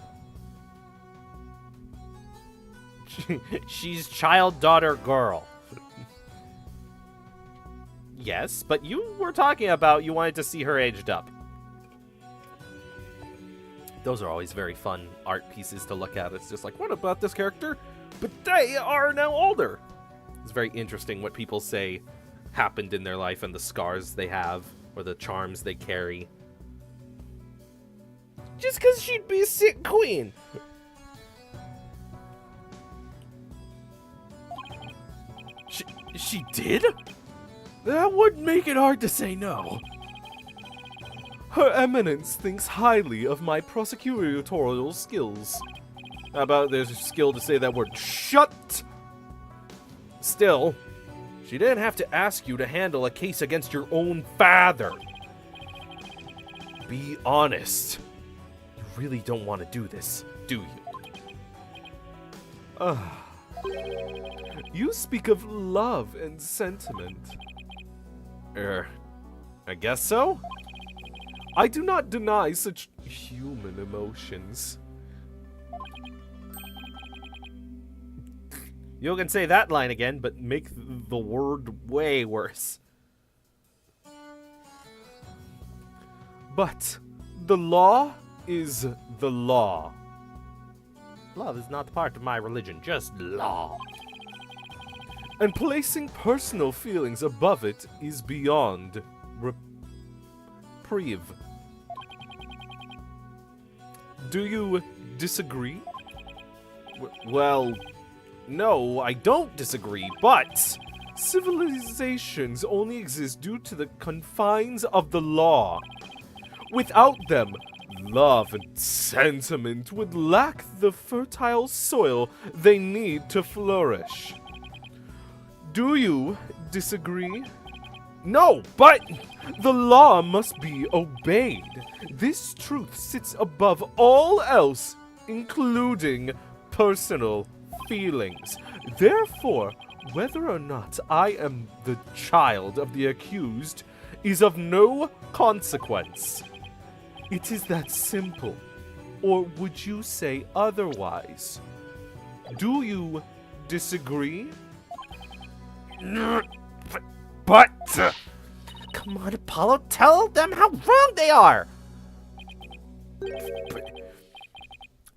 She's child, daughter, girl. Yes, but you were talking about you wanted to see her aged up. Those are always very fun art pieces to look at. It's just like, what about this character? But they are now older. It's very interesting what people say happened in their life and the scars they have or the charms they carry. Just because she'd be a sick queen. She did? That would make it hard to say no. Her Eminence thinks highly of my prosecutorial skills. How about there's a skill to say that word shut? Still, she didn't have to ask you to handle a case against your own father. Be honest. You really don't want to do this, do you? You speak of love and sentiment. I guess so? I do not deny such human emotions. You can say that line again, but make the word way worse. But the law is the law. Love is not part of my religion, just law. And placing personal feelings above it is beyond reprieve. Do you disagree? Well, no, I don't disagree, but civilizations only exist due to the confines of the law. Without them, love and sentiment would lack the fertile soil they need to flourish. Do you disagree? No, but the law must be obeyed. This truth sits above all else, including personal feelings. Therefore, whether or not I am the child of the accused is of no consequence. It is that simple. Or would you say otherwise? Do you disagree? But come on, Apollo, tell them how wrong they are!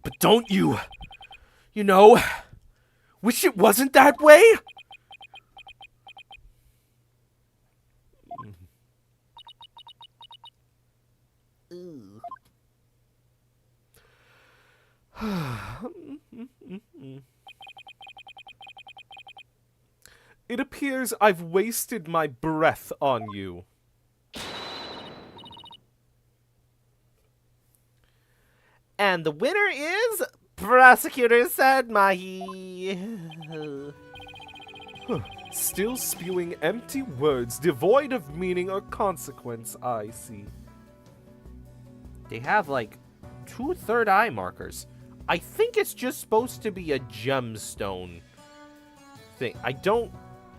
But don't you wish it wasn't that way? It appears I've wasted my breath on you. And the winner is Prosecutor Sadmahi. Still spewing empty words devoid of meaning or consequence, I see. They have like 2 third eye markers. I think it's just supposed to be a gemstone thing. I don't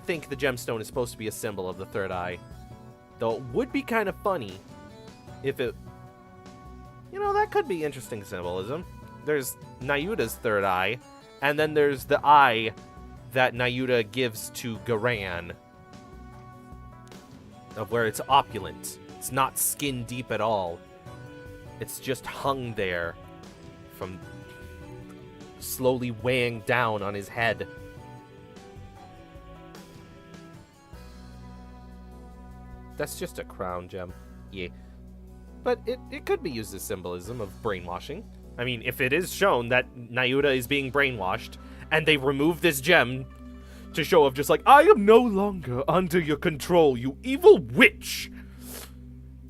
think the gemstone is supposed to be a symbol of the third eye. Though it would be kind of funny if it... You know, that could be interesting symbolism. There's Nayuta's third eye, and then there's the eye that Nayuta gives to Garan. Of where it's opulent. It's not skin deep at all. It's just hung there from slowly weighing down on his head. That's just a crown gem. Yeah. But it could be used as symbolism of brainwashing. I mean, if it is shown that Nayuta is being brainwashed, and they remove this gem to show of just like, I am no longer under your control, you evil witch,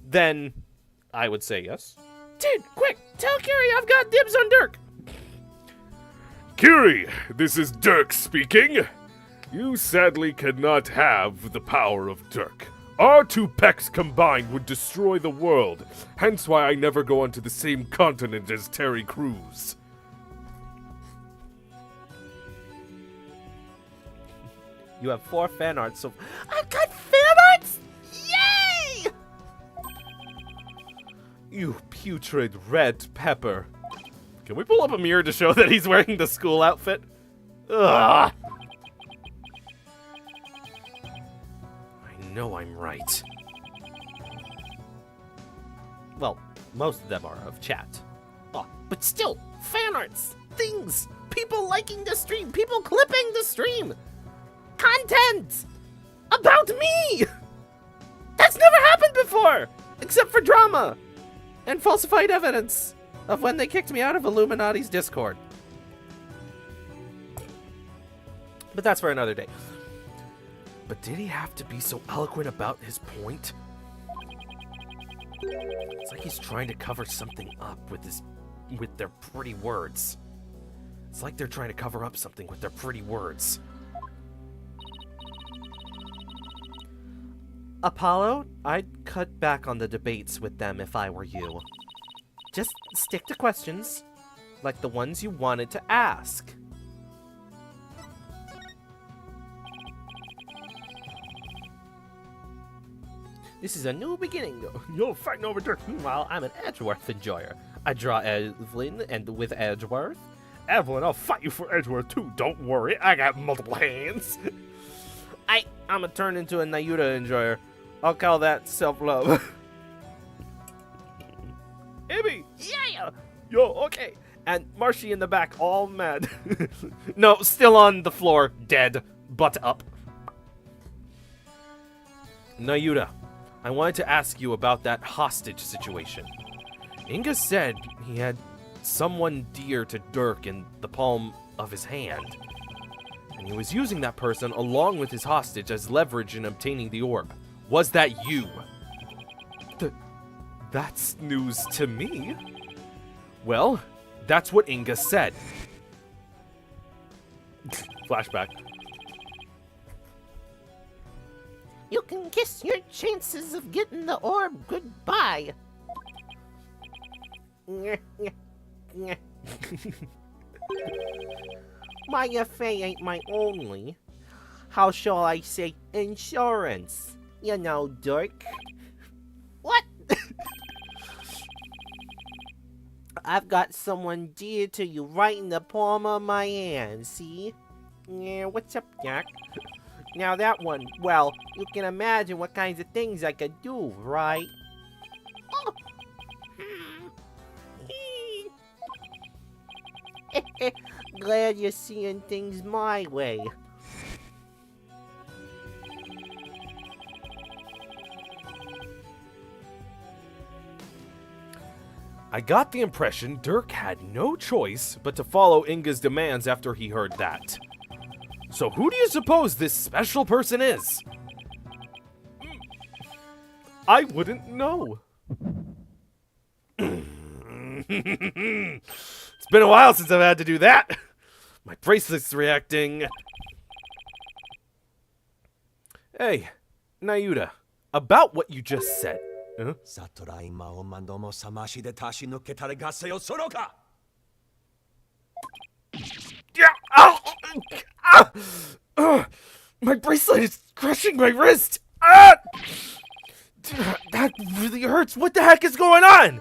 then I would say yes. Dude, quick, tell Kiri I've got dibs on Dirk. Kiri, this is Dirk speaking. You sadly cannot have the power of Dirk. Our 2 pecks combined would destroy the world, hence why I never go onto the same continent as Terry Crews. You have 4 fan arts, so... I've got fan arts! Yay! You putrid red pepper. Can we pull up a mirror to show that he's wearing the school outfit? Ugh! I know I'm right. Well, most of them are of chat. Oh, but still, fan arts, things, people liking the stream, people clipping the stream, content about me! That's never happened before! Except for drama and falsified evidence of when they kicked me out of Illuminati's Discord. But that's for another day. But did he have to be so eloquent about his point? It's like he's trying to cover something up with their pretty words. It's like they're trying to cover up something with their pretty words. Apollo, I'd cut back on the debates with them if I were you. Just stick to questions, like the ones you wanted to ask. This is a new beginning. You're fighting over Dirk. Meanwhile, I'm an Edgeworth enjoyer. I draw Evelyn and with Edgeworth. Evelyn, I'll fight you for Edgeworth too. Don't worry, I got multiple hands. I'm gonna turn into a Nayuta enjoyer. I'll call that self-love. Ibby, yeah. Yo, okay. And Marshy in the back, all mad. No, still on the floor, dead, butt up. Nayuta, I wanted to ask you about that hostage situation. Inga said he had someone dear to Dirk in the palm of his hand. And he was using that person along with his hostage as leverage in obtaining the orb. Was that you? That's news to me. Well, that's what Inga said. Flashback. You can kiss your chances of getting the orb goodbye. My FA ain't my only, how shall I say, insurance. You know, Dirk. What? I've got someone dear to you right in the palm of my hand, see? Yeah, what's up, Jack? Now that one, well, you can imagine what kinds of things I could do, right? Oh. Glad you're seeing things my way. I got the impression Dirk had no choice but to follow Inga's demands after he heard that. So who do you suppose this special person is? I wouldn't know. It's been a while since I've had to do that. My bracelet's reacting. Hey, Nayuda, about what you just said. Huh? サトライマオマどもさましで足し抜けたれがせよそろか Yeah, ow! Ah! My bracelet is crushing my wrist! Ah! That really hurts! What the heck is going on?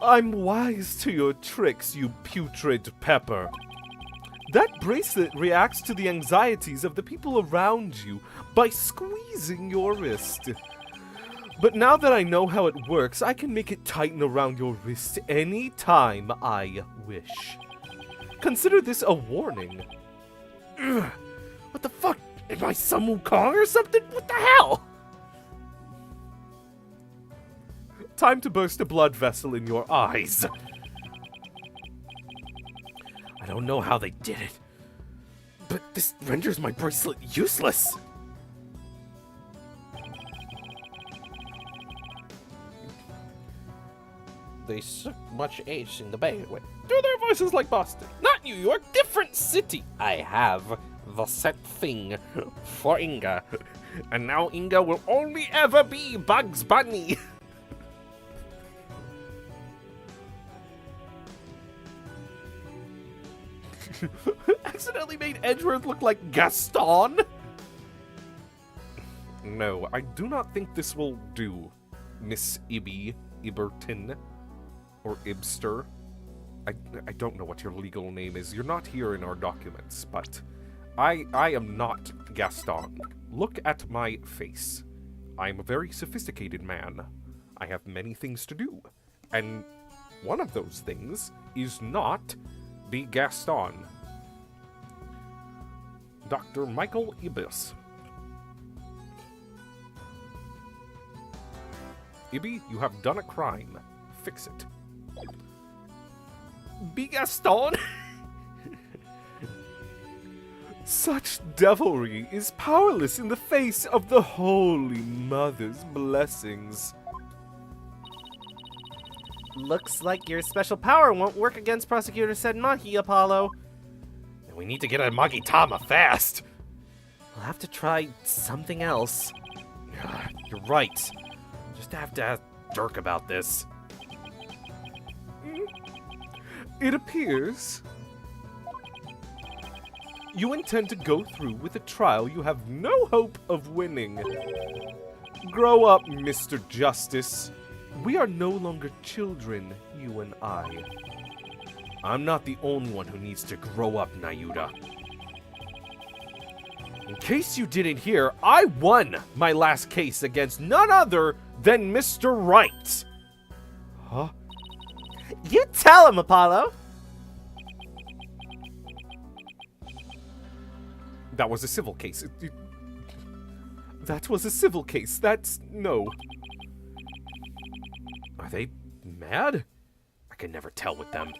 I'm wise to your tricks, you putrid pepper. That bracelet reacts to the anxieties of the people around you by squeezing your wrist. But now that I know how it works, I can make it tighten around your wrist any time I wish. Consider this a warning. Ugh, what the fuck? Am I Sun Wukong or something? What the hell? Time to burst a blood vessel in your eyes. I don't know how they did it, but this renders my bracelet useless. They suck much ace in the bay. Wait, do their voices like Boston? Not New York, different city. I have the set thing for Inga, and now Inga will only ever be Bugs Bunny. Accidentally made Edgeworth look like Gaston? No, I do not think this will do, Miss Iberton. Or Ibster. I don't know what your legal name is. You're not here in our documents, but I am not Gaston. Look at my face. I am a very sophisticated man. I have many things to do. And one of those things is not be Gaston. Dr. Michael Ibis. Ibby, you have done a crime. Fix it. Be Gaston? Such devilry is powerless in the face of the Holy Mother's blessings. Looks like your special power won't work against Prosecutor Senmahi, Apollo. And we need to get a Magitama fast. We'll have to try something else. You're right. Just have to ask Dirk about this. It appears you intend to go through with a trial you have no hope of winning. Grow up, Mr. Justice. We are no longer children, you and I. I'm not the only one who needs to grow up, Nayuda. In case you didn't hear, I won my last case against none other than Mr. Right. Huh? You tell him, Apollo! That was a civil case. That was a civil case. That's... no. Are they mad? I can never tell with them.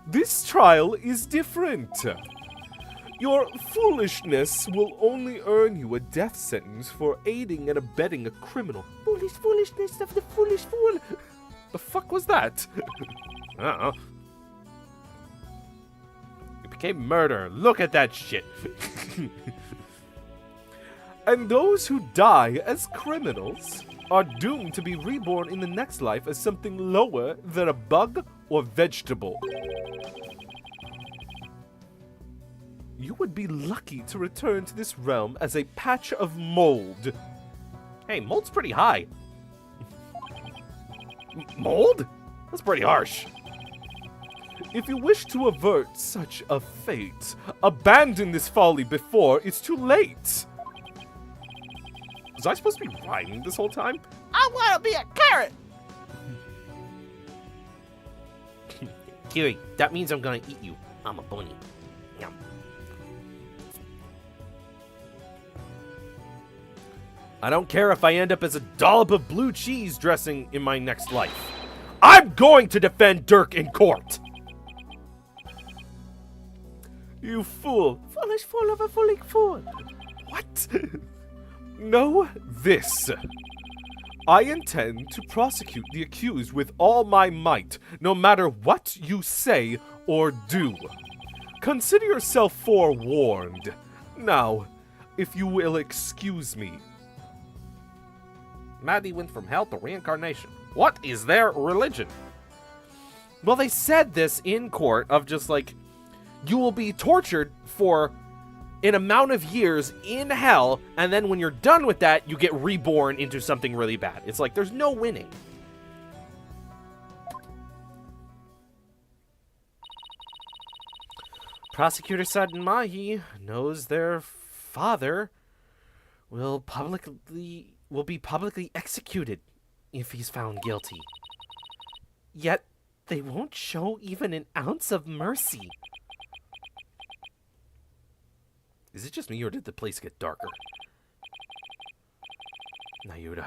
This trial is different. Your foolishness will only earn you a death sentence for aiding and abetting a criminal. Foolishness of the foolish fool. The fuck was that? Uh-oh. It became murder. Look at that shit. And those who die as criminals are doomed to be reborn in the next life as something lower than a bug or vegetable. You would be lucky to return to this realm as a patch of mold. Hey, mold's pretty high. Mold? That's pretty harsh. If you wish to avert such a fate, abandon this folly before it's too late. Was I supposed to be rhyming this whole time? I want to be a carrot! Kiri, that means I'm gonna eat you. I'm a bunny. Yum. I don't care if I end up as a dollop of blue cheese dressing in my next life. I'm going to defend Dirk in court! You fool! Foolish fool of a fooling fool. What? Know this. I intend to prosecute the accused with all my might, no matter what you say or do. Consider yourself forewarned. Now, if you will excuse me. Maddie went from hell to reincarnation. What is their religion? Well, they said this in court of just like, you will be tortured for an amount of years in hell, and then when you're done with that, you get reborn into something really bad. It's like, there's no winning. Prosecutor Sudden Mahi knows their father will be publicly executed if he's found guilty. Yet they won't show even an ounce of mercy. Is it just me, or did the place get darker? Nayuta,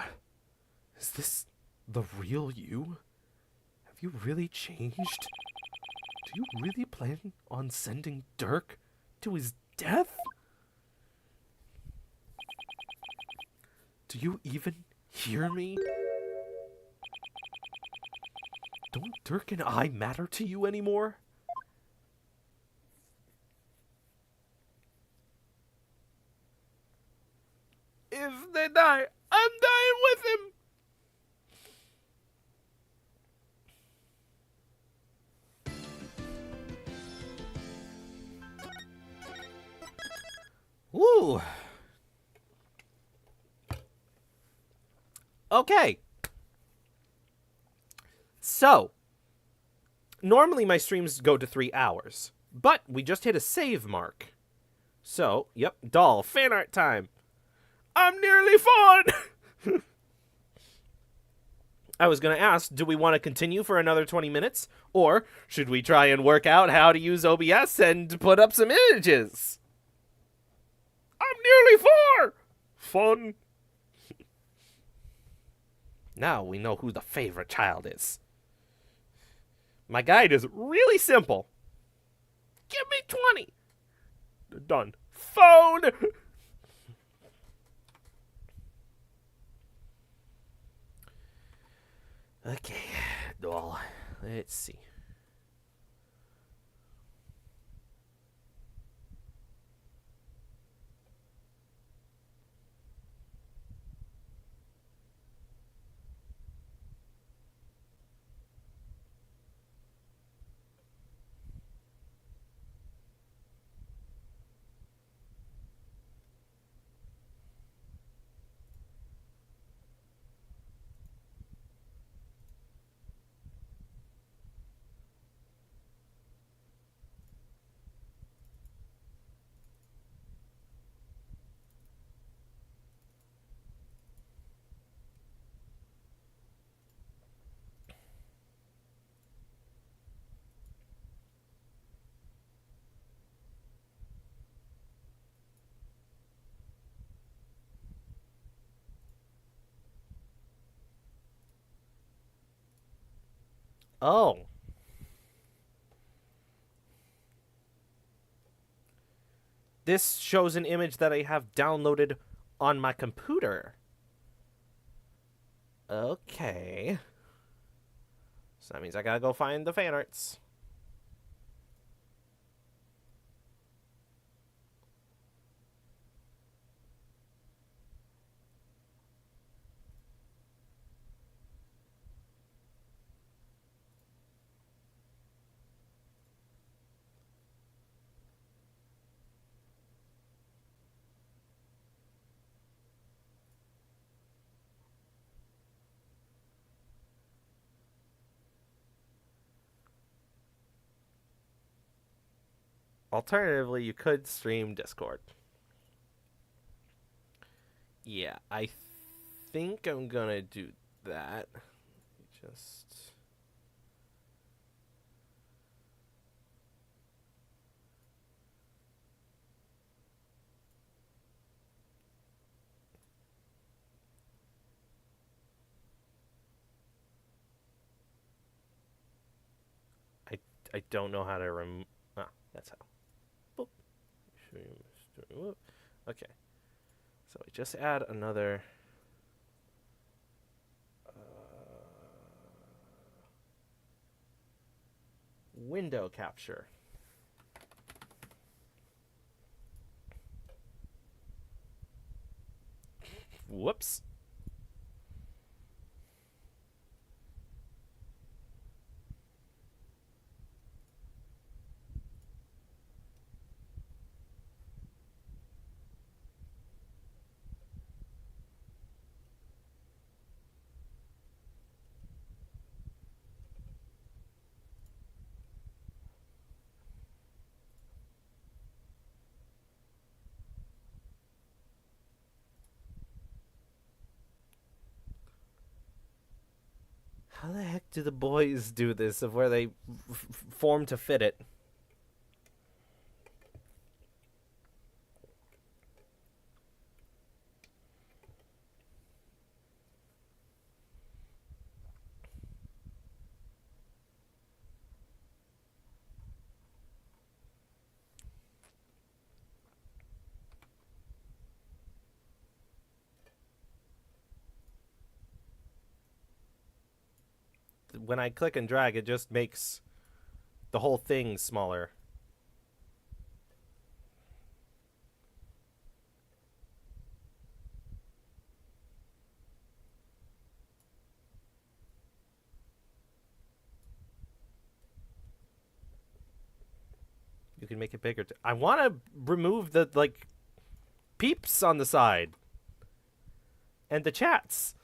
is this the real you? Have you really changed? Do you really plan on sending Dirk to his death? Do you even hear me? Don't Dirk and I matter to you anymore? If they die, I'm dying with him! Woo! Okay. So, normally my streams go to 3 hours, but we just hit a save mark. So, yep, doll, fan art time. I'm nearly fun! I was going to ask, do we want to continue for another 20 minutes? Or should we try and work out how to use OBS and put up some images? I'm nearly 4! Fun. Now we know who the favorite child is. My guide is really simple. Give me 20. Done. Phone! Okay, doll. Let's see. Oh. This shows an image that I have downloaded on my computer. Okay. So that means I gotta go find the fan arts. Alternatively, you could stream Discord. Yeah, I think I'm gonna do that. Just... I don't know how to Ah, that's how. Boop. Okay. So I just add another. Window capture. Whoops. How the heck do the boys do this of where they form to fit it? When I click and drag, it just makes the whole thing smaller. You can make it bigger. I want to remove the, like, peeps on the side. And the chats.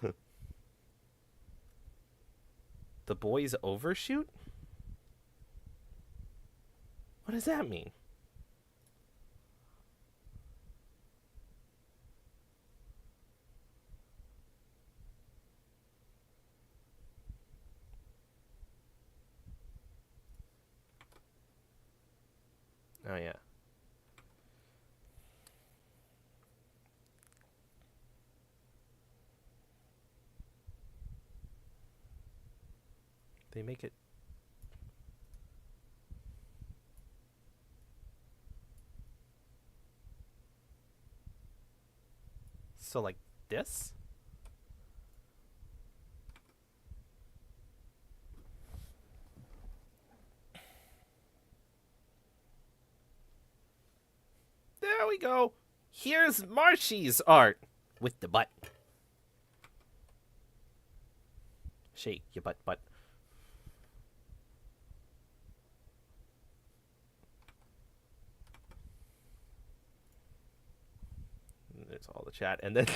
The boys overshoot? What does that mean? Oh, yeah. They make it. So, like this? There we go. Here's Marshy's art with the butt. Shake your butt. There's all the chat. And then,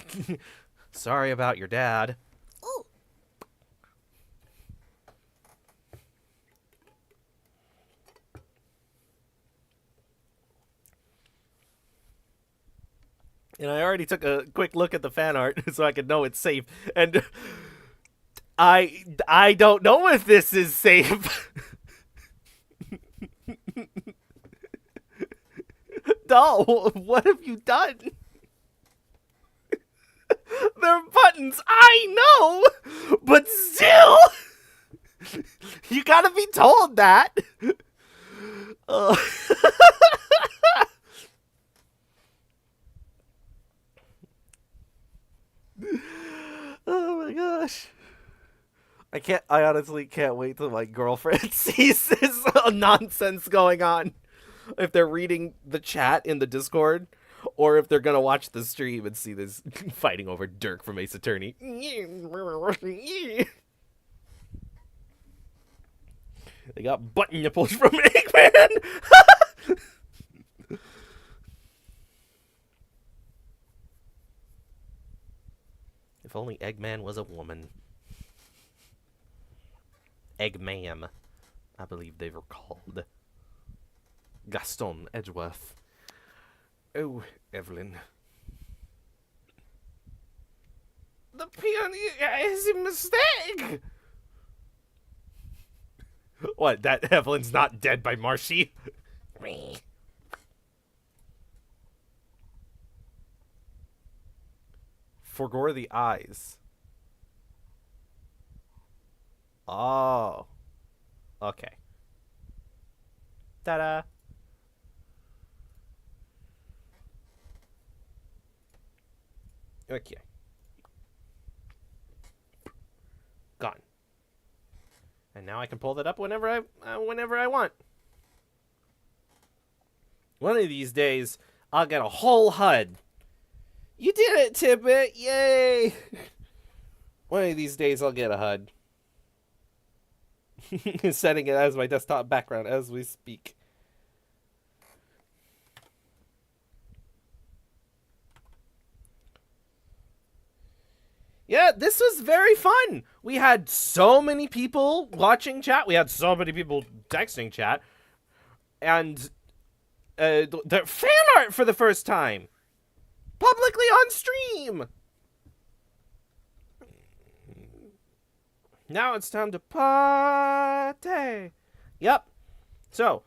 sorry about your dad. Ooh. And I already took a quick look at the fan art so I could know it's safe. And I don't know if this is safe. Doll, what have you done? They're buttons, I know, but still, you gotta be told that. Uh, oh my gosh. I honestly can't wait till my girlfriend sees this nonsense going on. If they're reading the chat in the Discord, or if they're gonna watch the stream and see this fighting over Dirk from Ace Attorney. They got button nipples from Eggman! If only Eggman was a woman. Eggman, I believe they were called. Gaston Edgeworth. Oh, Evelyn. The pioneer is a mistake! What, that Evelyn's not dead by Marshy? Forgore the eyes. Oh. Okay. Ta-da. Okay. Gone. And now I can pull that up whenever I want. One of these days, I'll get a whole HUD. You did it, Tidbit! Yay! One of these days, I'll get a HUD. Setting it as my desktop background as we speak. Yeah, this was very fun. We had so many people watching chat. We had so many people texting chat. And the fan art for the first time. Publicly on stream. Now it's time to party. Yep. So,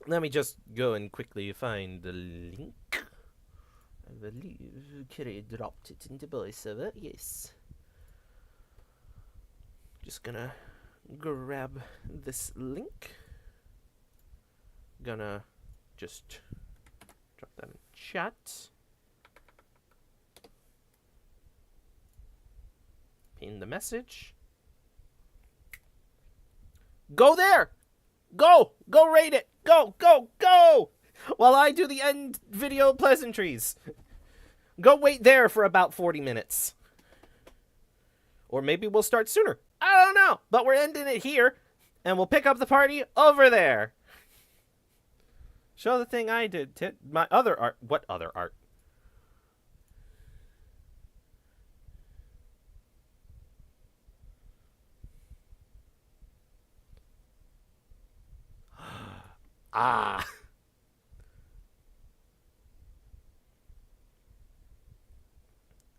let me just go and quickly find the link. I believe Kitty dropped it into VoiceOver. Yes. Just gonna grab this link. Gonna just drop that in chat. Pin the message. Go there! Go! Go rate it! Go! Go! Go! While I do the end video pleasantries. Go wait there for about 40 minutes. Or maybe we'll start sooner. I don't know. But we're ending it here. And we'll pick up the party over there. Show the thing I did. My other art. What other art? Ah.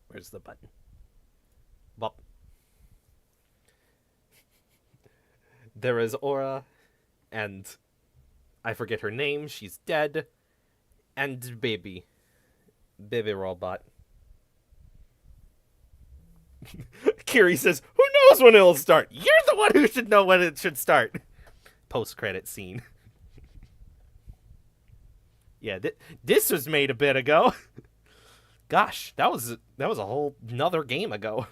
Where's the button? Bop. There is Aura, and I forget her name. She's dead. And Baby. Baby Robot. Kiri says, who knows when it'll start? You're the one who should know when it should start. Post-credit scene. Yeah, this was made a bit ago. Gosh, that was a whole nother game ago.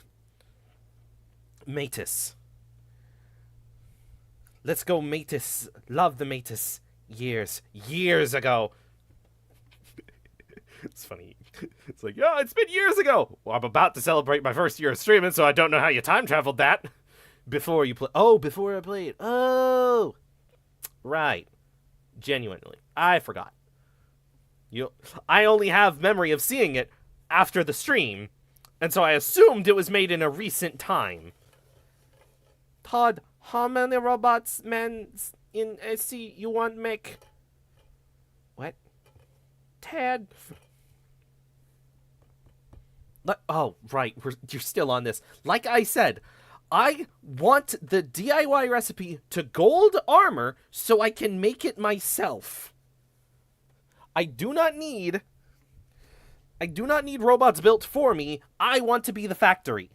Matus. Let's go, Matus. Love the Matus. Years ago. It's funny. It's like, yeah, it's been years ago. Well, I'm about to celebrate my first year of streaming, so I don't know how you time traveled that. Before you play. Oh, before I played. Oh. Right. Genuinely. I forgot. I only have memory of seeing it after the stream, and so I assumed it was made in a recent time. Todd, how many robots men in SC you want make? What? Ted. Oh, right. You're still on this. Like I said, I want the DIY recipe to gold armor so I can make it myself. I do not need robots built for me. I want to be the factory.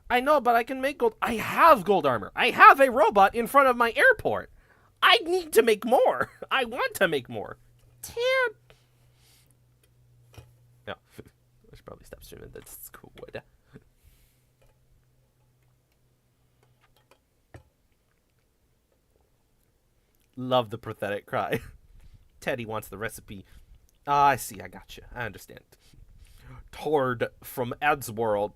I know, but I can make gold. I have gold armor. I have a robot in front of my airport. I need to make more. I want to make more. Damn. No. I should probably stop streaming. That's cool. Love the pathetic cry. Teddy wants the recipe. Ah, I see. I gotcha. I understand. Tord from Eddsworld.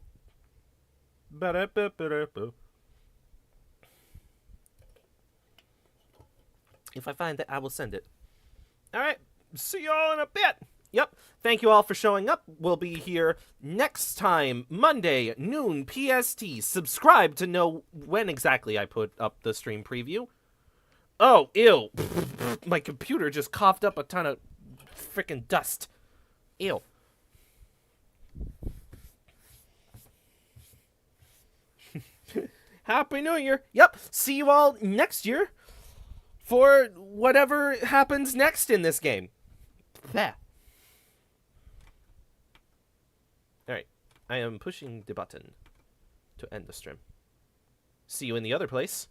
If I find it, I will send it. All right. See y'all in a bit. Yep. Thank you all for showing up. We'll be here next time, Monday, noon PST. Subscribe to know when exactly I put up the stream preview. Oh, ew. My computer just coughed up a ton of freaking dust. Ew. Happy New Year. Yep. See you all next year for whatever happens next in this game. There. Alright. I am pushing the button to end the stream. See you in the other place.